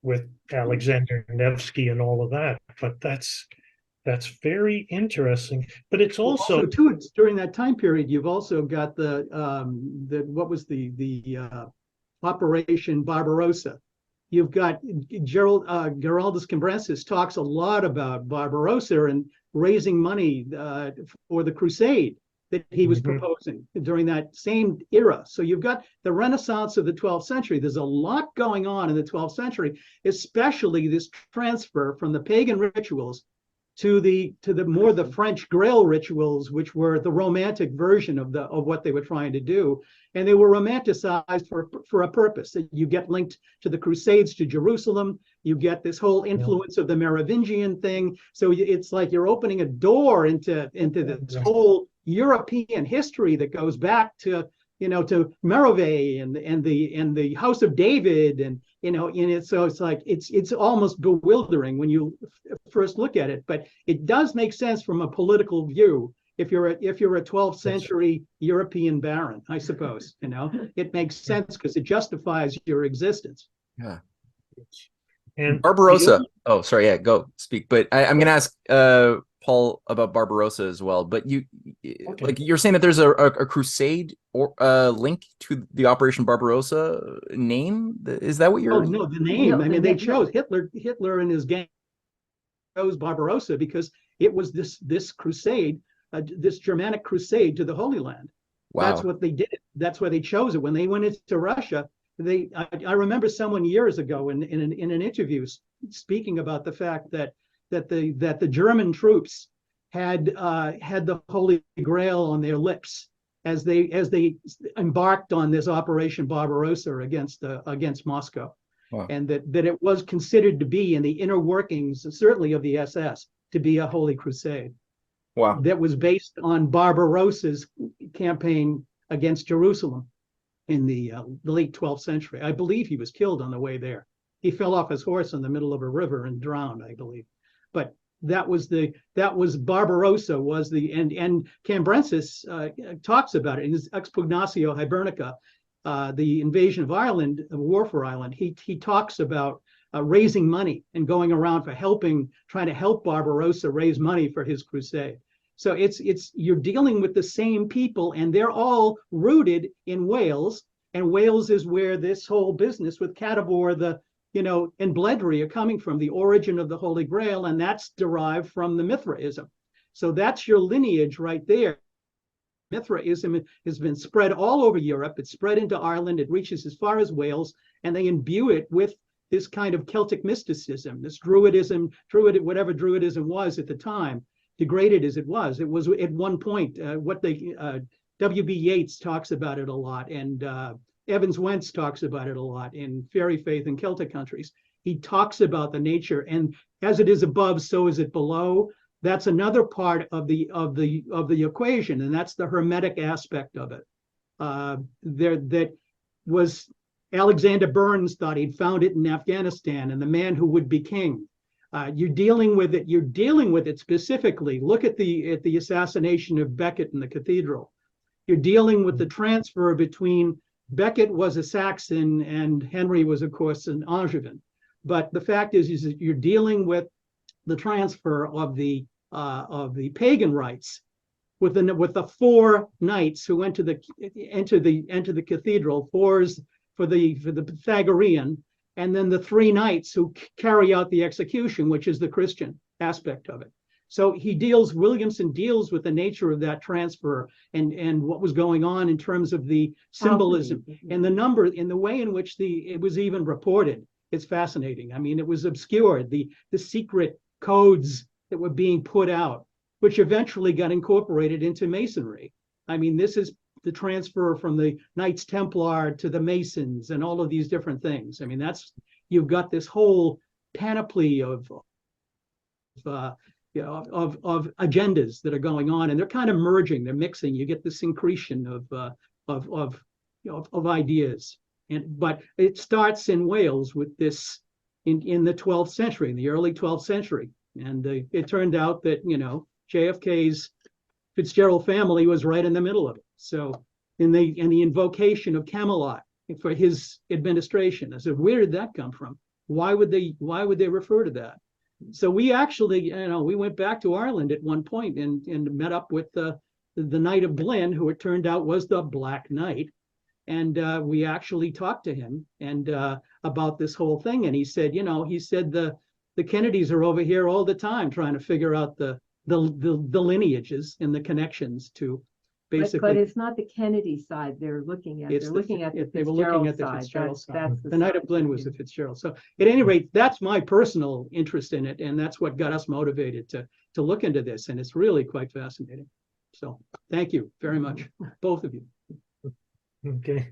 with Alexander Nevsky and all of that. But that's very interesting. But it's also too, during that time period, you've also got the Operation Barbarossa. You've got Geraldus Cambrensis talks a lot about Barbarossa and raising money for the crusade that he was proposing during that same era. So you've got the Renaissance of the 12th century. There's a lot going on in the 12th century, especially this transfer from the pagan rituals to the more the French Grail rituals, which were the romantic version of what they were trying to do, and they were romanticized for a purpose. You get linked to the Crusades to Jerusalem. You get this whole influence of the Merovingian thing. So it's like you're opening a door into this whole European history that goes back to, you know, to Merovee and the House of David, and you know, in it. So it's like it's almost bewildering when you first look at it, but it does make sense from a political view. If you're a 12th century European baron, I suppose, you know, it makes sense because it justifies your existence. Yeah. and Barbarossa. Oh, sorry. Yeah, go speak. But I'm going to ask Paul about Barbarossa as well. But like you're saying that there's a crusade or link to the Operation Barbarossa name. Is that what you're? Oh no, the name. No, I mean, the they name, chose Hitler and his gang chose Barbarossa because it was this crusade, this Germanic crusade to the Holy Land. Wow. That's what they did. That's why they chose it. When they went into Russia, I remember someone years ago in an interview speaking about the fact that the German troops had the Holy Grail on their lips as they embarked on this Operation Barbarossa against Moscow. Wow. And that it was considered to be in the inner workings, certainly of the SS, to be a holy crusade. Wow. That was based on Barbarossa's campaign against Jerusalem in the late 12th century. I believe he was killed on the way there. He fell off his horse in the middle of a river and drowned, I believe. But that was Barbarossa was and Cambrensis talks about it in his Expugnatio Hibernica, the invasion of Ireland, the war for Ireland. He talks about raising money and going around trying to help Barbarossa raise money for his crusade. So you're dealing with the same people, and they're all rooted in Wales, and Wales is where this whole business with Cadwor, and Bledry are coming from, the origin of the Holy Grail, and that's derived from the Mithraism. So that's your lineage right there. Mithraism has been spread all over Europe. It's spread into Ireland. It reaches as far as Wales, and they imbue it with this kind of Celtic mysticism, this Druidism, whatever Druidism was at the time, degraded as it was. It was at one point what they W.B. Yeats talks about it a lot, and Evans Wentz talks about it a lot in Fairy Faith and Celtic countries. He talks about the nature, and as it is above, so is it below. That's another part of the equation, and that's the Hermetic aspect of it. That was Alexander Burns thought he'd found it in Afghanistan, and the man who would be king. You're dealing with it. You're dealing with it specifically. Look at the assassination of Becket in the cathedral. You're dealing with the transfer between Becket was a Saxon and Henry was, of course, an Angevin. But the fact is that you're dealing with the transfer of the pagan rites with the four knights who enter the cathedral, fours for the Pythagorean, and then the three knights who carry out the execution, which is the Christian aspect of it. So Williamson deals with the nature of that transfer and what was going on in terms of the symbolism and the number, in the way in which it was even reported. It's fascinating. I mean, it was obscured, the secret codes that were being put out, which eventually got incorporated into Masonry. I mean, this is the transfer from the Knights Templar to the Masons and all of these different things. I mean, you've got this whole panoply of agendas that are going on, and they're kind of merging, they're mixing. You get the syncretion of ideas. But it starts in Wales with this in the 12th century, in the early 12th century. And it turned out that, JFK's Fitzgerald family was right in the middle of it. So in the invocation of Camelot for his administration, I said, where did that come from? Why would they refer to that? So we actually, we went back to Ireland at one point and met up with the Knight of Glyn, who it turned out was the Black Knight. And we actually talked to him and about this whole thing. And he said, the Kennedys are over here all the time trying to figure out the lineages and the connections to basically. But it's not the Kennedy side they're looking at. They're looking at the Fitzgerald side. The Knight of Glyn was the Fitzgerald. So at any rate, that's my personal interest in it, and that's what got us motivated to look into this. And it's really quite fascinating. So thank you very much, both of you. Okay.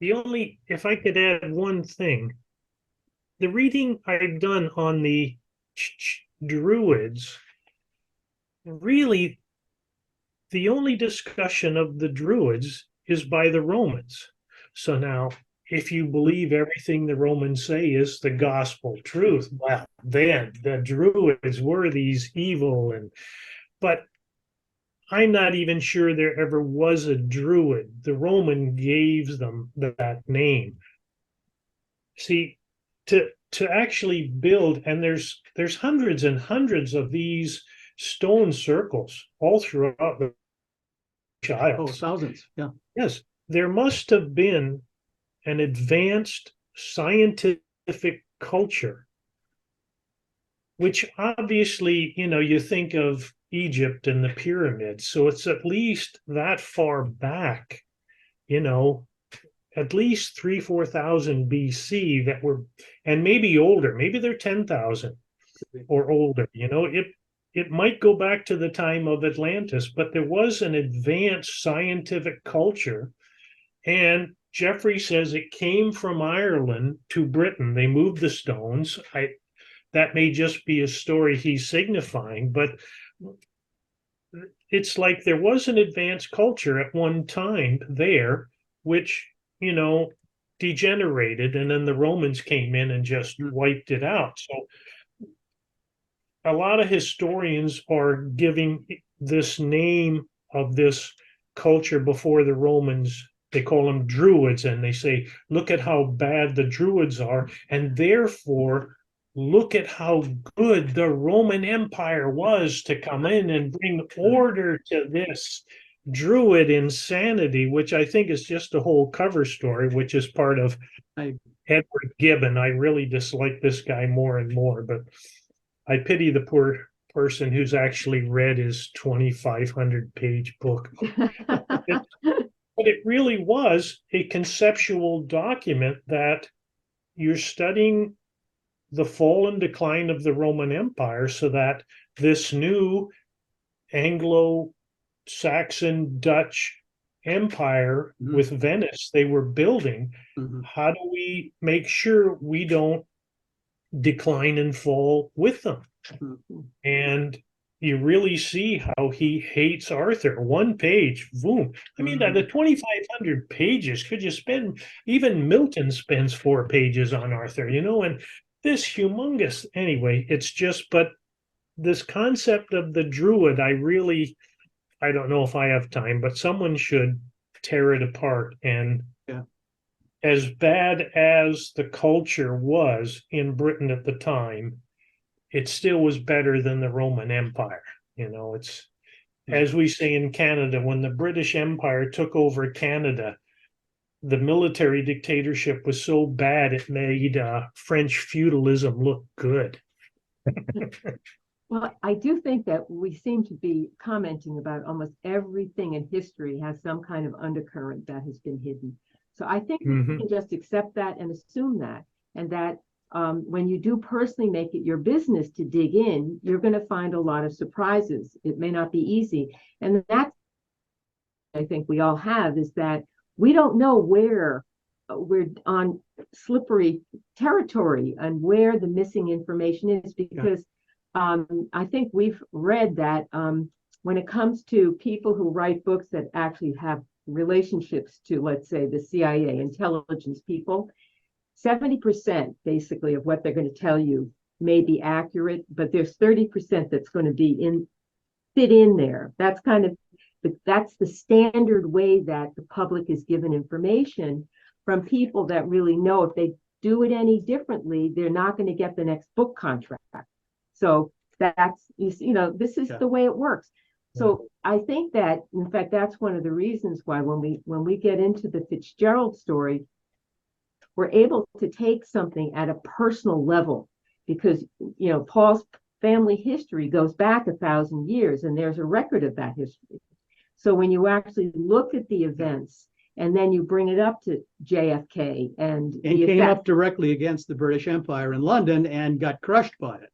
If I could add one thing, the reading I've done on the Druids, really, the only discussion of the Druids is by the Romans. So now, if you believe everything the Romans say is the gospel truth, well, then the Druids were these evil, but I'm not even sure there ever was a Druid. The Roman gave them that name. See, to actually build, and there's hundreds and hundreds of these stone circles all throughout the Isles. Oh, thousands, yeah. Yes, there must have been an advanced scientific culture, which obviously, you think of Egypt and the pyramids, so it's at least that far back, at least 3,000-4,000 BC that were, and maybe older, maybe they're 10,000 or older, it might go back to the time of Atlantis, but there was an advanced scientific culture. And Jeffrey says it came from Ireland to Britain. They moved the stones. That may just be a story he's signifying, but it's like there was an advanced culture at one time there, which, degenerated, and then the Romans came in and just wiped it out. So a lot of historians are giving this name of this culture before the Romans. They call them Druids, and they say, look at how bad the Druids are, and therefore look at how good the Roman Empire was to come in and bring order to this Druid insanity, which I think is just a whole cover story, which is part of Edward Gibbon. I really dislike this guy more and more, but I pity the poor person who's actually read his 2,500-page book. But it really was a conceptual document that you're studying the fall and decline of the Roman Empire so that this new Anglo-Saxon Dutch empire with Venice they were building, how do we make sure we don't decline and fall with them? And you really see how he hates Arthur. One page, boom. I mean, the 2,500 pages, could you spend, even Milton spends 4 pages on Arthur, and this humongous, anyway, it's just, but this concept of the Druid, I don't know if I have time, but someone should tear it apart. And as bad as the culture was in Britain at the time, it still was better than the Roman Empire. It's, as we say in Canada, when the British Empire took over Canada, the military dictatorship was so bad it made French feudalism look good. Well, I do think that we seem to be commenting about almost everything in history has some kind of undercurrent that has been hidden. So I think we can just accept that and assume that, and that when you do personally make it your business to dig in, you're going to find a lot of surprises. It may not be easy. And that's, I think we all have, is that we don't know where we're on slippery territory and where the missing information is, because I think we've read that when it comes to people who write books that actually have relationships to, let's say, the CIA, intelligence people, 70% basically of what they're going to tell you may be accurate, but there's 30% that's going to be fit in there. That's that's the standard way that the public is given information from people that really know if they do it any differently, they're not going to get the next book contract. So that's, this is the way it works. So I think that, in fact, that's one of the reasons why when we get into the Fitzgerald story, we're able to take something at a personal level, because, Paul's family history goes back 1,000 years, and there's a record of that history. So when you actually look at the events and then you bring it up to JFK and came up directly against the British Empire in London and got crushed by it,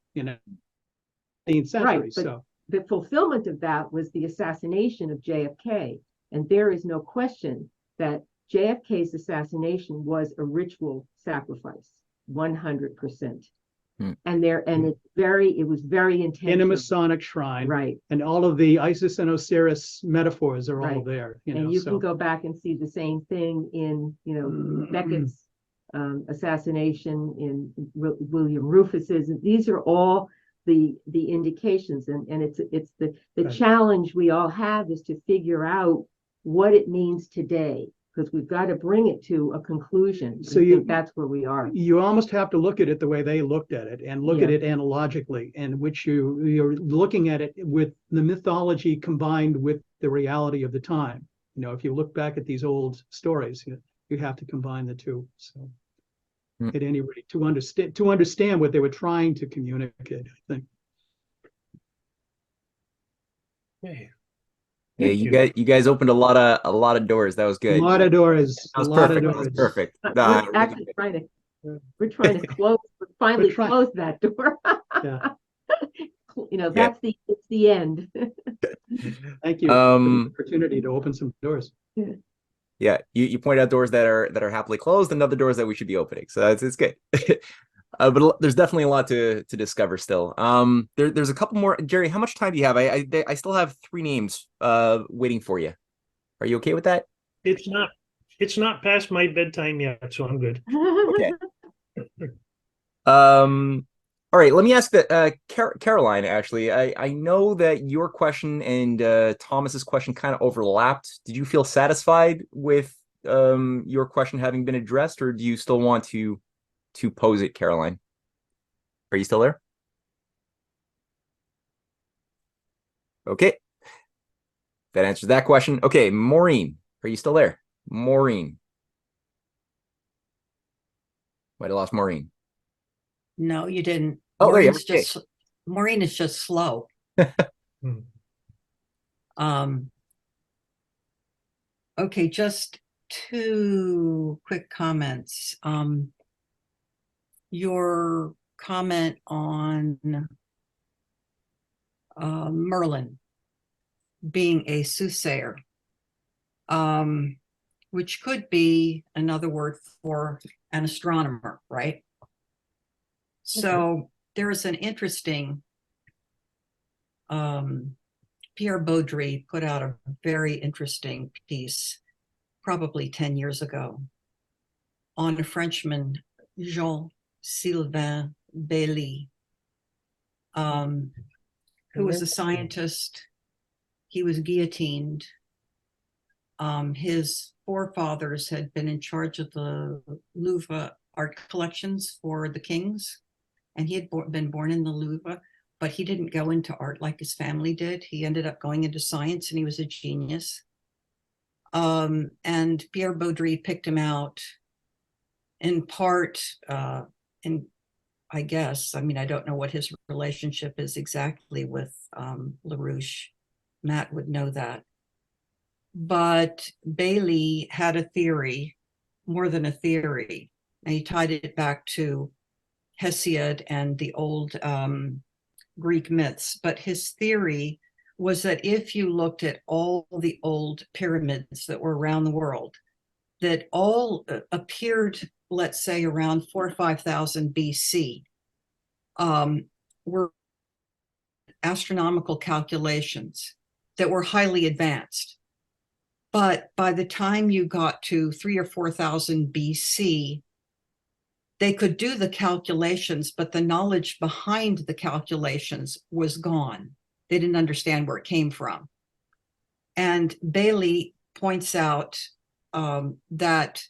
18th century. Right, but the fulfillment of that was the assassination of JFK. And there is no question that JFK's assassination was a ritual sacrifice, 100%. And it was very intentional. In a Masonic shrine. Right. And all of the Isis and Osiris metaphors are all there. And you can go back and see the same thing in, Beckett's assassination, in William Rufus's. These are all the indications, and it's the challenge we all have is to figure out what it means today, because we've got to bring it to a conclusion. So that's where we are. You almost have to look at it the way they looked at it, and look at it analogically, and which you're looking at it with the mythology combined with the reality of the time. If you look back at these old stories, you have to combine the two. So at any rate, to understand what they were trying to communicate, I think. Yeah, you guys opened a lot of doors. That was good. A lot of doors. That was perfect. That was perfect. We're actually trying to close. Finally close that door. It's the end. Thank you for the opportunity to open some doors. Yeah, you pointed out doors that are happily closed, and other doors that we should be opening. So it's good. But there's definitely a lot to discover still. There's a couple more. Jerry, how much time do you have? I still have 3 names waiting for you. Are you okay with that? It's not past my bedtime yet, so I'm good. Okay. All right, let me ask that Caroline, actually. I know that your question and Thomas's question kind of overlapped. Did you feel satisfied with your question having been addressed, or do you still want to pose it, Caroline? Are you still there? Okay. That answers that question. Okay, Maureen, are you still there? Maureen. Might have lost Maureen. No, you didn't. Oh, Maureen's okay. Maureen is just slow. Hmm. Okay, just two quick comments. Your comment on Merlin being a soothsayer, which could be another word for an astronomer, right? So there's an interesting, Pierre Baudry put out a very interesting piece probably 10 years ago on a Frenchman, Jean-Sylvain Bailly, who was a scientist. He was guillotined. His forefathers had been in charge of the Louvre art collections for the kings, and he had been born in the Louvre, but he didn't go into art like his family did. He ended up going into science, and he was a genius. And Pierre Baudry picked him out in part, and I guess, I mean, I don't know what his relationship is exactly with LaRouche. Matt would know that. But Bailey had a theory, more than a theory, and he tied it back to Hesiod and the old Greek myths. But his theory was that if you looked at all the old pyramids that were around the world, that all appeared, let's say, around 4,000 or 5,000 BC, were astronomical calculations that were highly advanced. But by the time you got to 3,000 or 4,000 BC, they could do the calculations, but the knowledge behind the calculations was gone. They didn't understand where it came from. And Bailey points out that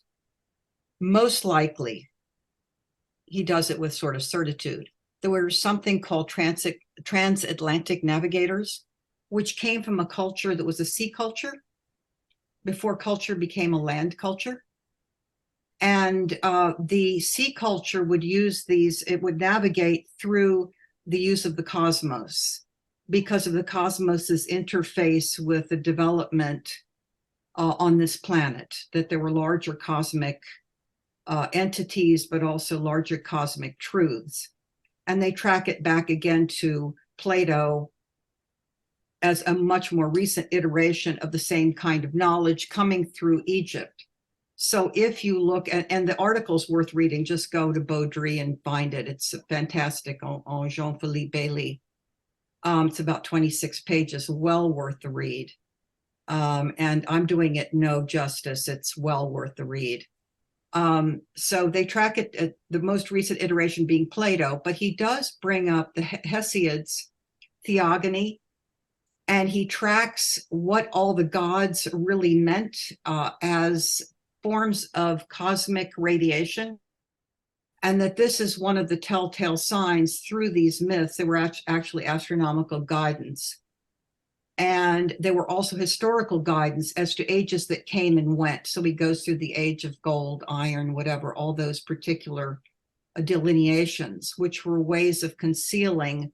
most likely, he does it with sort of certitude, there was something called transatlantic navigators, which came from a culture that was a sea culture before culture became a land culture. And the sea culture would use these, it would navigate through the use of the cosmos because of the cosmos's interface with the development on this planet, that there were larger cosmic entities, but also larger cosmic truths. And they track it back again to Plato as a much more recent iteration of the same kind of knowledge coming through Egypt. So if you look at, and the article's worth reading, just go to Baudry and find it. It's fantastic on Jean-Philippe Bailly. It's about 26 pages, well worth the read. And I'm doing it no justice. It's well worth the read. So they track it at the most recent iteration being Plato, but he does bring up the Hesiod's theogony, and he tracks what all the gods really meant as forms of cosmic radiation, and that this is one of the telltale signs through these myths. They were actually astronomical guidance. And there were also historical guidance as to ages that came and went. So he goes through the age of gold, iron, whatever, all those particular delineations, which were ways of concealing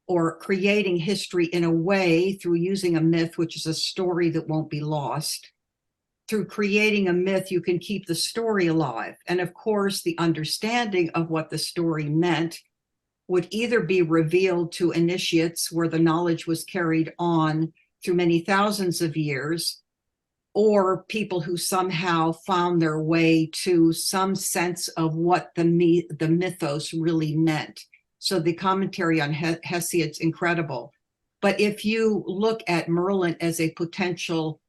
or creating history in a way through using a myth, which is a story that won't be lost. Through creating a myth, you can keep the story alive. And of course, the understanding of what the story meant would either be revealed to initiates where the knowledge was carried on through many thousands of years, or people who somehow found their way to some sense of what the mythos really meant. So the commentary on Hesiod's incredible. But if you look at Merlin as a potential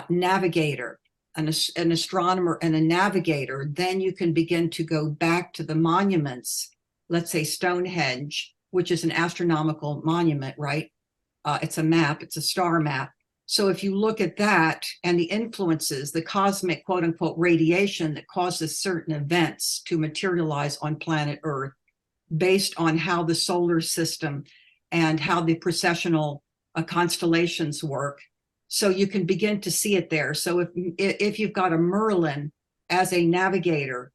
navigator, an astronomer and a navigator, then you can begin to go back to the monuments. Let's say Stonehenge, which is an astronomical monument, right? It's a map, it's a star map. So if you look at that and the influences, the cosmic quote unquote radiation that causes certain events to materialize on planet Earth based on how the solar system and how the precessional constellations work. So you can begin to see it there. So if you've got a Merlin as a navigator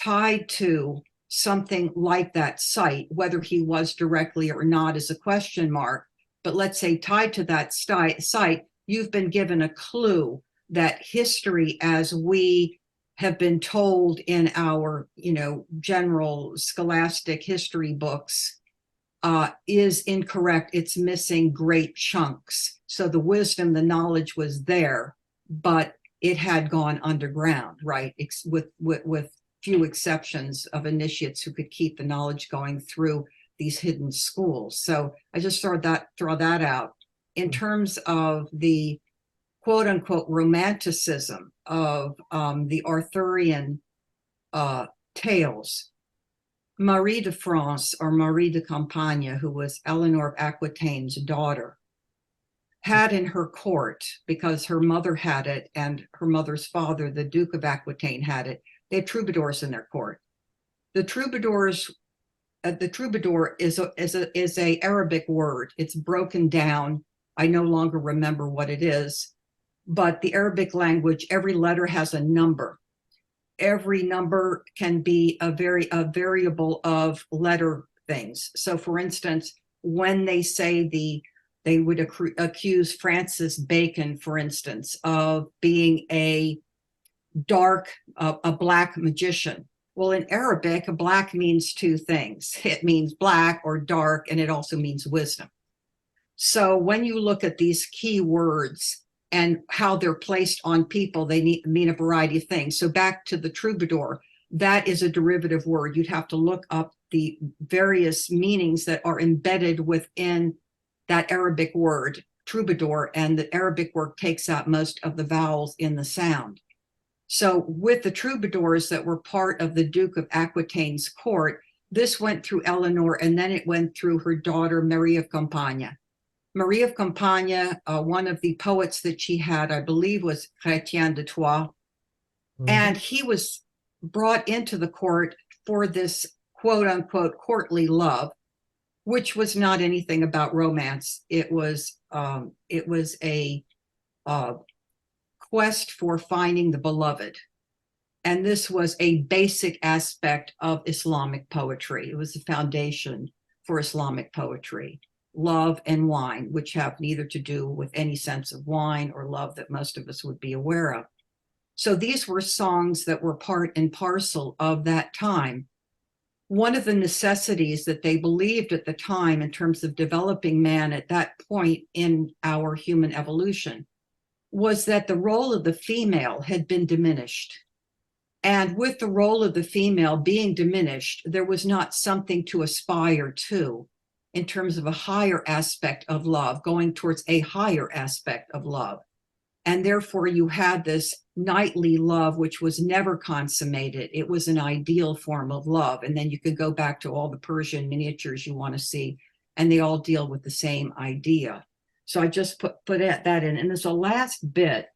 tied to something like that site, whether he was directly or not is a question mark, but let's say tied to that site, you've been given a clue that history as we have been told in our, general scholastic history books is incorrect. It's missing great chunks. So the wisdom, the knowledge was there, but it had gone underground, right? With few exceptions of initiates who could keep the knowledge going through these hidden schools. So I just throw that out. In terms of the quote unquote romanticism of the Arthurian tales, Marie de France, or Marie de Campagne, who was Eleanor of Aquitaine's daughter, had in her court, because her mother had it and her mother's father, the Duke of Aquitaine, had it, they had troubadours in their court. The troubadours, the troubadour is a Arabic word. It's broken down. I no longer remember what it is, but the Arabic language, every letter has a number. Every number can be a variable of letter things. So for instance, when they say they would accuse Francis Bacon, for instance, of being a black magician. Well, in Arabic, black means two things. It means black or dark, and it also means wisdom. So when you look at these key words and how they're placed on people, they mean a variety of things. So back to the troubadour, that is a derivative word. You'd have to look up the various meanings that are embedded within that Arabic word, troubadour, and the Arabic word takes out most of the vowels in the sound. So with the troubadours that were part of the Duke of Aquitaine's court, this went through Eleanor, and then it went through her daughter, Marie of Campagne. Marie of Campagne, one of the poets that she had, I believe, was Chrétien de Troyes. And he was brought into the court for this quote unquote courtly love, which was not anything about romance. It was a quest for finding the beloved. And this was a basic aspect of Islamic poetry. It was the foundation for Islamic poetry. Love and wine, which have neither to do with any sense of wine or love that most of us would be aware of. So these were songs that were part and parcel of that time. One of the necessities that they believed at the time in terms of developing man at that point in our human evolution was that the role of the female had been diminished. And with the role of the female being diminished, there was not something to aspire to in terms of a higher aspect of love, going towards a higher aspect of love. And therefore you had this knightly love, which was never consummated. It was an ideal form of love. And then you could go back to all the Persian miniatures you want to see, and they all deal with the same idea. So I just put that in. And there's a last bit.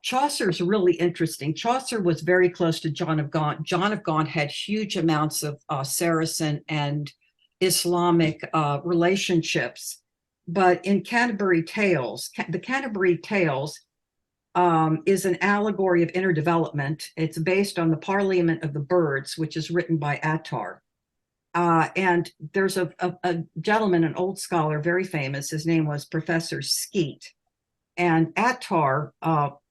Chaucer's really interesting. Chaucer was very close to John of Gaunt. John of Gaunt had huge amounts of Saracen and Islamic relationships. But in Canterbury Tales, the Canterbury Tales is an allegory of inner development. It's based on the Parliament of the Birds, which is written by Attar. And there's a gentleman, an old scholar, very famous. His name was Professor Skeet. And Attar,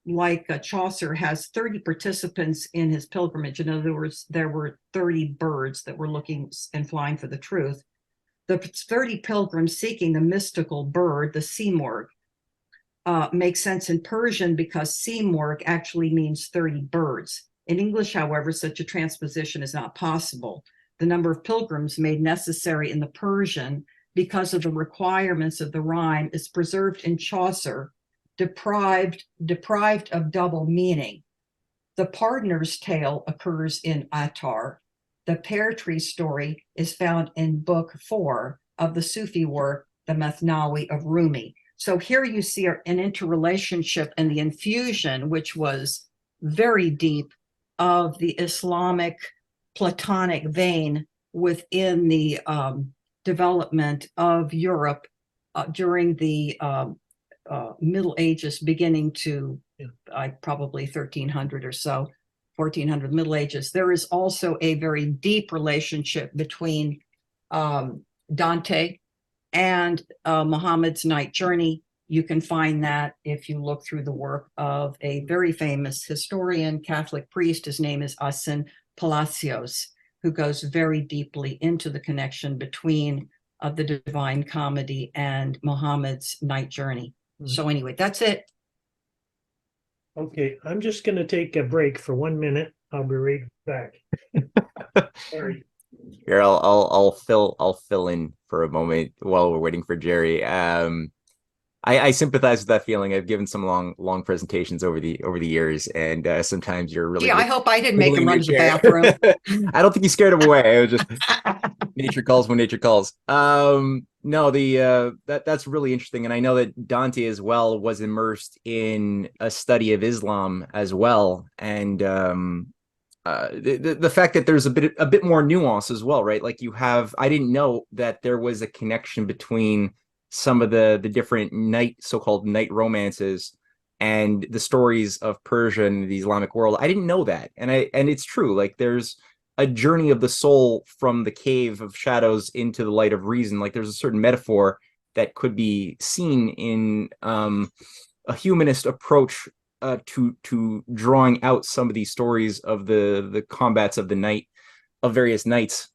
like Chaucer, has 30 participants in his pilgrimage. In other words, there were 30 birds that were looking and flying for the truth. The 30 pilgrims seeking the mystical bird, the Simurgh, makes sense in Persian because Simurgh actually means 30 birds. In English, however, such a transposition is not possible. The number of pilgrims made necessary in the Persian because of the requirements of the rhyme is preserved in Chaucer, deprived of double meaning. The Pardoner's Tale occurs in Attar. The pear tree story is found in book 4 of the Sufi work, the Mathnawi of Rumi. So here you see an interrelationship and the infusion, which was very deep, of the Islamic Platonic vein within the development of Europe during the Middle Ages, beginning to probably 1300 or so. 1400 Middle Ages. There is also a very deep relationship between Dante and Muhammad's Night Journey. You can find that if you look through the work of a very famous historian, Catholic priest. His name is Asin Palacios, who goes very deeply into the connection between the Divine Comedy and Muhammad's Night Journey. So anyway, that's it. Okay, I'm just going to take a break for 1 minute. I'll be right back. Sorry. Here, I'll fill in for a moment while we're waiting for Jerry. I sympathize with that feeling. I've given some long presentations over the years, and sometimes you're really. Gee, I hope I didn't make him run to the chair. bathroom. I don't think you scared him away. It was just nature calls when nature calls. No, that's really interesting, and I know that Dante as well was immersed in a study of Islam as well, and the fact that there's a bit more nuance as well, right? Like I didn't know that there was a connection between some of the different so-called night romances and the stories of Persia and the Islamic world. I didn't know that, and it's true. Like there's a journey of the soul from the cave of shadows into the light of reason. Like there's a certain metaphor that could be seen in a humanist approach to drawing out some of these stories of the combats of the night, of various nights,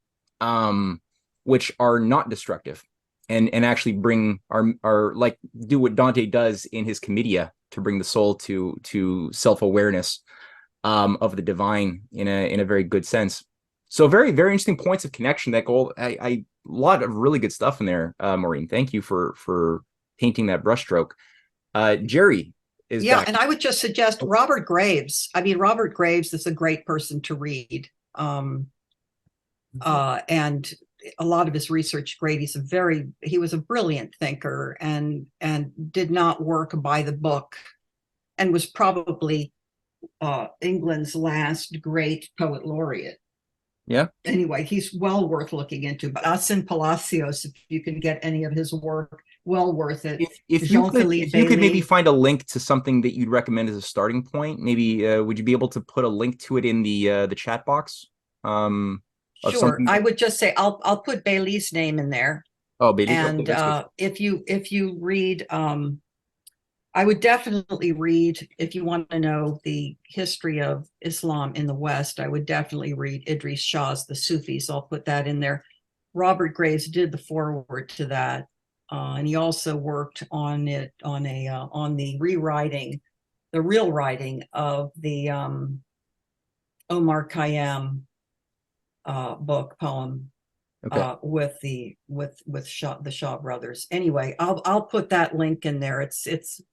which are not destructive, and actually bring our like do what Dante does in his Commedia to bring the soul to self-awareness of the divine in a very good sense. So very, very interesting points of connection that go. A lot of really good stuff in there, Maureen. Thank you for painting that brushstroke. Jerry is back. And I would just suggest Robert Graves. I mean, Robert Graves is a great person to read. And a lot of his research great. He was a brilliant thinker and did not work by the book, and was probably England's last great poet laureate. Yeah. Anyway, he's well worth looking into. But Asin Palacios, if you can get any of his work, well worth it. If you could maybe find a link to something that you'd recommend as a starting point, maybe would you be able to put a link to it in the chat box? Sure. I would just say I'll put Bailey's name in there. Oh, Bailey. And if you read, I would definitely read, if you want to know the history of Islam in the West, I would definitely read Idris Shah's The Sufis. I'll put that in there. Robert Graves did the foreword to that, and he also worked on it on the rewriting, the real writing of the Omar Khayyam poem. Okay. With the Shaw brothers. Anyway, I'll put that link in there. It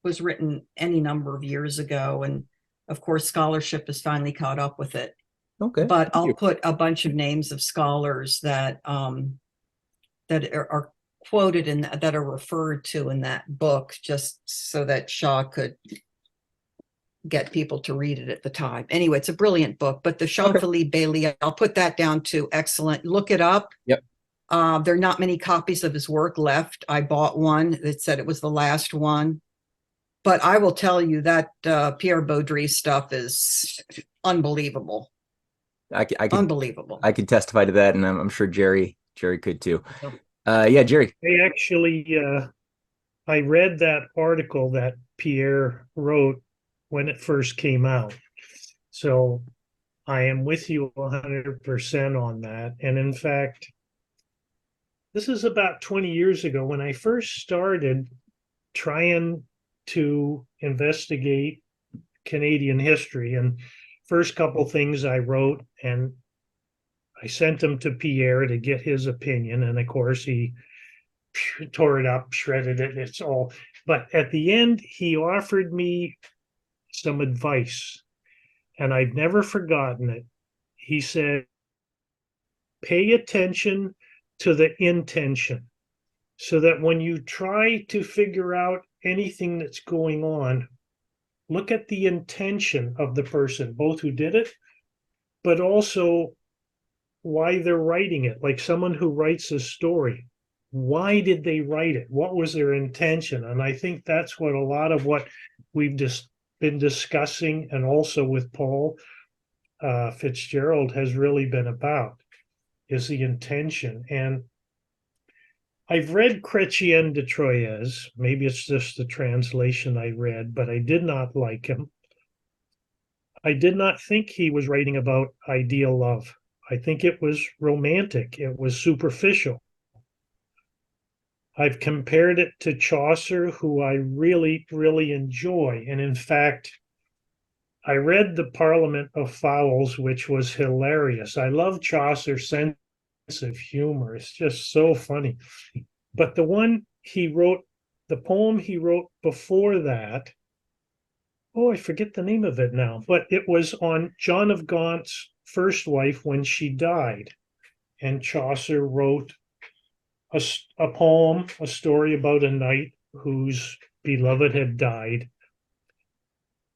was written any number of years ago, and of course scholarship has finally caught up with it. Okay. But I'll put a bunch of names of scholars that are quoted in that are referred to in that book, just so that Shaw could get people to read it at the time. Anyway, it's a brilliant book, but the Jean-Philippe Bailly, I'll put that down to excellent. Look it up. Yep. There are not many copies of his work left. I bought one that said it was the last one. But I will tell you that Pierre Baudry stuff is unbelievable. Unbelievable. I can testify to that, and I'm sure Jerry could too. Yeah, Jerry. I read that article that Pierre wrote when it first came out. So I am with you 100% on that. And in fact, this is about 20 years ago when I first started trying to investigate Canadian history. And first couple things I wrote, and I sent them to Pierre to get his opinion. And of course, he tore it up, shredded it. It's all. But at the end, he offered me some advice, and I've never forgotten it. He said, pay attention to the intention, so that when you try to figure out anything that's going on, look at the intention of the person, both who did it, but also why they're writing it. Like someone who writes a story, why did they write it? What was their intention? And I think that's what a lot of what we've just been discussing, and also with Paul Fitzgerald, has really been about, is the intention. And I've read Chrétien de Troyes. Maybe it's just the translation I read, but I did not like him. I did not think he was writing about ideal love. I think it was romantic. It was superficial. I've compared it to Chaucer, who I really, really enjoy. And in fact, I read the Parliament of Fowls, which was hilarious. I love Chaucer's sense of humor. It's just so funny. But the one he wrote, the poem he wrote before that, oh, I forget the name of it now, but it was on John of Gaunt's first wife when she died. And Chaucer wrote a poem, a story about a knight whose beloved had died,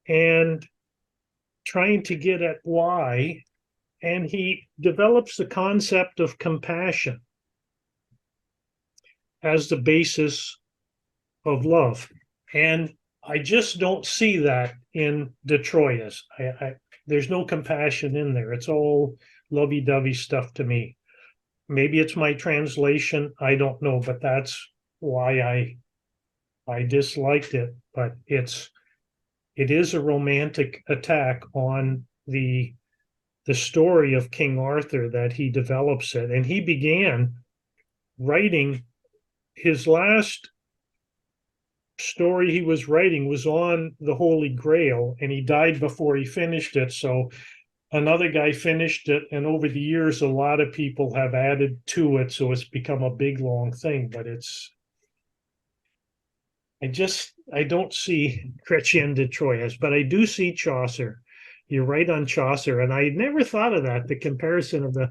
and trying to get at why. And he develops the concept of compassion as the basis of love. And I just don't see that in de Troyes. There's no compassion in there. It's all lovey-dovey stuff to me. Maybe it's my translation. I don't know, but that's why I disliked it. But it is a romantic attack on the story of King Arthur that he develops it. And he began writing, his last story he was writing was on the Holy Grail, and he died before he finished it. So another guy finished it, and over the years, a lot of people have added to it. So it's become a big, long thing, but I don't see Chrétien de Troyes, but I do see Chaucer. You're right on Chaucer. And I never thought of that, the comparison of the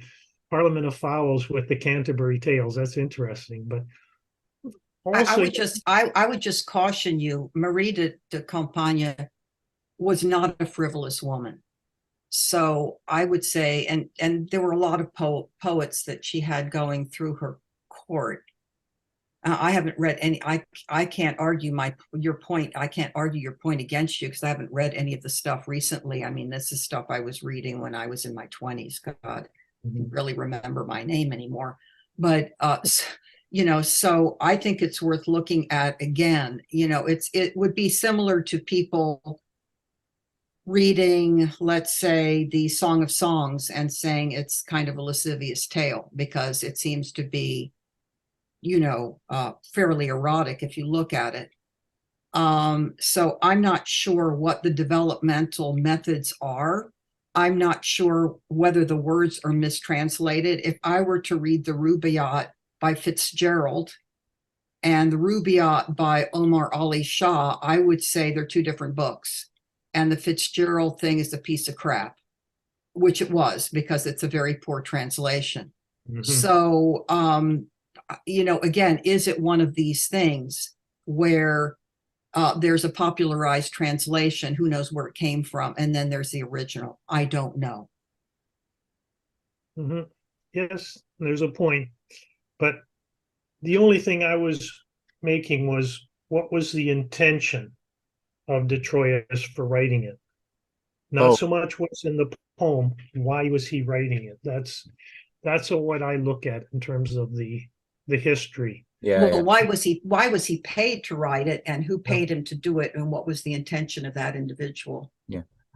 Parliament of Fowls with the Canterbury Tales. That's interesting. But also, I would just caution you, Marie de Campagne was not a frivolous woman. So I would say, and there were a lot of poets that she had going through her court. I haven't read any. I can't argue your point. I can't argue your point against you because I haven't read any of the stuff recently. I mean, this is stuff I was reading when I was in my 20s. God, I don't really remember my name anymore. But so I think it's worth looking at again. It would be similar to people reading, let's say, the Song of Songs and saying it's kind of a lascivious tale because it seems to be fairly erotic if you look at it. So I'm not sure what the developmental methods are. I'm not sure whether the words are mistranslated. If I were to read the Rubaiyat by Fitzgerald and the Rubaiyat by Omar Ali Shah, I would say they're two different books. And the Fitzgerald thing is a piece of crap, which it was because it's a very poor translation. So, again, is it one of these things where there's a popularized translation, who knows where it came from, and then there's the original? I don't know. Yes, there's a point. But the only thing I was making was, what was the intention of de Troyes for writing it? Not so much what's in the poem. Why was he writing it? That's what I look at in terms of the history. Well, why was he paid to write it, and who paid him to do it, and what was the intention of that individual?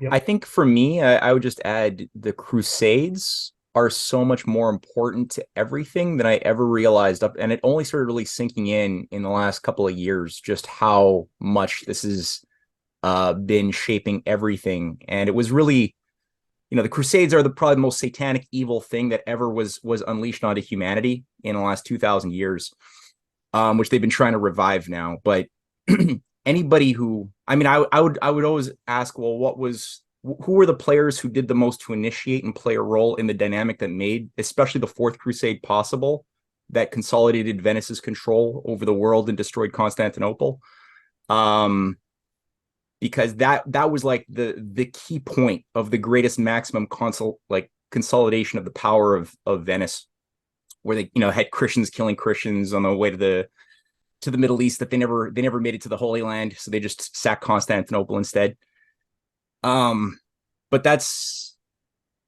I think for me, I would just add the Crusades are so much more important to everything than I ever realized and it only started really sinking in the last couple of years, just how much this has been shaping everything. And it was really, the Crusades are probably the most satanic evil thing that ever was unleashed onto humanity in the last 2,000 years, which they've been trying to revive now. But anybody who, I would always ask, well, who were the players who did the most to initiate and play a role in the dynamic that made, especially the Fourth Crusade, possible, that consolidated Venice's control over the world and destroyed Constantinople? Because that was like the key point of the greatest maximum consolidation of the power of Venice, where they had Christians killing Christians on the way to the Middle East, that they never made it to the Holy Land, so they just sacked Constantinople instead. But that's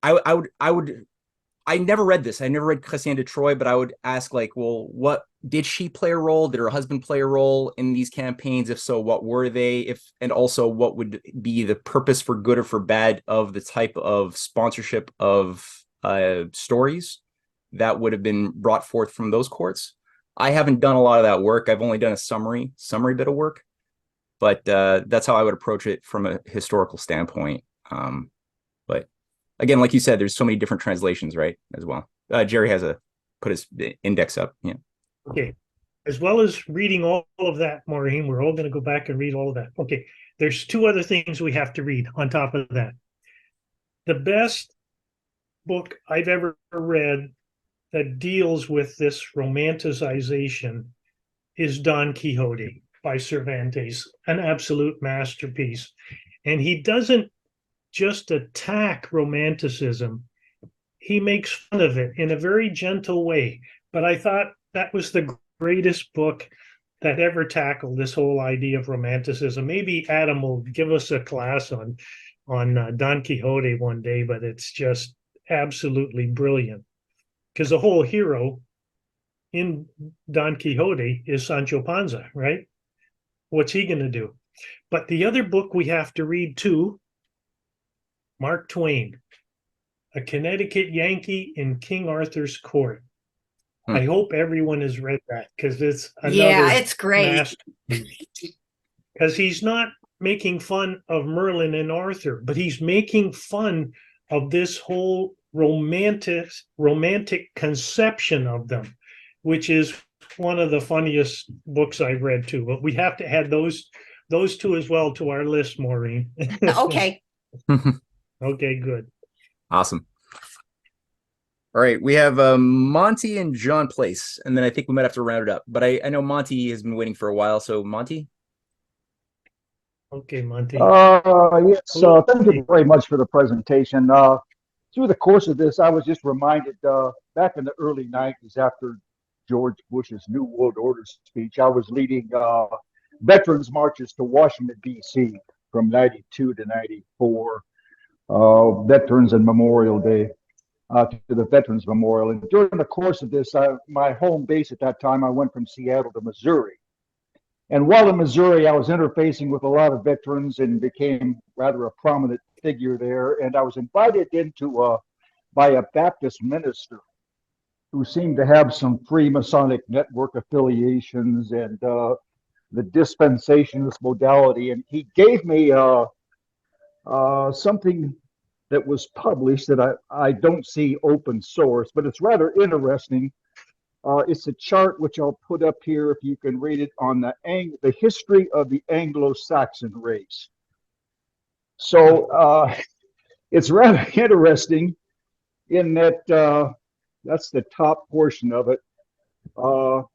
I I never read this. I never read Chrétien de Troyes, but I would ask, like, well, what did she play a role? Did her husband play a role in these campaigns? If so, what were they? And also, what would be the purpose, for good or for bad, of the type of sponsorship of stories that would have been brought forth from those courts? I haven't done a lot of that work. I've only done a summary bit of work, but that's how I would approach it from a historical standpoint. But again, like you said, there's so many different translations, right? As well. Jerry has put his index up. Yeah. Okay. As well as reading all of that, Maureen, we're all going to go back and read all of that. Okay. There's two other things we have to read on top of that. The best book I've ever read that deals with this romanticization is Don Quixote by Cervantes, an absolute masterpiece. And he doesn't just attack romanticism, he makes fun of it in a very gentle way. But I thought that was the greatest book that ever tackled this whole idea of romanticism. Maybe Adam will give us a class on Don Quixote one day, but it's just absolutely brilliant. Because the whole hero in Don Quixote is Sancho Panza, right? What's he going to do? But the other book we have to read too, Mark Twain, A Connecticut Yankee in King Arthur's Court. I hope everyone has read that, because it's another it's great. Because he's not making fun of Merlin and Arthur, but he's making fun of this whole romantic conception of them, which is one of the funniest books I've read too. But we have to add those two as well to our list, Maureen. Okay. Okay, good. Awesome. All right, we have Monty and John Place, and then I think we might have to round it up. But I know Monty has been waiting for a while, so Monty. Okay, Monty. Yes, thank you very much for the presentation. Through the course of this, I was just reminded back in the early 90s, after George Bush's New World Order speech, I was leading veterans marches to Washington, D.C. from 92 to 94, Veterans and Memorial Day, to the Veterans Memorial. And during the course of this, my home base at that time, I went from Seattle to Missouri. And while in Missouri, I was interfacing with a lot of veterans and became rather a prominent figure there. And I was invited into by a Baptist minister who seemed to have some Freemasonic network affiliations and the dispensationalist modality. And he gave me something that was published that I don't see open source, but it's rather interesting. It's a chart which I'll put up here if you can read it, on the history of the Anglo-Saxon race. So it's rather interesting in that that's the top portion of it. But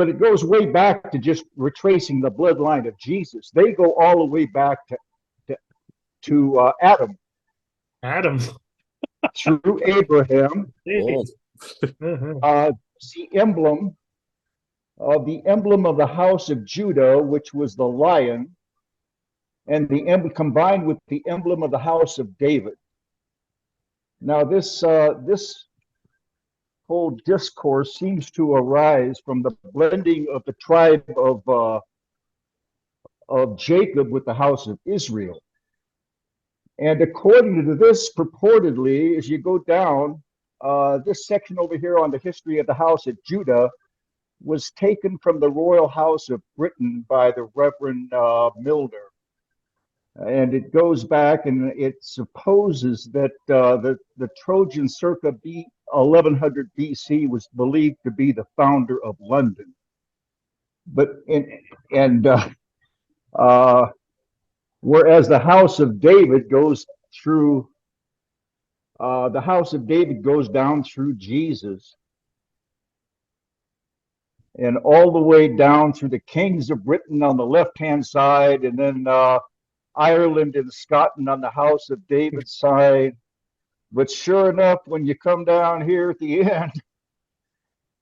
it goes way back to just retracing the bloodline of Jesus. They go all the way back to Adam. Adam. Through Abraham. The emblem of the house of Judah, which was the lion, and the emblem combined with the emblem of the house of David. Now this whole discourse seems to arise from the blending of the tribe of Jacob with the house of Israel. And according to this, purportedly, as you go down, this section over here on the history of the house of Judah was taken from the royal house of Britain by the Reverend Milner. And it goes back and it supposes that the Trojan circa 1100 BC was believed to be the founder of London. But whereas the house of David goes through, the house of David goes down through Jesus and all the way down through the kings of Britain on the left-hand side, and then Ireland and Scotland on the house of David's side. But sure enough, when you come down here at the end,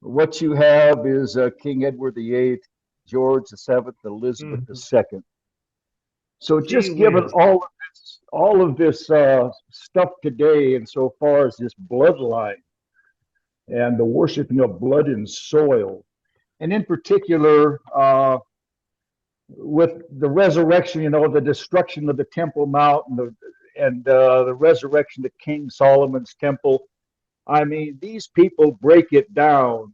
what you have is King Edward VIII, George VII, Elizabeth II. So just given all of all of this stuff today, insofar as this bloodline and the worshiping of blood and soil, and in particular, with the resurrection, the destruction of the Temple Mount and the resurrection of King Solomon's temple. I mean, these people break it down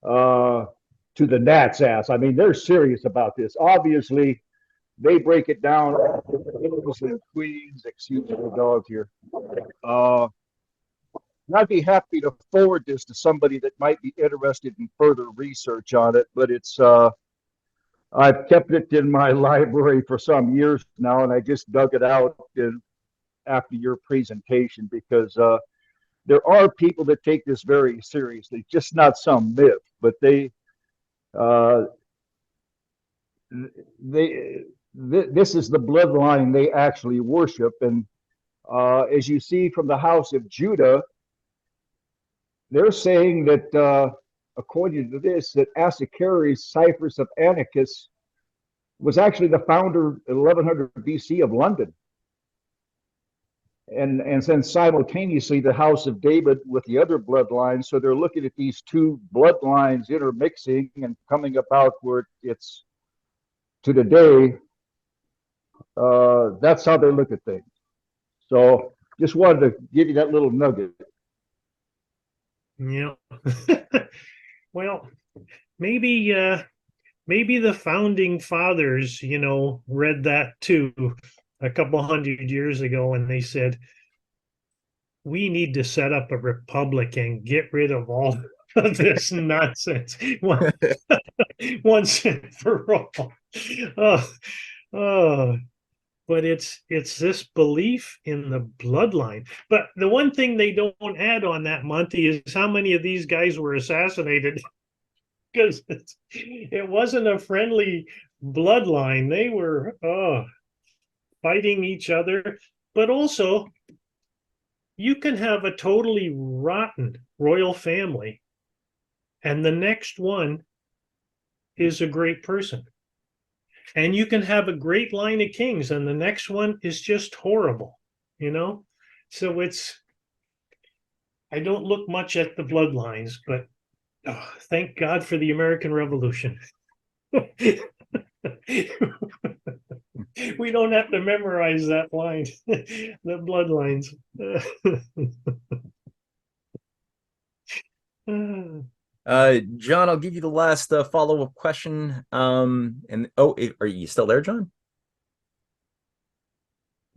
to the gnat's ass. I mean, they're serious about this. Obviously, they break it down. And queens, excuse the dog here. And I'd be happy to forward this to somebody that might be interested in further research on it, but it's I've kept it in my library for some years now, and I just dug it out after your presentation because there are people that take this very seriously, just not some myth, but this is the bloodline they actually worship. And as you see from the house of Judah, they're saying that according to this, that Asacarius Cyprus of Anacus was actually the founder in 1100 BC of London. And then simultaneously the house of David with the other bloodlines. So they're looking at these two bloodlines intermixing and coming about where it's to today. That's how they look at things. So just wanted to give you that little nugget. Yeah. Well, maybe the founding fathers, read that too a couple hundred years ago, and they said, we need to set up a republic and get rid of all of this nonsense once and for all. But it's this belief in the bloodline. But the one thing they don't add on that, Monty, is how many of these guys were assassinated. Because it wasn't a friendly bloodline. They were fighting each other. But also, you can have a totally rotten royal family, and the next one is a great person. And you can have a great line of kings, and the next one is just horrible, So I don't look much at the bloodlines, but thank God for the American Revolution. We don't have to memorize that line, the bloodlines. John, I'll give you the last follow-up question. Are you still there, John?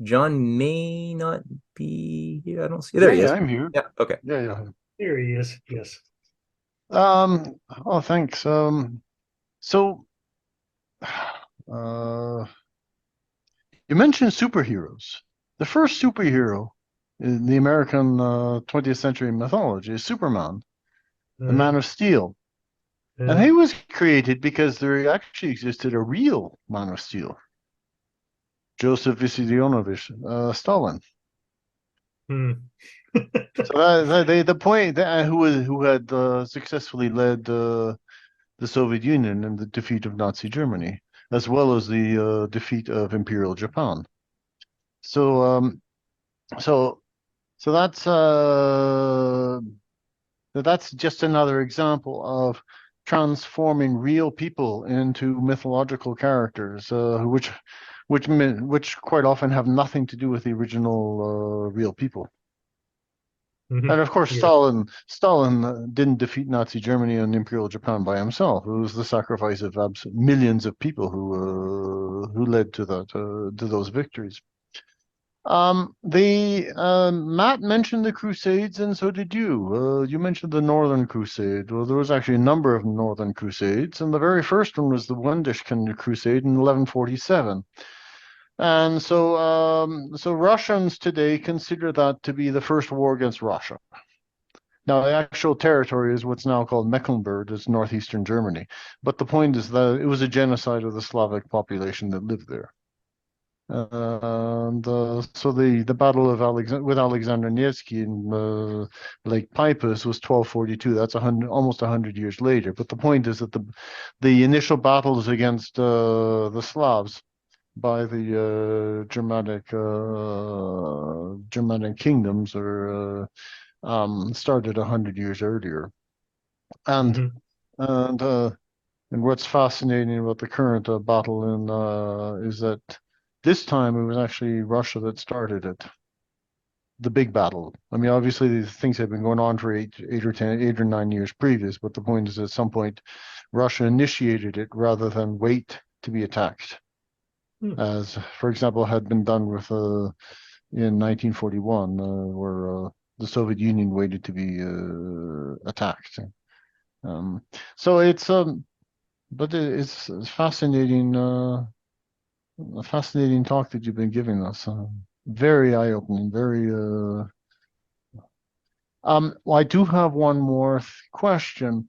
John may not be here. I don't see. There he is. I'm here. Yeah. Okay. Yeah. Here he is. Yes. Oh, thanks. You mentioned superheroes. The first superhero in the American 20th century mythology is Superman, the Man of Steel. And he was created because there actually existed a real Man of Steel, Joseph Vissarionovich Stalin. So the point that who had successfully led the Soviet Union in the defeat of Nazi Germany, as well as the defeat of Imperial Japan. So that's just another example of transforming real people into mythological characters, which quite often have nothing to do with the original real people. And of course, Stalin didn't defeat Nazi Germany and Imperial Japan by himself. It was the sacrifice of millions of people who led to those victories. Matt mentioned the Crusades, and so did you. You mentioned the Northern Crusade. Well, there was actually a number of Northern Crusades, and the very first one was the Wendish Crusade in 1147. And so Russians today consider that to be the first war against Russia. Now, the actual territory is what's now called Mecklenburg, it's northeastern Germany. But the point is that it was a genocide of the Slavic population that lived there. So the Battle of Alexander Nevsky in Lake Peipus was 1242. That's almost 100 years later. But the point is that the initial battles against the Slavs by the Germanic kingdoms, or started 100 years earlier. And Mhm. and what's fascinating about the current battle is that this time it was actually Russia that started it, the big battle. I mean, obviously these things have been going on for 8 or 9 years previous, but the point is, at some point, Russia initiated it rather than wait to be attacked, as, for example, had been done with in 1941, where the Soviet Union waited to be attacked. So but it's fascinating, a fascinating talk that you've been giving us. Very eye-opening, very. Well, I do have one more question.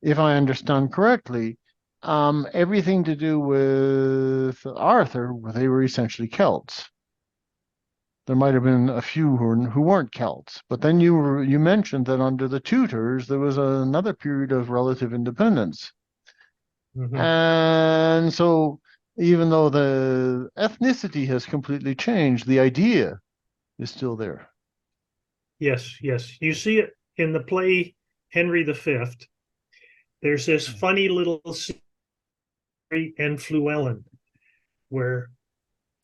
If I understand correctly, everything to do with Arthur, they were essentially Celts. There might have been a few who weren't Celts, but then you mentioned that under the Tudors there was another period of relative independence. And so, even though the ethnicity has completely changed, the idea is still there. Yes, yes. You see it in the play Henry V. There's this funny little story in Fluellen, where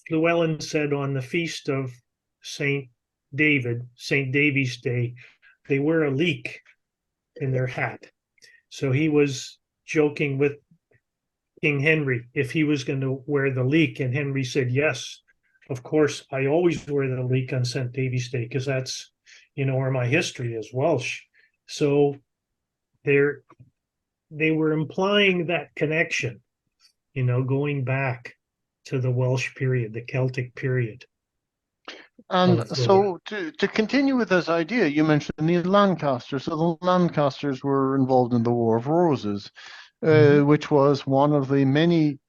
Fluellen said on the feast of St. David, St. Davy's Day, they wear a leek in their hat. So he was joking with King Henry if he was going to wear the leek, and Henry said, yes, of course, I always wear the leek on St. Davy's Day, because that's, where my history is, Welsh. So they were implying that connection, going back to the Welsh period, the Celtic period. And so to continue with this idea, you mentioned the Lancasters. So the Lancasters were involved in the War of Roses, which was one of the many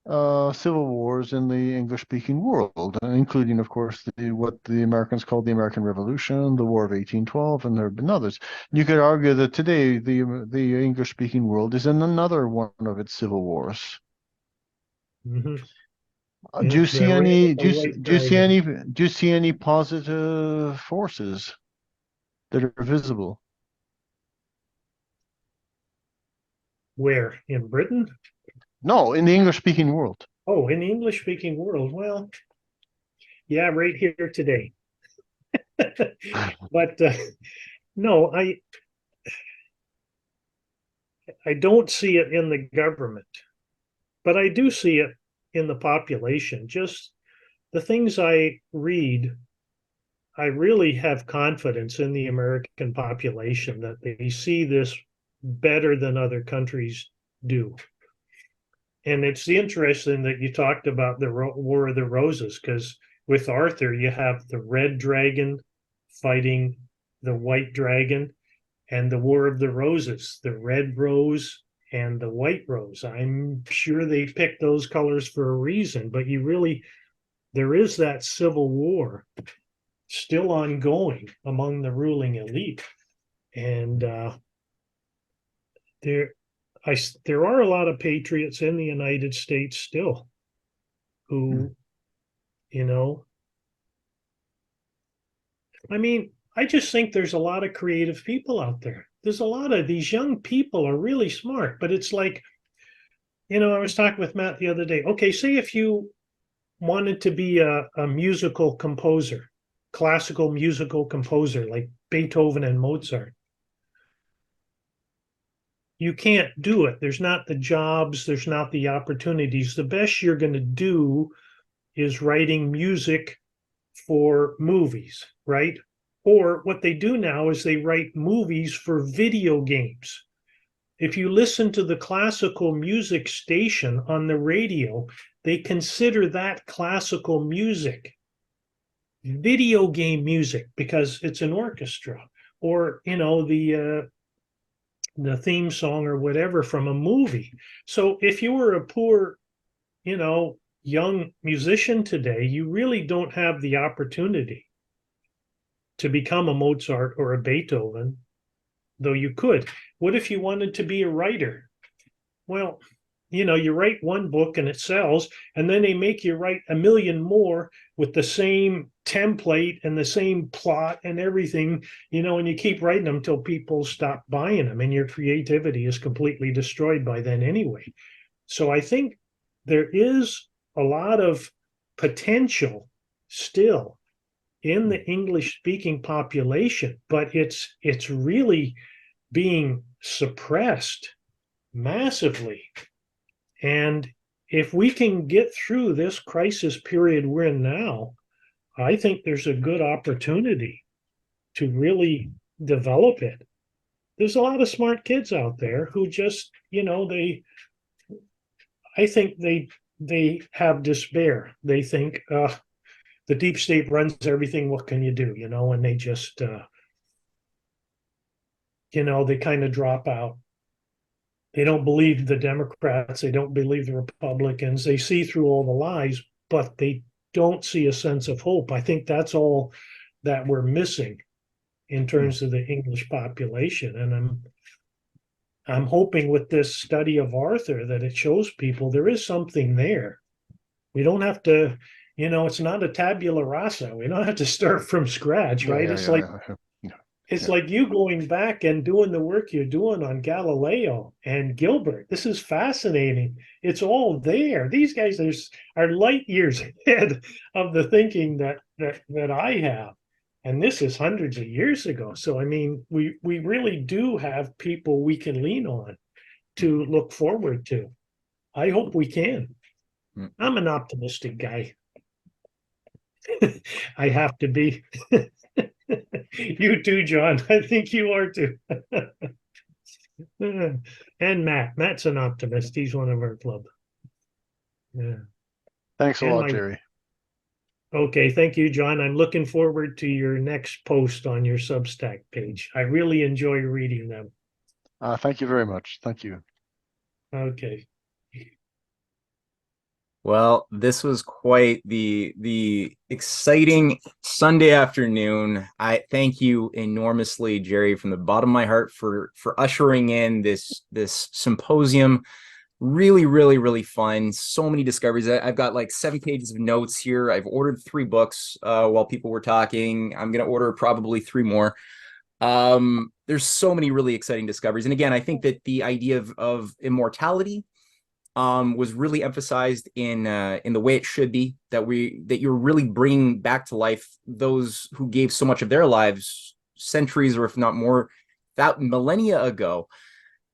civil wars in the English-speaking world, including, of course, what the Americans called the American Revolution, the War of 1812, and there have been others. You could argue that today the English-speaking world is in another one of its civil wars. Do you see any positive forces that are visible? Where? In Britain? No, in the English-speaking world. Oh, in the English-speaking world. Well, yeah, right here today. But no, I don't see it in the government, but I do see it in the population. Just the things I read, I really have confidence in the American population that they see this better than other countries do. And it's interesting that you talked about the War of the Roses, because with Arthur, you have the red dragon fighting the white dragon, and the War of the Roses, the red rose and the white rose. I'm sure they picked those colors for a reason, but there is that civil war still ongoing among the ruling elite. And there are a lot of patriots in the United States still who, I mean, I just think there's a lot of creative people out there. There's a lot of these young people are really smart, but it's like, I was talking with Matt the other day. Okay, say if you wanted to be a musical composer, classical musical composer like Beethoven and Mozart. You can't do it. There's not the jobs, there's not the opportunities. The best you're going to do is writing music for movies, right? Or what they do now is they write movies for video games. If you listen to the classical music station on the radio, they consider that classical music. Video game music, because it's an orchestra, or the theme song or whatever from a movie. So if you were a poor, young musician today, you really don't have the opportunity to become a Mozart or a Beethoven, though you could. What if you wanted to be a writer? Well, you write one book and it sells, and then they make you write a million more with the same template and the same plot and everything, and you keep writing them till people stop buying them, and your creativity is completely destroyed by then anyway. So I think there is a lot of potential still in the English speaking population, but it's really being suppressed massively. And if we can get through this crisis period we're in now, I think there's a good opportunity to really develop it. There's a lot of smart kids out there who just, I think they have despair. They think the deep state runs everything. What can you do? And they just, they kind of drop out. They don't believe the Democrats. They don't believe the Republicans. They see through all the lies, but they don't see a sense of hope. I think that's all that we're missing in terms of the English population. And I'm hoping with this study of Arthur that it shows people there is something there. We don't have to, it's not a tabula rasa. We don't have to start from scratch, right? It's like you going back and doing the work you're doing on Galileo and Gilbert. This is fascinating. It's all there. These guys are light years ahead of the thinking that I have. And this is hundreds of years ago. So, I mean, we really do have people we can lean on to look forward to. I hope we can. I'm an optimistic guy. I have to be. You too, John. I think you are too. And Matt's an optimist. He's one of our club. Yeah. Thanks a lot, Jerry. Okay, thank you, John. I'm looking forward to your next post on your Substack page. I really enjoy reading them. Thank you very much. Thank you. Okay. Well, this was quite the exciting Sunday afternoon. I thank you enormously, Jerry, from the bottom of my heart for ushering in this symposium. Really, really, really fun. So many discoveries. I've got like 7 pages of notes here. I've ordered 3 books while people were talking. I'm going to order probably 3 more. There's so many really exciting discoveries. And again, I think that the idea of immortality was really emphasized in the way it should be, that you're really bringing back to life those who gave so much of their lives centuries, or if not more, that millennia ago,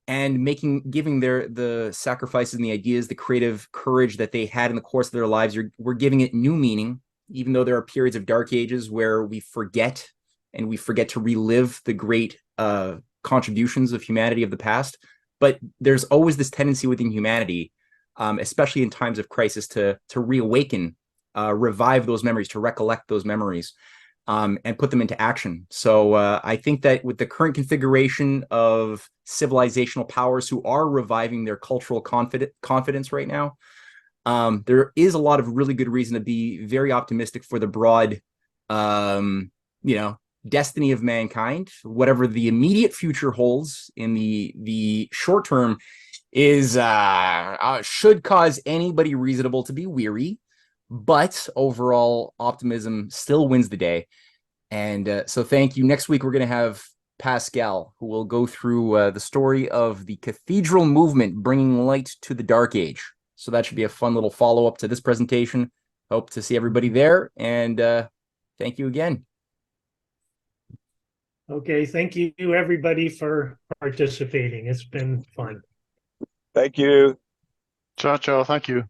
and giving the sacrifices and the ideas, the creative courage that they had in the course of their lives. We're giving it new meaning, even though there are periods of dark ages where we forget to relive the great contributions of humanity of the past. But there's always this tendency within humanity, especially in times of crisis, to reawaken, revive those memories, to recollect those memories, and put them into action. So I think that with the current configuration of civilizational powers who are reviving their cultural confidence right now, there is a lot of really good reason to be very optimistic for the broad, destiny of mankind. Whatever the immediate future holds in the short term is should cause anybody reasonable to be weary, but overall optimism still wins the day. And so thank you. Next week we're going to have Pascal, who will go through the story of the cathedral movement bringing light to the dark age. So that should be a fun little follow-up to this presentation. Hope to see everybody there, and thank you again. Okay, thank you everybody for participating. It's been fun. Thank you. Ciao, ciao. Thank you.